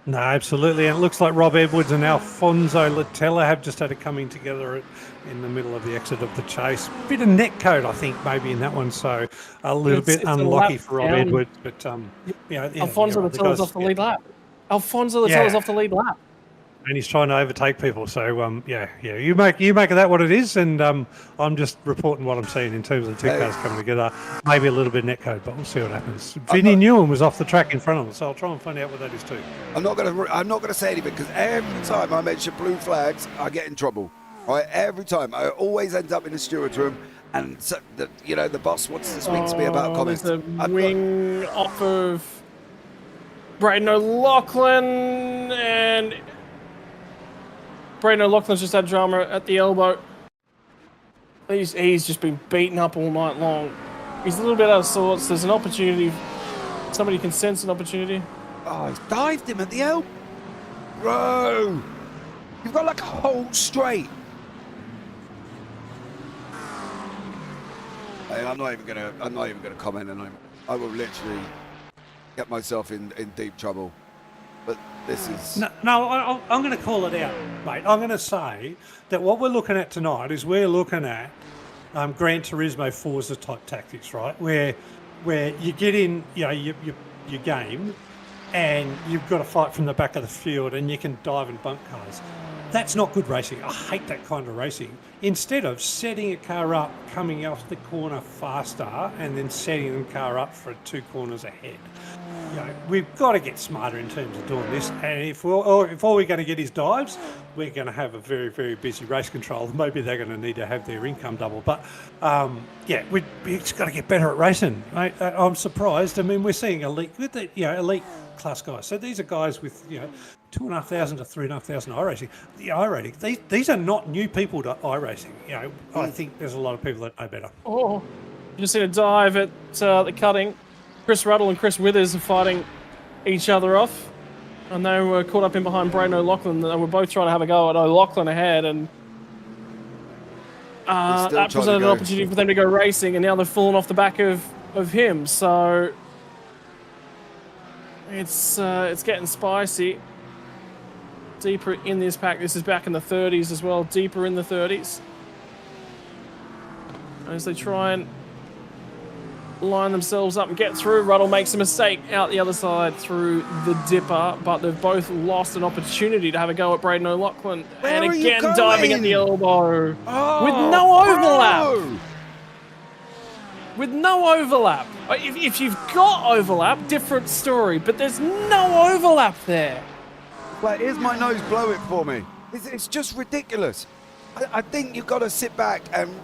[SPEAKER 3] No, absolutely. And it looks like Rob Edwards and Alfonso Latella have just had a coming together in the middle of the exit of the chase. Bit of net code, I think, maybe in that one. So a little bit unlucky for Rob Edwards. But,
[SPEAKER 1] Alfonso Latella's off the lead lap. Alfonso Latella's off the lead lap.
[SPEAKER 3] And he's trying to overtake people. So, you make of that what it is. And I'm just reporting what I'm seeing in terms of the two cars coming together. Maybe a little bit net code, but we'll see what happens. Vinny Newman was off the track in front of us, so I'll try and find out what that is too.
[SPEAKER 2] I'm not gonna say anything because every time I mention blue flags, I get in trouble. Right, every time I always end up in the steward's room, and so the boss wants to speak to me about comments.
[SPEAKER 1] There's a wing off of Braden O'Loughlin, and Braden O'Loughlin's just had drama at the elbow. He's just been beaten up all night long. He's a little bit out of sorts. There's an opportunity. Somebody can sense an opportunity.
[SPEAKER 2] Oh, he's dived him at the elbow. Bro, you've got like a whole straight. Hey, I'm not even gonna comment, and I will literally get myself in deep trouble. But this is...
[SPEAKER 3] No, I'm going to call it out, mate. I'm going to say that what we're looking at tonight is we're looking at Gran Turismo Forza type tactics, right? Where you get in, your game, and you've got to fight from the back of the field and you can dive and bump cars. That's not good racing. I hate that kind of racing. Instead of setting a car up, coming off the corner faster, and then setting the car up for 2 corners ahead. You know, we've got to get smarter in terms of doing this. And if all we're going to get is dives, we're going to have a very, very busy race control. Maybe they're going to need to have their income double. But yeah, we've just got to get better at racing. Mate. I'm surprised. I mean, we're seeing elite class guys. So these are guys with 2,500 to 3,500 iRacing. The iRacing, these are not new people to iRacing. I think there's a lot of people that know better.
[SPEAKER 1] Oh, you just seen a dive at the cutting. Chris Ruddle and Chris Withers are fighting each other off, and they were caught up in behind Braden O'Loughlin. They were both trying to have a go at O'Loughlin ahead, and that presented an opportunity for them to go racing, and now they've fallen off the back of him. So it's getting spicy. Deeper in this pack. This is back in the 30s as well. Deeper in the 30s. As they try and line themselves up and get through. Ruddle makes a mistake out the other side through the dipper, but they've both lost an opportunity to have a go at Braden O'Loughlin. And again, diving at the elbow. With no overlap. With no overlap. If you've got overlap, different story, but there's no overlap there.
[SPEAKER 2] Well, here's my nose, blow it for me. It's just ridiculous. I think you've got to sit back and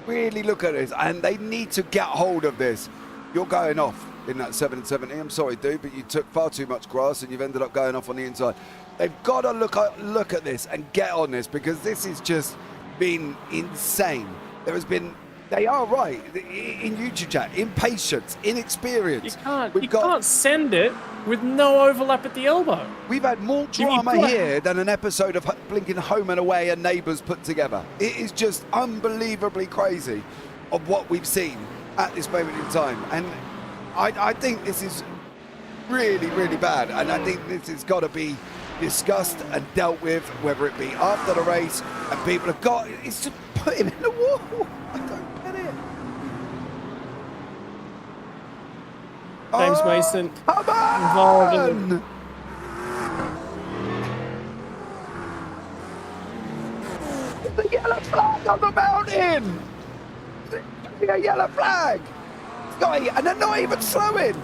[SPEAKER 2] really look at this, and they need to get hold of this. You're going off in that 770. I'm sorry, dude, but you took far too much grass and you've ended up going off on the inside. They've got to look at this and get on this, because this has just been insane. They are right in YouTube chat. Impatience, inexperience.
[SPEAKER 1] You can't send it with no overlap at the elbow.
[SPEAKER 2] We've had more drama here than an episode of Blinking Home and Away and Neighbours put together. It is just unbelievably crazy of what we've seen at this moment in time. And I think this is really, really bad. And I think this has got to be discussed and dealt with, whether it be after the race, and people have got, it's to put him in the wall. I don't get it.
[SPEAKER 1] James Mason involved in
[SPEAKER 2] the yellow flag on the mountain. A yellow flag. And they're not even slowing.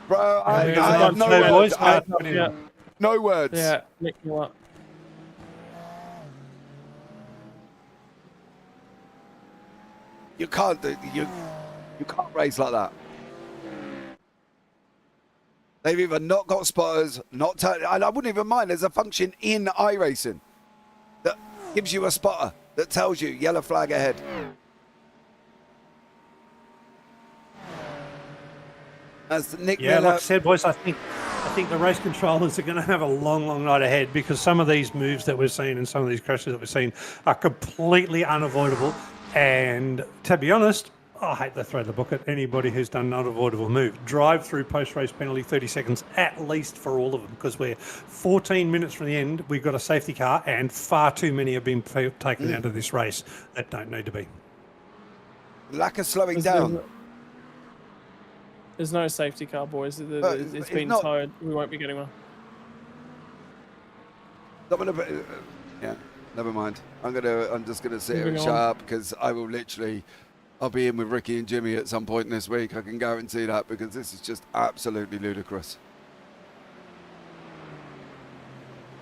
[SPEAKER 2] Bro, I have no words. No words.
[SPEAKER 1] Yeah, Nick, you what?
[SPEAKER 2] You can't do. You can't race like that. They've either not got spotters, and I wouldn't even mind. There's a function in iRacing that gives you a spotter that tells you yellow flag ahead. As Nick Miller,
[SPEAKER 3] like I said, boys, I think the race controllers are going to have a long, long night ahead, because some of these moves that we're seeing and some of these crashes that we're seeing are completely unavoidable. And to be honest, I hate to throw the book at anybody who's done an unavoidable move. Drive through post-race penalty 30 seconds at least for all of them, because we're 14 minutes from the end. We've got a safety car, and far too many have been taken out of this race that don't need to be.
[SPEAKER 2] Lack of slowing down.
[SPEAKER 1] There's no safety car, boys. It's been towed. We won't be getting one.
[SPEAKER 2] Yeah, never mind. I'm just gonna sit here and shut up, because I'll be in with Ricky and Jimmy at some point this week. I can guarantee that, because this is just absolutely ludicrous.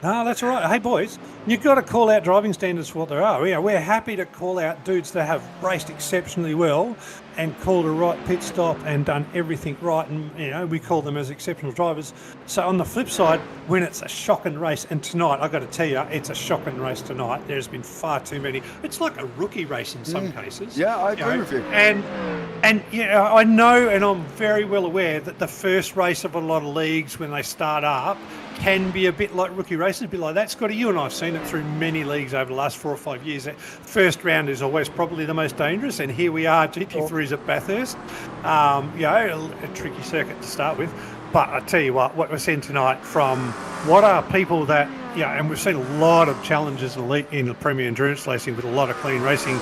[SPEAKER 3] No, that's all right. Hey, boys, you've got to call out driving standards for what they are. We're happy to call out dudes that have raced exceptionally well and called a right pit stop and done everything right, and we call them as exceptional drivers. So on the flip side, when it's a shocking race, and tonight, I've got to tell you, it's a shocking race tonight. There's been far too many. It's like a rookie race in some cases.
[SPEAKER 2] Yeah, I agree with you.
[SPEAKER 3] And I know, and I'm very well aware that the first race of a lot of leagues when they start up can be a bit like rookie races, a bit like that. Scotty, you and I have seen it through many leagues over the last 4 or 5 years. That first round is always probably the most dangerous, and here we are, GT3s at Bathurst. A tricky circuit to start with. But I tell you what we're seeing tonight from what are people that, and we've seen a lot of challenges in the Premier Endurance Racing with a lot of clean racing,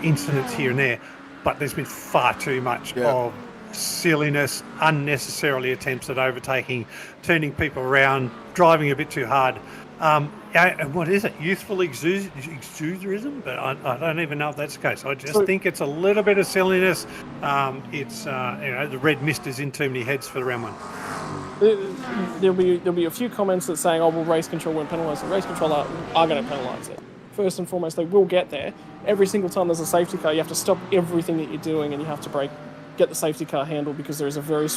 [SPEAKER 3] incidents here and there. but there's been far too much of silliness, unnecessarily attempts at overtaking, turning people around, driving a bit too hard. And what is it? Youthful exuberism? But I don't even know if that's the case. I just think it's a little bit of silliness. It's the red mist is in too many heads for the round one.
[SPEAKER 1] There'll be a few comments that saying, "Oh, well, race control won't penalise it." Race control are going to penalise it. First and foremost, they will get there. Every single time there's a safety car, you have to stop everything that you're doing, and you have to get the safety car handled, because there is a very,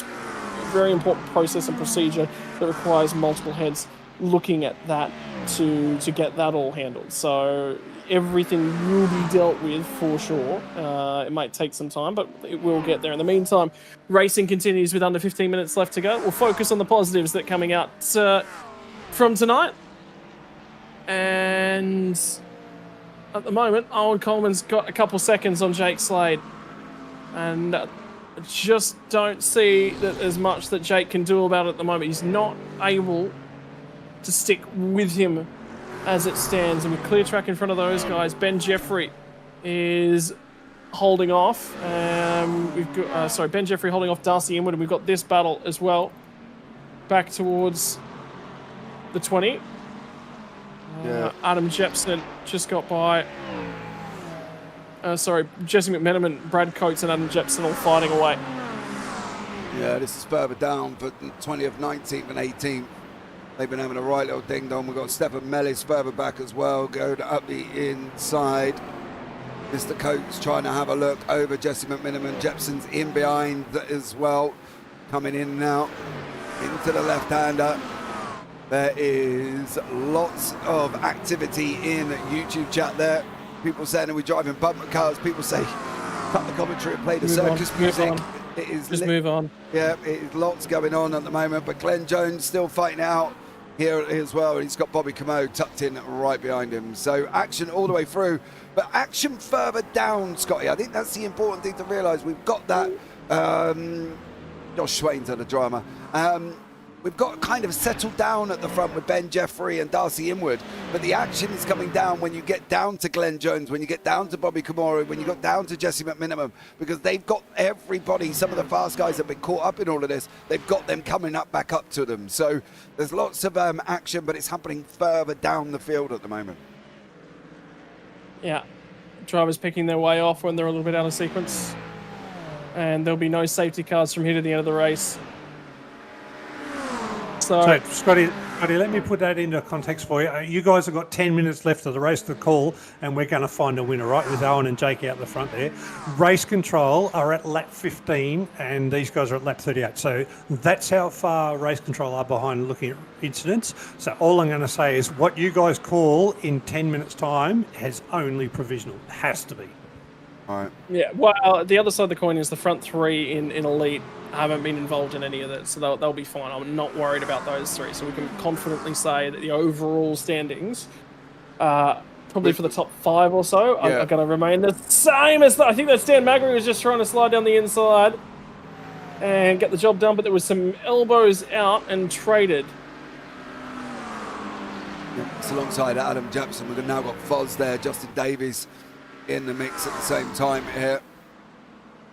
[SPEAKER 1] very important process and procedure that requires multiple heads looking at that to get that all handled. So everything will be dealt with for sure. It might take some time, but it will get there. In the meantime, racing continues with under 15 minutes left to go. We'll focus on the positives that are coming out from tonight. And at the moment, Owen Coleman's got a couple seconds on Jake Slade. And I just don't see that there's much that Jake can do about it at the moment. He's not able to stick with him as it stands. And with clear track in front of those guys, Ben Jeffrey is holding off. We've got Ben Jeffrey holding off Darcy Inwood, and we've got this battle as well back towards the 20. Adam Jepson just got by. Jesse McMenamin, Brad Coates, and Adam Jepson all fighting away.
[SPEAKER 2] Yeah, this is further down for 20th, 19th, and 18th. They've been having a right little ding-dong. We've got Stefan Mellis further back as well, going up the inside. Mr. Coates trying to have a look over Jesse McMenamin. Jepson's in behind as well, coming in now into the left-hander. There is lots of activity in YouTube chat there. People saying that we're driving bumper cars. People say, cut the commentary and play the circus music. It is
[SPEAKER 1] move on.
[SPEAKER 2] Yeah, it is lots going on at the moment. But Glenn Jones still fighting out here as well. And he's got Bobby Commode tucked in right behind him. So action all the way through. But action further down, Scotty. I think that's the important thing to realise. We've got that. Josh Swain's at the drama. We've got kind of settled down at the front with Ben Jeffrey and Darcy Inwood, but the action is coming down when you get down to Glenn Jones, when you get down to Bobby Kamori, when you got down to Jesse McMenamin, because they've got everybody, some of the fast guys have been caught up in all of this, they've got them coming up back up to them. So there's lots of action, but it's happening further down the field at the moment.
[SPEAKER 1] Yeah, drivers picking their way off when they're a little bit out of sequence, and there'll be no safety cars from here to the end of the race. So
[SPEAKER 3] Scotty, let me put that into context for you. You guys have got 10 minutes left of the race to call, and we're going to find a winner, right, with Owen and Jake out the front there. Race control are at lap 15, and these guys are at lap 38. So that's how far race control are behind looking at incidents. So all I'm going to say is what you guys call in 10 minutes' time has only provisional. It has to be.
[SPEAKER 2] All right.
[SPEAKER 1] Yeah, well, the other side of the coin is the front three in Elite haven't been involved in any of that, so they'll be fine. I'm not worried about those three, so we can confidently say that the overall standings, probably for the top 5 or so, are going to remain the same as I think that Stan Magri was just trying to slide down the inside and get the job done, but there was some elbows out and traded.
[SPEAKER 2] It's alongside Adam Jepson. We've now got Foz there, Justin Davies in the mix at the same time here.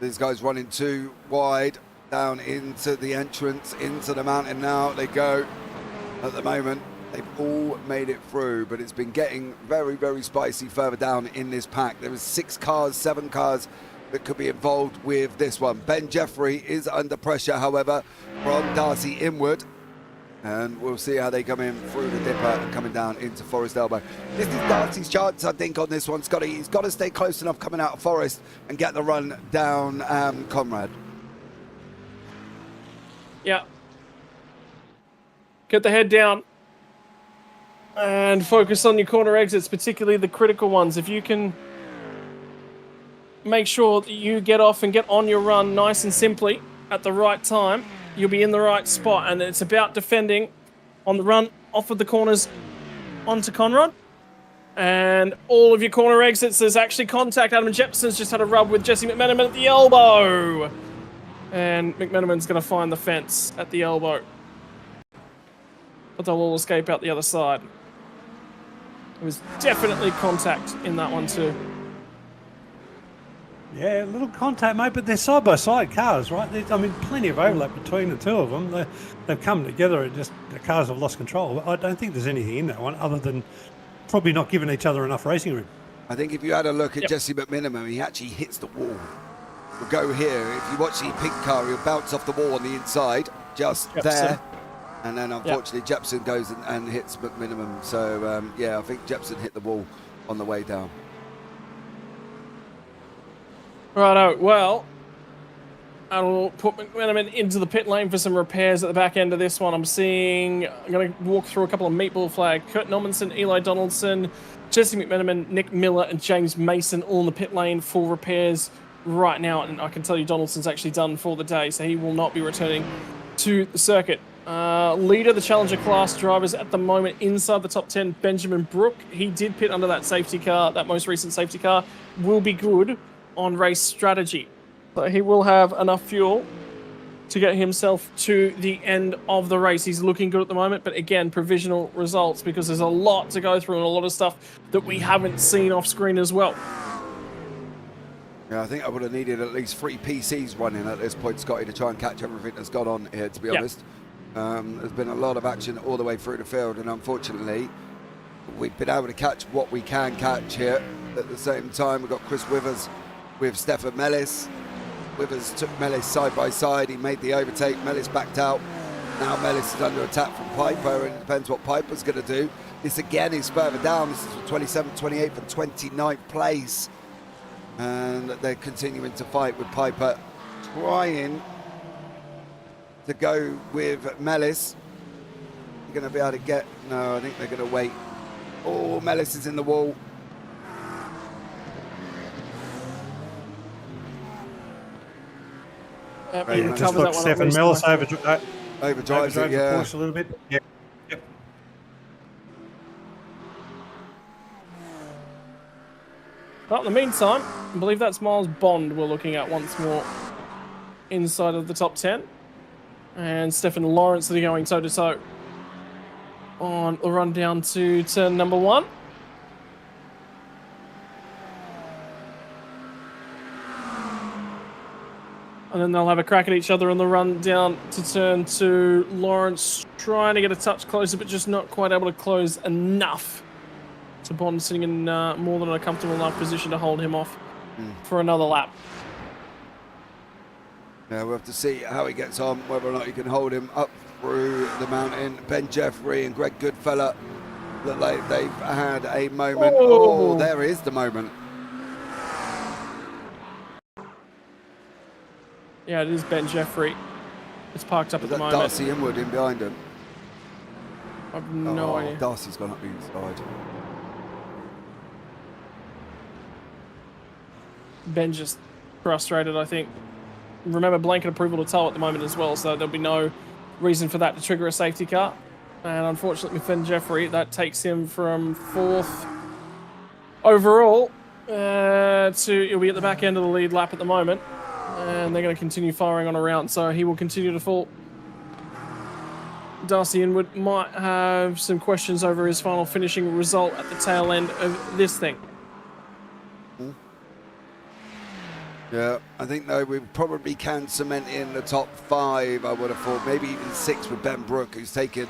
[SPEAKER 2] These guys running too wide down into the entrance, into the mountain now they go. At the moment, they've all made it through, but it's been getting very, very spicy further down in this pack. There is 6 cars, 7 cars that could be involved with this one. Ben Jeffrey is under pressure, however, from Darcy Inwood. And we'll see how they come in through the dipper and coming down into Forest Elbow. This is Darcy's chance, I think, on this one, Scotty. He's got to stay close enough coming out of Forest and get the run down Conrad.
[SPEAKER 1] Yeah. Get the head down and focus on your corner exits, particularly the critical ones. If you can make sure that you get off and get on your run nice and simply at the right time, you'll be in the right spot. And it's about defending on the run off of the corners onto Conrad. And all of your corner exits, there's actually contact. Adam Jepson's just had a rub with Jesse McMenamin at the elbow. And McMenamin's going to find the fence at the elbow. But they'll all escape out the other side. There was definitely contact in that one too.
[SPEAKER 3] Yeah, a little contact, mate, but they're side-by-side cars, right? I mean, plenty of overlap between the two of them. They've come together and just the cars have lost control. I don't think there's anything in that one other than probably not giving each other enough racing room.
[SPEAKER 2] I think if you had a look at Jesse McMiniman, he actually hits the wall. We'll go here. If you watch the pink car, he'll bounce off the wall on the inside, just there. And then, unfortunately, Jepson goes and hits McMiniman. So, yeah, I think Jepson hit the wall on the way down.
[SPEAKER 1] Righto, well, I'll put McMiniman into the pit lane for some repairs at the back end of this one. I'm going to walk through a couple of meatball flag. Kurt Normanson, Eli Donaldson, Jesse McMiniman, Nick Miller, and James Mason all in the pit lane for repairs right now. And I can tell you Donaldson's actually done for the day, so he will not be returning to the circuit. Leader of the Challenger class drivers at the moment inside the top 10, Benjamin Brook. He did pit under that safety car, that most recent safety car. Will be good on race strategy. So he will have enough fuel to get himself to the end of the race. He's looking good at the moment, but again, provisional results because there's a lot to go through and a lot of stuff that we haven't seen off screen as well.
[SPEAKER 2] Yeah, I think I would have needed at least 3 PCs running at this point, Scotty, to try and catch everything that's gone on here, to be honest. There's been a lot of action all the way through the field, and unfortunately, we've been able to catch what we can catch here. At the same time, we've got Chris Withers with Stefan Mellis. Withers took Mellis side by side. He made the overtake. Mellis backed out. Now Mellis is under attack from Piper, and it depends what Piper's going to do. This again is further down. This is for 27th, 28th, and 29th place. And they're continuing to fight with Piper, trying to go with Mellis. They're going to be able to get... No, I think they're going to wait. Oh, Mellis is in the wall.
[SPEAKER 3] Yeah, just look, Stefan Mellis overdrives
[SPEAKER 2] it,
[SPEAKER 3] the Porsche a little bit. Yep.
[SPEAKER 1] Well, in the meantime, I believe that's Miles Bond we're looking at once more inside of the top 10. And Stefan Lawrence are going toe-to-toe on the run down to turn number 1. And then they'll have a crack at each other on the run down to turn 2. Lawrence trying to get a touch closer, but just not quite able to close enough. So Bond sitting in more than a comfortable enough position to hold him off for another lap.
[SPEAKER 2] Yeah, we'll have to see how he gets on, whether or not he can hold him up through the mountain. Ben Jeffrey and Greg Goodfella look like they've had a moment. Oh, there is the moment.
[SPEAKER 1] Yeah, it is Ben Jeffrey. It's parked up at the moment.
[SPEAKER 2] Darcy Inwood in behind him.
[SPEAKER 1] I've no idea.
[SPEAKER 2] Darcy's gone up the inside.
[SPEAKER 1] Ben just frustrated, I think. Remember, blanket approval to tow at the moment as well, so there'll be no reason for that to trigger a safety car. And unfortunately, with Ben Jeffrey, that takes him from 4th overall he'll be at the back end of the lead lap at the moment. And they're going to continue firing on around, so he will continue to fall. Darcy Inwood might have some questions over his final finishing result at the tail end of this thing.
[SPEAKER 2] Yeah, I think though we probably can cement in the top 5, I would have thought. Maybe even 6 with Ben Brook, who's taken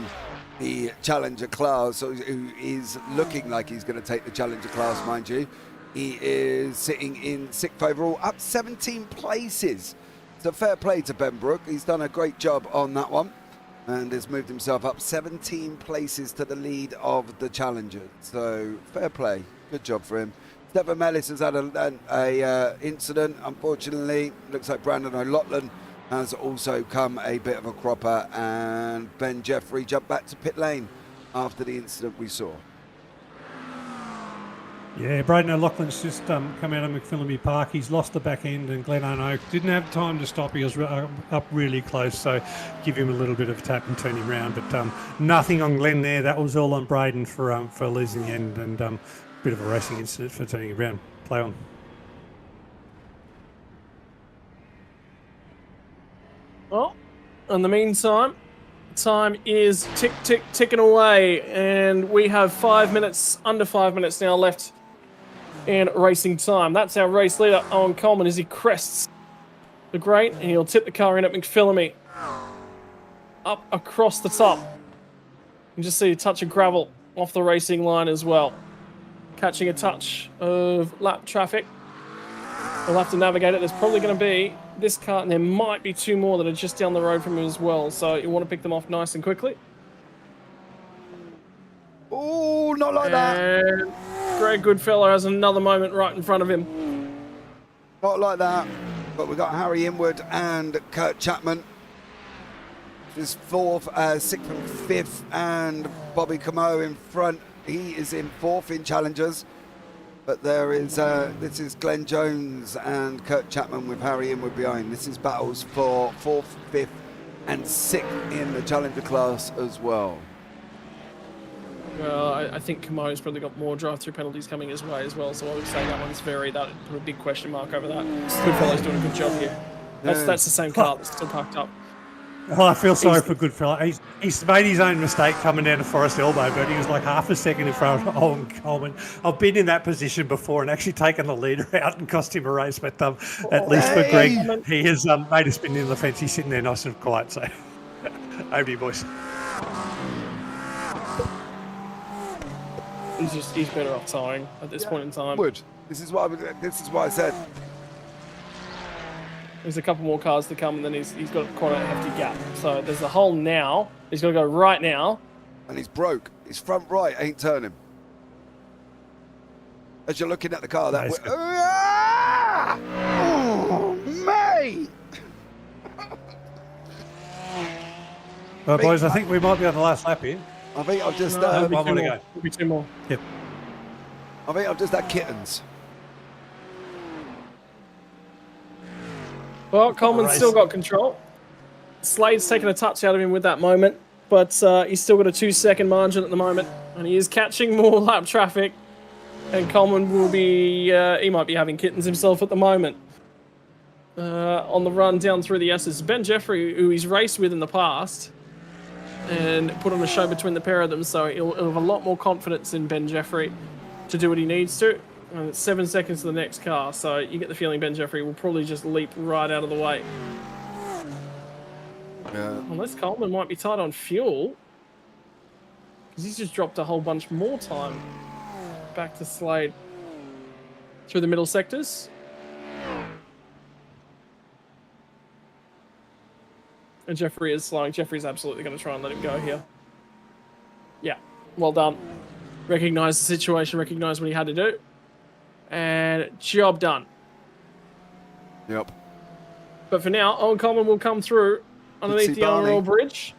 [SPEAKER 2] the Challenger class, who is looking like he's going to take the Challenger class, mind you. He is sitting in 6th overall, up 17 places. So fair play to Ben Brook. He's done a great job on that one and has moved himself up 17 places to the lead of the Challenger. So fair play. Good job for him. Stefan Mellis has had a incident, unfortunately. Looks like Brandon O'Loughlin has also come a bit of a cropper, and Ben Jeffrey jumped back to pit lane after the incident we saw.
[SPEAKER 3] Yeah, Braden O'Loughlin's just come out of McPhillamy Park. He's lost the back end, and Glenn Oak didn't have time to stop. He was up really close, so give him a little bit of a tap and turn him round. But nothing on Glenn there. That was all on Braden for losing the end, and bit of a racing incident for turning it around. Play on.
[SPEAKER 1] Well, in the meantime, time is ticking away, and we have 5 minutes, under 5 minutes now left in racing time. That's our race leader, Owen Coleman, as he crests the grate, and he'll tip the car in at McPhillamy. Up across the top. You can just see a touch of gravel off the racing line as well. Catching a touch of lap traffic. We'll have to navigate it. There's probably going to be this car, and there might be two more that are just down the road from him as well. So you want to pick them off nice and quickly.
[SPEAKER 2] Oh, not like that.
[SPEAKER 1] Greg Goodfellow has another moment right in front of him.
[SPEAKER 2] Not like that. But we've got Harry Inwood and Kurt Chapman. Is fourth, sixth and fifth, and Bobby Camo in front. He is in fourth in Challengers. But there is, this is Glenn Jones and Kurt Chapman with Harry Inwood behind. This is battles for fourth, fifth, and sixth in the Challenger class as well.
[SPEAKER 1] Well, I think Camo's probably got more drive-through penalties coming his way as well, so I would say that one's that put a big question mark over that. Goodfellow's doing a good job here. That's the same car that's still parked up.
[SPEAKER 3] Oh, I feel sorry for Goodfellow. He's made his own mistake coming down to Forest Elbow, but he was like half a second in front of Owen Coleman. I've been in that position before and actually taken the leader out and cost him a race, but at least for Greg, he has made a spin in the fence. He's sitting there nice and quiet, so over to you, boys.
[SPEAKER 1] He's better off towing at this point in time.
[SPEAKER 2] This is what I said.
[SPEAKER 1] There's a couple more cars to come, and then he's got quite a hefty gap. So there's a hole now. He's got to go right now.
[SPEAKER 2] And he's broke. His front right ain't turning. As you're looking at the car, that way. Oh, mate!
[SPEAKER 3] Well, boys, I think we might be on the last lap here.
[SPEAKER 2] I think I've just
[SPEAKER 3] one more to go.
[SPEAKER 1] There'll be two more.
[SPEAKER 3] Yep.
[SPEAKER 2] I think I've just had kittens.
[SPEAKER 1] Well, Coleman's still got control. Slade's taken a touch out of him with that moment, but he's still got a 2-second margin at the moment, and he is catching more lap traffic. And Coleman will be, he might be having kittens himself at the moment. On the run down through the S's. Ben Jeffrey, who he's raced with in the past, and put on a show between the pair of them, so he'll have a lot more confidence in Ben Jeffrey to do what he needs to. And it's 7 seconds to the next car, so you get the feeling Ben Jeffrey will probably just leap right out of the way.
[SPEAKER 2] Yeah.
[SPEAKER 1] Unless Coleman might be tight on fuel, because he's just dropped a whole bunch more time back to Slade through the middle sectors. And Jeffrey is slowing. Jeffrey's absolutely going to try and let him go here. Yeah, well done. Recognise the situation, recognise what he had to do. And job done.
[SPEAKER 2] Yep.
[SPEAKER 1] But for now, Owen Coleman will come through underneath the Earl Bridge.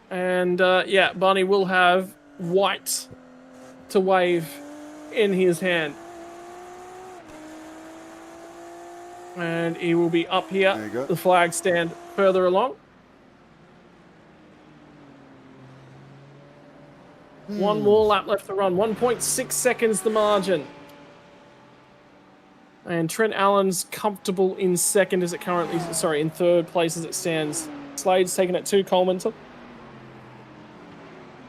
[SPEAKER 1] And yeah, Barney will have white to wave in his hand. And he will be up here.
[SPEAKER 2] There you go.
[SPEAKER 1] The flag stand further along. One more lap left to run. 1.6 seconds the margin. And Trent Allen's comfortable in second as it currently, sorry, in third place as it stands. Slade's taken it 2, Coleman.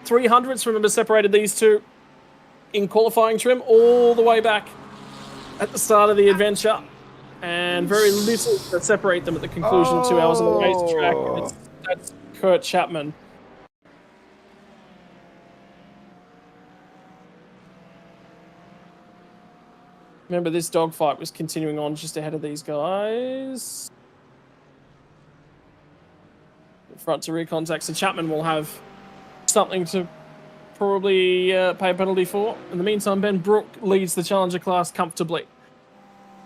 [SPEAKER 1] 300ths, remember, separated these two in qualifying trim all the way back at the start of the adventure. And very little to separate them at the conclusion of 2 hours on the racetrack. That's Kurt Chapman. Remember, this dogfight was continuing on just ahead of these guys. Front to rear contact, so Chapman will have something to probably pay a penalty for. In the meantime, Ben Brook leads the Challenger class comfortably.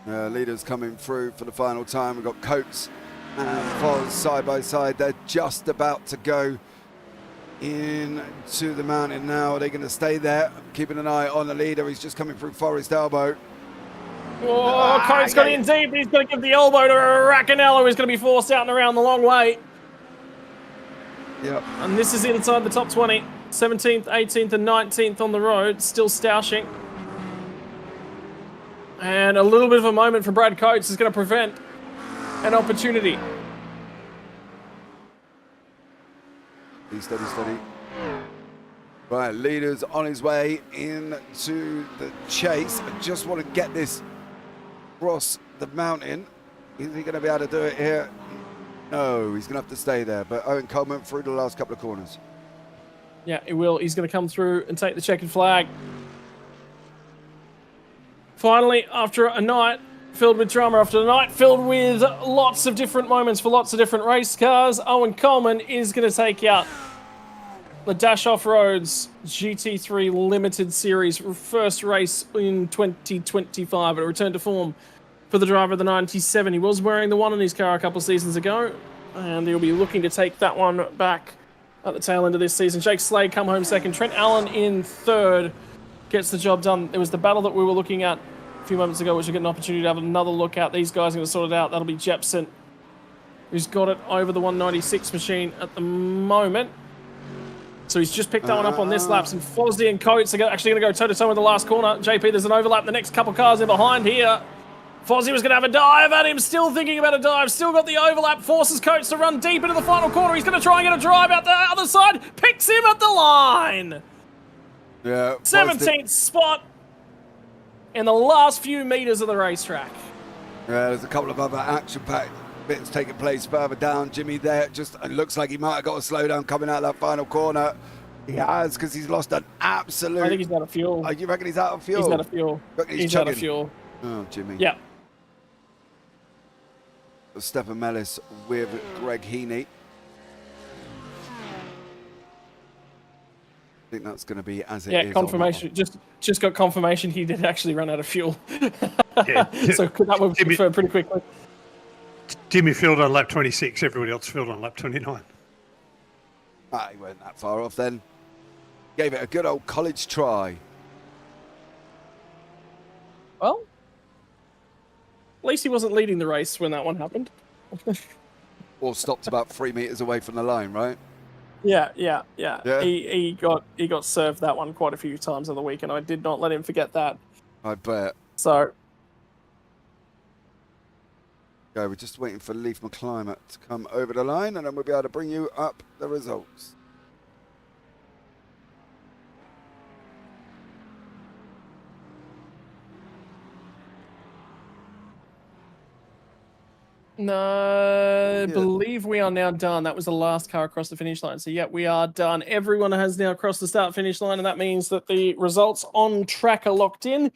[SPEAKER 2] Leaders coming through for the final time. We've got Coates and Foz side by side. They're just about to go into the mountain now. Are they going to stay there? Keeping an eye on the leader. He's just coming through Forest Elbow.
[SPEAKER 1] Oh, Coates got in deep. He's going to give the elbow to Racanello, who's going to be forced out and around the long way.
[SPEAKER 2] Yep.
[SPEAKER 1] And this is inside the top 20. 17th, 18th, and 19th on the road. Still stoushing. And a little bit of a moment for Brad Coates is going to prevent an opportunity.
[SPEAKER 2] Steady, steady. Right, leader's on his way into the chase. I just want to get this across the mountain. Is he going to be able to do it here? No, he's going to have to stay there. But Owen Coleman through the last couple of corners.
[SPEAKER 1] Yeah, he will. He's going to come through and take the checkered flag. Finally, after a night filled with drama, after a night filled with lots of different moments for lots of different race cars, Owen Coleman is going to take out the Dash Off-Roads GT3 Limited Series first race in 2025. It returned to form for the driver of the 97. He was wearing the one in his car a couple of seasons ago, and he'll be looking to take that one back at the tail end of this season. Jake Slade come home second. Trent Allen in third gets the job done. It was the battle that we were looking at a few moments ago, which we get an opportunity to have another look at. These guys are going to sort it out. That'll be Jepson, who's got it over the 196 machine at the moment. So he's just picked that one up on this lap. And Fozzie and Coates are actually going to go toe-to-toe in the last corner. JP, there's an overlap. The next couple cars in behind here. Fozzie was going to have a dive at him. Still thinking about a dive. Still got the overlap. Forces Coates to run deep into the final corner. He's going to try and get a drive out the other side. Picks him at the line.
[SPEAKER 2] Yeah.
[SPEAKER 1] 17th spot in the last few meters of the racetrack.
[SPEAKER 2] Yeah, there's a couple of other action-packed bits taking place further down. Jimmy there, just it looks like he might have got a slowdown coming out of that final corner. He has, because he's lost an absolute...
[SPEAKER 1] I think he's out of fuel.
[SPEAKER 2] Oh, you reckon he's out of fuel?
[SPEAKER 1] He's out of fuel. He's out of fuel.
[SPEAKER 2] Oh, Jimmy.
[SPEAKER 1] Yeah.
[SPEAKER 2] Stefan Mellis with Greg Heaney. I think that's going to be as it is.
[SPEAKER 1] Yeah, confirmation. Just got confirmation he did actually run out of fuel.
[SPEAKER 3] Yeah.
[SPEAKER 1] So that will confirm pretty quickly.
[SPEAKER 3] Jimmy filled on lap 26. Everybody else filled on lap 29.
[SPEAKER 2] Ah, he weren't that far off then. Gave it a good old college try.
[SPEAKER 1] Well, at least he wasn't leading the race when that one happened.
[SPEAKER 2] Or stopped about 3 meters away from the line, right?
[SPEAKER 1] Yeah.
[SPEAKER 2] Yeah.
[SPEAKER 1] He got served that one quite a few times on the week, and I did not let him forget that.
[SPEAKER 2] I bet.
[SPEAKER 1] So,
[SPEAKER 2] Okay, we're just waiting for Leif McClimate to come over the line, and then we'll be able to bring you up the results.
[SPEAKER 1] no, I believe we are now done. That was the last car across the finish line. So, yeah, we are done. Everyone has now crossed the start-finish line, and that means that the results on track are locked in,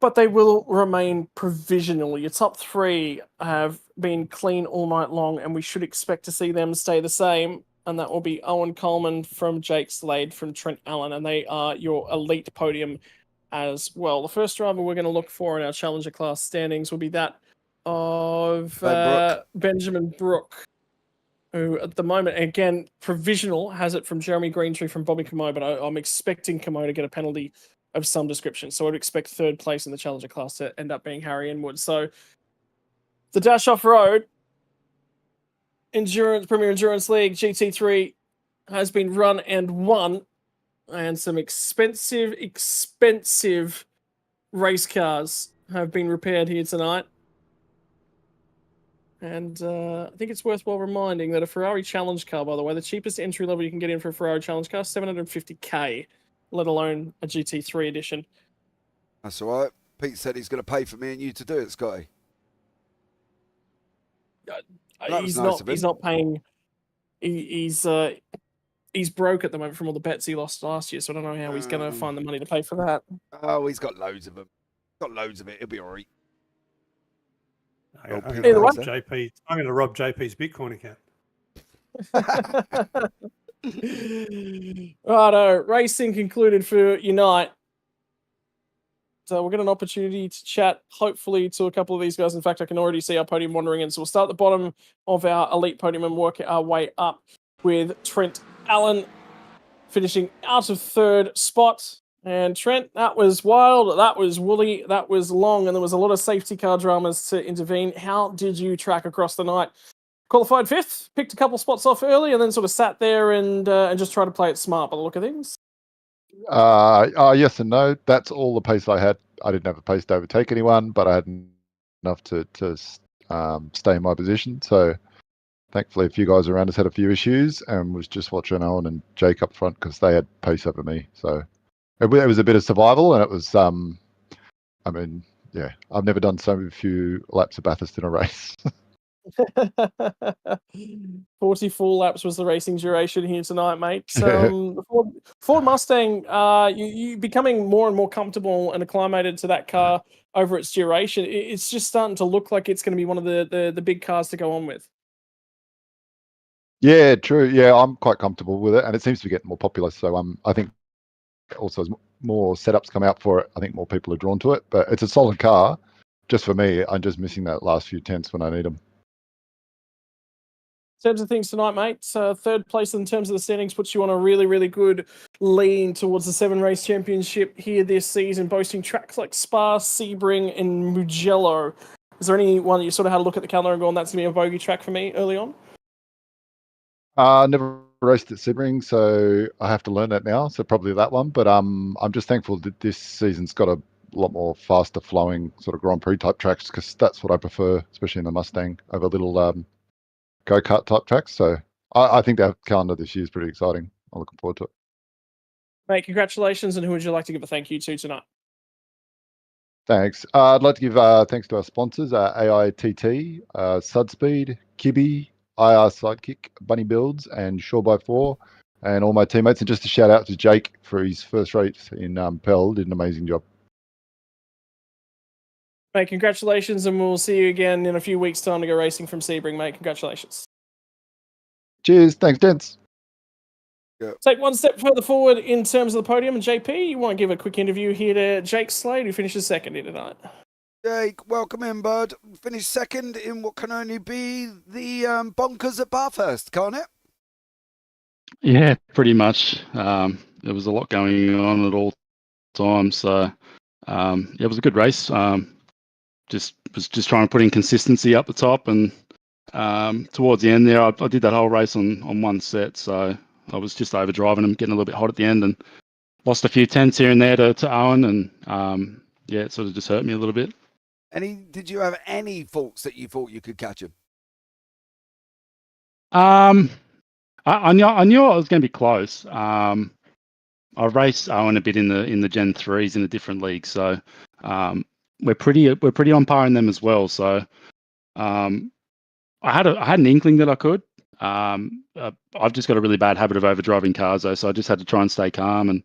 [SPEAKER 1] but they will remain provisional. Your top three have been clean all night long, and we should expect to see them stay the same. And that will be Owen Coleman from Jake Slade from Trent Allen, and they are your elite podium as well. The first driver we're going to look for in our Challenger class standings will be that of Benjamin Brook, who at the moment, again, provisional, has it from Jeremy Greentree from Bobby Camo, but I'm expecting Camo to get a penalty of some description. So I'd expect third place in the Challenger class to end up being Harry Inwood. So the Dash Off-Road Premier Endurance League GT3 has been run and won, and some expensive race cars have been repaired here tonight. And I think it's worthwhile reminding that a Ferrari Challenge car, by the way, the cheapest entry level you can get in for a Ferrari Challenge car, $750K, let alone a GT3 edition.
[SPEAKER 2] That's all right. Pete said he's going to pay for me and you to do it, Scotty.
[SPEAKER 1] He's not paying. He's broke at the moment from all the bets he lost last year, so I don't know how he's going to find the money to pay for that.
[SPEAKER 2] Oh, he's got loads of them. Got loads of it. He'll be all right.
[SPEAKER 3] I'm going to rob JP's Bitcoin account.
[SPEAKER 1] Righto, racing concluded for Unite. So we'll get an opportunity to chat, hopefully, to a couple of these guys. In fact, I can already see our podium wandering in. So we'll start at the bottom of our elite podium and work our way up with Trent Allen finishing out of third spot. And Trent, that was wild, that was woolly, that was long, and there was a lot of safety car dramas to intervene. How did you track across the night? Qualified fifth, picked a couple spots off early, and then sort of sat there and just tried to play it smart by the look of things.
[SPEAKER 4] Yes and no. That's all the pace I had. I didn't have the pace to overtake anyone, but I had enough to stay in my position. So thankfully a few guys around us had a few issues, and was just watching Owen and Jake up front because they had pace over me. So it was a bit of survival, and it was I mean, yeah, I've never done so few laps of Bathurst in a race.
[SPEAKER 1] 44 laps was the racing duration here tonight, mate. Ford Mustang, you becoming more and more comfortable and acclimated to that car over its duration. It's just starting to look like it's going to be one of the big cars to go on with.
[SPEAKER 4] Yeah, true. Yeah, I'm quite comfortable with it, and it seems to be getting more popular. So I think also as more setups come out for it, I think more people are drawn to it. But it's a solid car. Just for me, I'm just missing that last few tenths when I need them.
[SPEAKER 1] In terms of things tonight, mate, third place in terms of the standings puts you on a really, really good lean towards the 7-race championship here this season, boasting tracks like Spa, Sebring, and Mugello. Is there any one that you sort of had a look at the calendar and gone, that's going to be a bogey track for me early on?
[SPEAKER 4] Never raced at Sebring, so I have to learn that now. So probably that one. But I'm just thankful that this season's got a lot more faster flowing sort of Grand Prix type tracks, because that's what I prefer, especially in the Mustang, over little go-kart type tracks. So I think that calendar this year is pretty exciting. I'm looking forward to it.
[SPEAKER 1] Mate, congratulations, and who would you like to give a thank you to tonight?
[SPEAKER 4] Thanks. I'd like to give thanks to our sponsors, AITT, Sudspeed, Kibby, IR Sidekick, Bunny Builds, and Shore by 4, and all my teammates. And just a shout out to Jake for his first race in Pell. Did an amazing job.
[SPEAKER 1] Mate, congratulations, and we'll see you again in a few weeks' time to go racing from Sebring, mate. Congratulations.
[SPEAKER 4] Cheers. Thanks, gents.
[SPEAKER 1] Take one step further forward in terms of the podium, and JP, you want to give a quick interview here to Jake Slade, who finishes second here tonight.
[SPEAKER 2] Jake, welcome in, bud. Finished second in what can only be the bonkers at Bathurst, can't it?
[SPEAKER 5] Yeah, pretty much. There was a lot going on at all times, so yeah, it was a good race. Was just trying to put in consistency up the top, and towards the end there, I did that whole race on one set, so I was just overdriving him, getting a little bit hot at the end, and lost a few tenths here and there to Owen, and yeah, it sort of just hurt me a little bit.
[SPEAKER 2] Did you have any faults that you thought you could catch him?
[SPEAKER 5] I knew I was going to be close. I raced Owen a bit in the Gen 3s in a different league, so we're pretty on par in them as well. So I had an inkling that I could. I've just got a really bad habit of overdriving cars, though, so I just had to try and stay calm and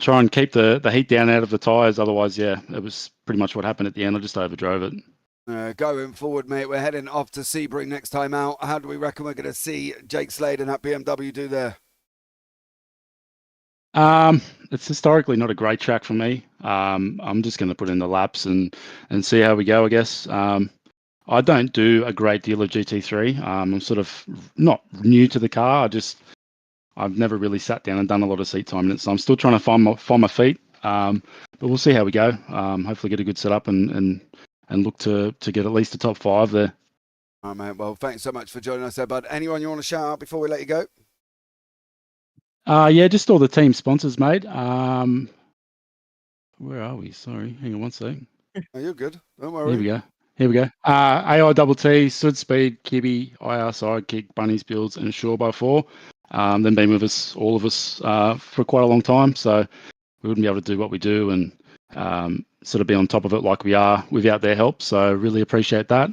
[SPEAKER 5] try and keep the heat down out of the tyres. Otherwise, yeah, it was pretty much what happened at the end. I just overdrove it.
[SPEAKER 2] Going forward, mate, we're heading off to Sebring next time out. How do we reckon we're going to see Jake Slade and that BMW do there?
[SPEAKER 5] It's historically not a great track for me. I'm just going to put in the laps and see how we go, I guess. I don't do a great deal of GT3. I'm sort of not new to the car. I've never really sat down and done a lot of seat time in it, so I'm still trying to find my feet. But we'll see how we go. Hopefully get a good setup and look to get at least a top 5 there.
[SPEAKER 2] All right, mate. Well, thanks so much for joining us there, bud. Anyone you want to shout out before we let you go?
[SPEAKER 5] Yeah, just all the team sponsors, mate. Where are we? Sorry, hang on one sec.
[SPEAKER 2] Oh, you're good. Don't worry.
[SPEAKER 5] Here we go. AITT, Sudspeed, Kibby, IR Sidekick, Bunnies Builds, and Shore by 4. They've been with us, all of us, for quite a long time, so we wouldn't be able to do what we do and sort of be on top of it like we are without their help. So really appreciate that.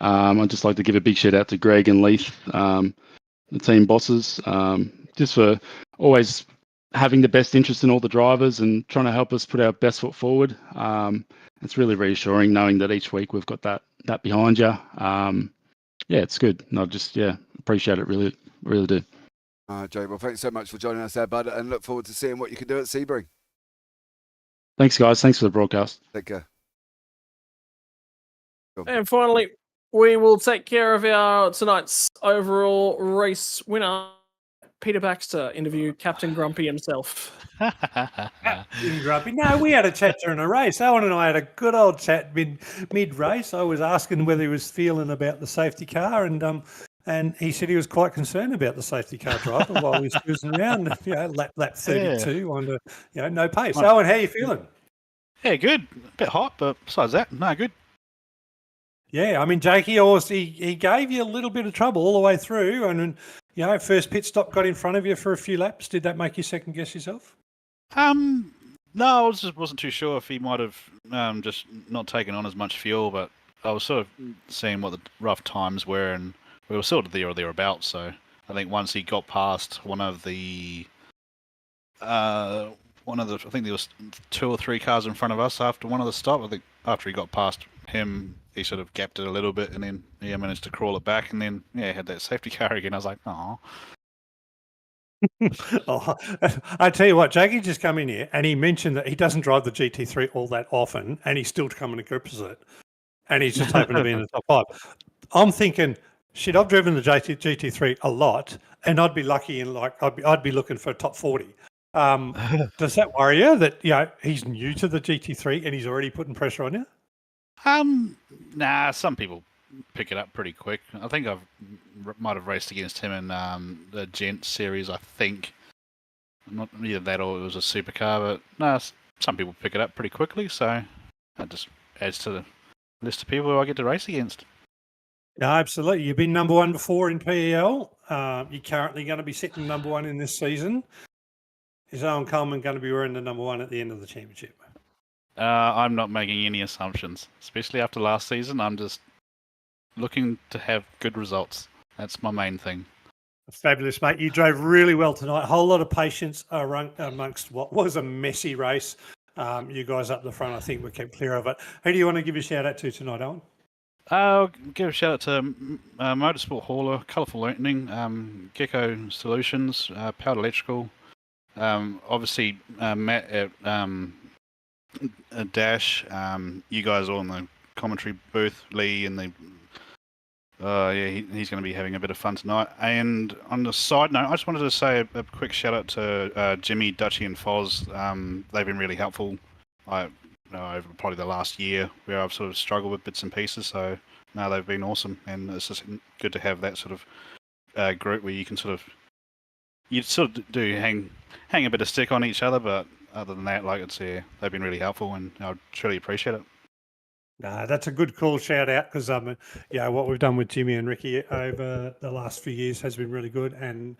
[SPEAKER 5] I'd just like to give a big shout out to Greg and Leith, the team bosses, just for always having the best interest in all the drivers and trying to help us put our best foot forward. It's really reassuring knowing that each week we've got that behind you. Yeah, it's good. And I just appreciate it, really do.
[SPEAKER 2] Jay, well, thanks so much for joining us there, bud, and look forward to seeing what you can do at Sebring.
[SPEAKER 5] Thanks, guys. Thanks for the broadcast.
[SPEAKER 2] Take care. Cool.
[SPEAKER 1] And finally, we will take care of our tonight's overall race winner, Peter Baxter, interview Captain Grumpy himself.
[SPEAKER 3] Grumpy. No, we had a chat during a race. Owen and I had a good old chat mid-race. I was asking whether he was feeling about the safety car, and he said he was quite concerned about the safety car driver while he was cruising around, lap 32 under, no pace. Owen, how are you feeling?
[SPEAKER 6] Yeah, good. A bit hot, but besides that, no, good.
[SPEAKER 3] Yeah, I mean, Jakey, he gave you a little bit of trouble all the way through, and first pit stop got in front of you for a few laps. Did that make you second guess yourself?
[SPEAKER 6] No, I just wasn't too sure if he might have just not taken on as much fuel, but I was sort of seeing what the rough times were, and we were sort of there or thereabouts. So I think once he got past I think there was 2 or 3 cars in front of us after one of the stop. I think after he got past him, he sort of gapped it a little bit, and then managed to crawl it back, and then had that safety car again. I was like, oh.
[SPEAKER 3] Oh, I tell you what, Jackie just come in here and he mentioned that he doesn't drive the GT3 all that often, and he's still coming to grips with it, and he's just hoping to be in the top 5. I'm thinking, shit, I've driven the GT3 a lot, and I'd be lucky in I'd be looking for top 40. Does that worry you that he's new to the GT3 and he's already putting pressure on you?
[SPEAKER 6] Nah, some people pick it up pretty quick. I think I might have raced against him in the Gent series, I think. Not either that or it was a supercar, but no, some people pick it up pretty quickly, so that just adds to the list of people who I get to race against.
[SPEAKER 3] No, absolutely. You've been number 1 before in PEL. You're currently going to be sitting number 1 in this season. Is Owen Coleman going to be wearing the number 1 at the end of the championship?
[SPEAKER 6] I'm not making any assumptions, especially after last season. I'm just looking to have good results. That's my main thing.
[SPEAKER 3] Fabulous, mate. You drove really well tonight. A whole lot of patience amongst what was a messy race. You guys up the front, I think, were kept clear of it. Who do you want to give a shout out to tonight, Owen?
[SPEAKER 6] I'll give a shout out to Motorsport Hauler, Colourful Lightning, Gecko Solutions, Powered Electrical, obviously Matt at Dash, you guys all in the commentary booth, Lee and the he's going to be having a bit of fun tonight. And on the side note, I just wanted to say a quick shout out to Jimmy, Dutchy, and Foz. They've been really helpful. Over probably the last year, where I've sort of struggled with bits and pieces. So no, they've been awesome, and it's just good to have that sort of group where you can sort of do hang a bit of stick on each other, but other than that, they've been really helpful, and I truly appreciate it.
[SPEAKER 3] That's a good call, shout out, because what we've done with Jimmy and Ricky over the last few years has been really good, and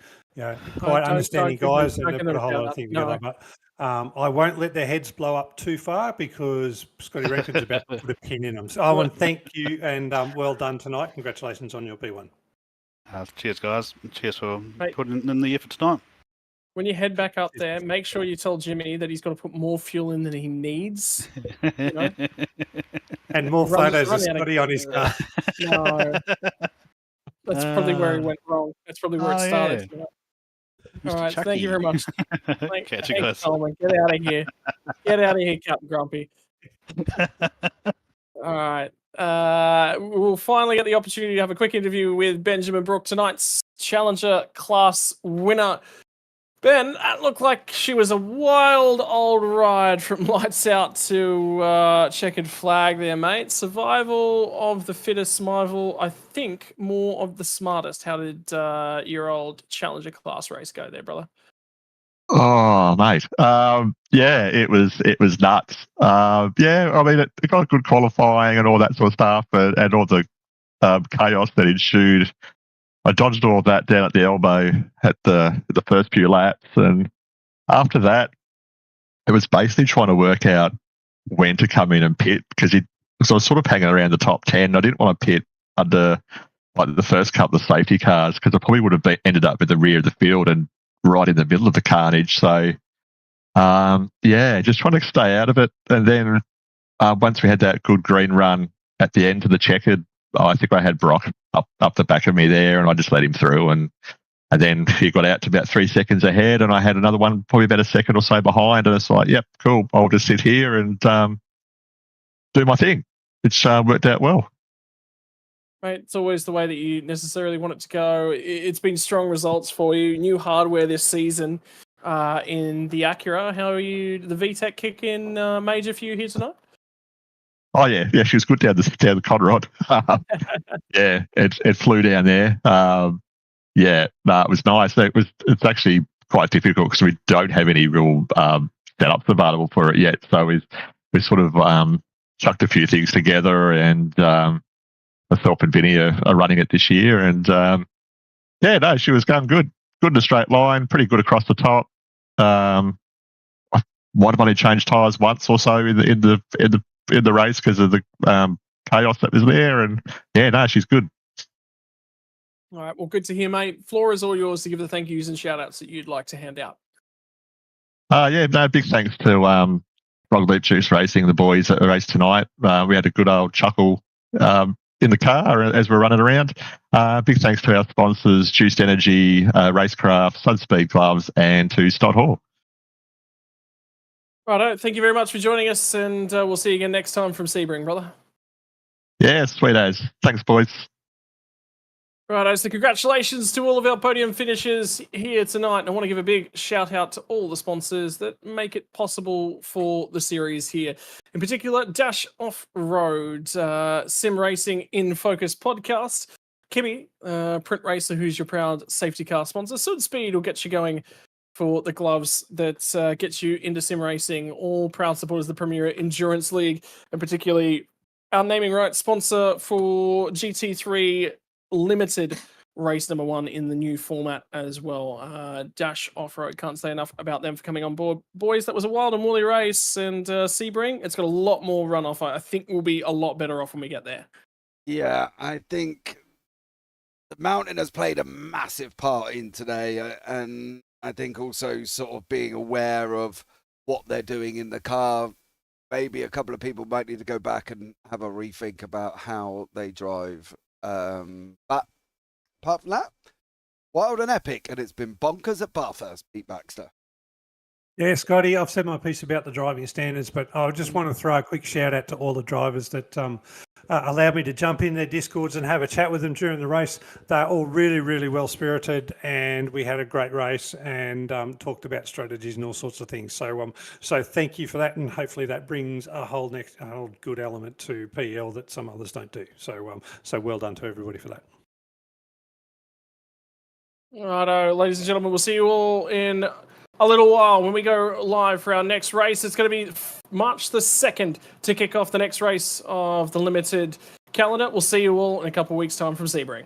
[SPEAKER 3] quite understanding guys, and they've put a whole lot of things together. But I won't let their heads blow up too far because Scotty Rankin's about to put a pin in them. So Owen, thank you, and well done tonight. Congratulations on your P1.
[SPEAKER 6] Cheers, guys. Cheers for putting in the effort tonight.
[SPEAKER 1] When you head back up there, make sure you tell Jimmy that he's got to put more fuel in than he needs.
[SPEAKER 3] And more photos of Scotty on his car.
[SPEAKER 1] No. That's probably where he went wrong. That's probably where it started. Yeah. All right,
[SPEAKER 6] Chucky.
[SPEAKER 1] thank you very much.
[SPEAKER 6] Catch you guys.
[SPEAKER 1] Coleman. Get out of here. Get out of here, Captain Grumpy. All right. We'll finally get the opportunity to have a quick interview with Benjamin Brook, tonight's Challenger class winner. Ben, that looked like she was a wild old ride from lights out to checkered flag there, mate. Survival of the fittest, survival, I think, more of the smartest. How did your old Challenger class race go there, brother?
[SPEAKER 7] Oh, mate. It was nuts. I mean, it got good qualifying and all that sort of stuff, and all the chaos that ensued. I dodged all of that down at the elbow at the first few laps, and after that, it was basically trying to work out when to come in and pit, because I was sort of hanging around the top 10. I didn't want to pit under the first couple of safety cars, because I probably would have ended up at the rear of the field and right in the middle of the carnage. So, just trying to stay out of it. And then once we had that good green run at the end of the checkered, I think I had Brock up the back of me there, and I just let him through. And then he got out to about 3 seconds ahead, and I had another one probably about a second or so behind. And it's like, yep, cool. I'll just sit here and do my thing. It's worked out well.
[SPEAKER 1] Mate, it's always the way that you necessarily want it to go. It's been strong results for you. New hardware this season in the Acura. How are you? The VTEC kick in major for you here tonight?
[SPEAKER 7] Oh yeah, she was good down the Conrod. It flew down there. It was nice. It's actually quite difficult because we don't have any real setups available for it yet. So we sort of chucked a few things together, and myself and Vinny are running it this year. And she was going good in a straight line, pretty good across the top. I might have only changed tyres once or so in the race because of the chaos that was there. And she's good.
[SPEAKER 1] All right, well, good to hear, mate. Floor is all yours to give the thank yous and shout outs that you'd like to hand out.
[SPEAKER 7] Big thanks to Frog Leap Juice Racing, the boys at the race tonight. We had a good old chuckle in the car as we're running around. Big thanks to our sponsors, Juiced Energy, Racecraft, Sunspeed Gloves, and to Stott Hall.
[SPEAKER 1] Righto, thank you very much for joining us, and we'll see you again next time from Sebring, brother.
[SPEAKER 7] Yeah, sweet as. Thanks, boys.
[SPEAKER 1] Righto, so congratulations to all of our podium finishers here tonight. And I want to give a big shout out to all the sponsors that make it possible for the series here. In particular, Dash Off-Road, Sim Racing in Focus podcast, Kibby, Print Racer, who's your proud safety car sponsor. Sud Speed will get you going for the gloves that gets you into sim racing. All proud supporters of the Premier Endurance League, and particularly our naming rights sponsor for GT3 Limited race number 1 in the new format as well. Dash Off-Road, can't say enough about them for coming on board. Boys, that was a wild and woolly race, and Sebring, it's got a lot more runoff. I think we'll be a lot better off when we get there.
[SPEAKER 2] Yeah, I think the mountain has played a massive part in today, and I think also sort of being aware of what they're doing in the car. Maybe a couple of people might need to go back and have a rethink about how they drive. But apart from that, wild and epic, and it's been bonkers at Bathurst, Pete Baxter.
[SPEAKER 3] Yeah, Scotty, I've said my piece about the driving standards, but I just want to throw a quick shout out to all the drivers that allowed me to jump in their Discords and have a chat with them during the race. They're all really, really well spirited, and we had a great race and talked about strategies and all sorts of things. So thank you for that, and hopefully that brings a whole good element to PL that some others don't do. So well done to everybody for that.
[SPEAKER 1] Righto, ladies and gentlemen, we'll see you all in a little while when we go live for our next race. It's going to be March the 2nd to kick off the next race of the limited calendar. We'll see you all in a couple of weeks' time from Sebring.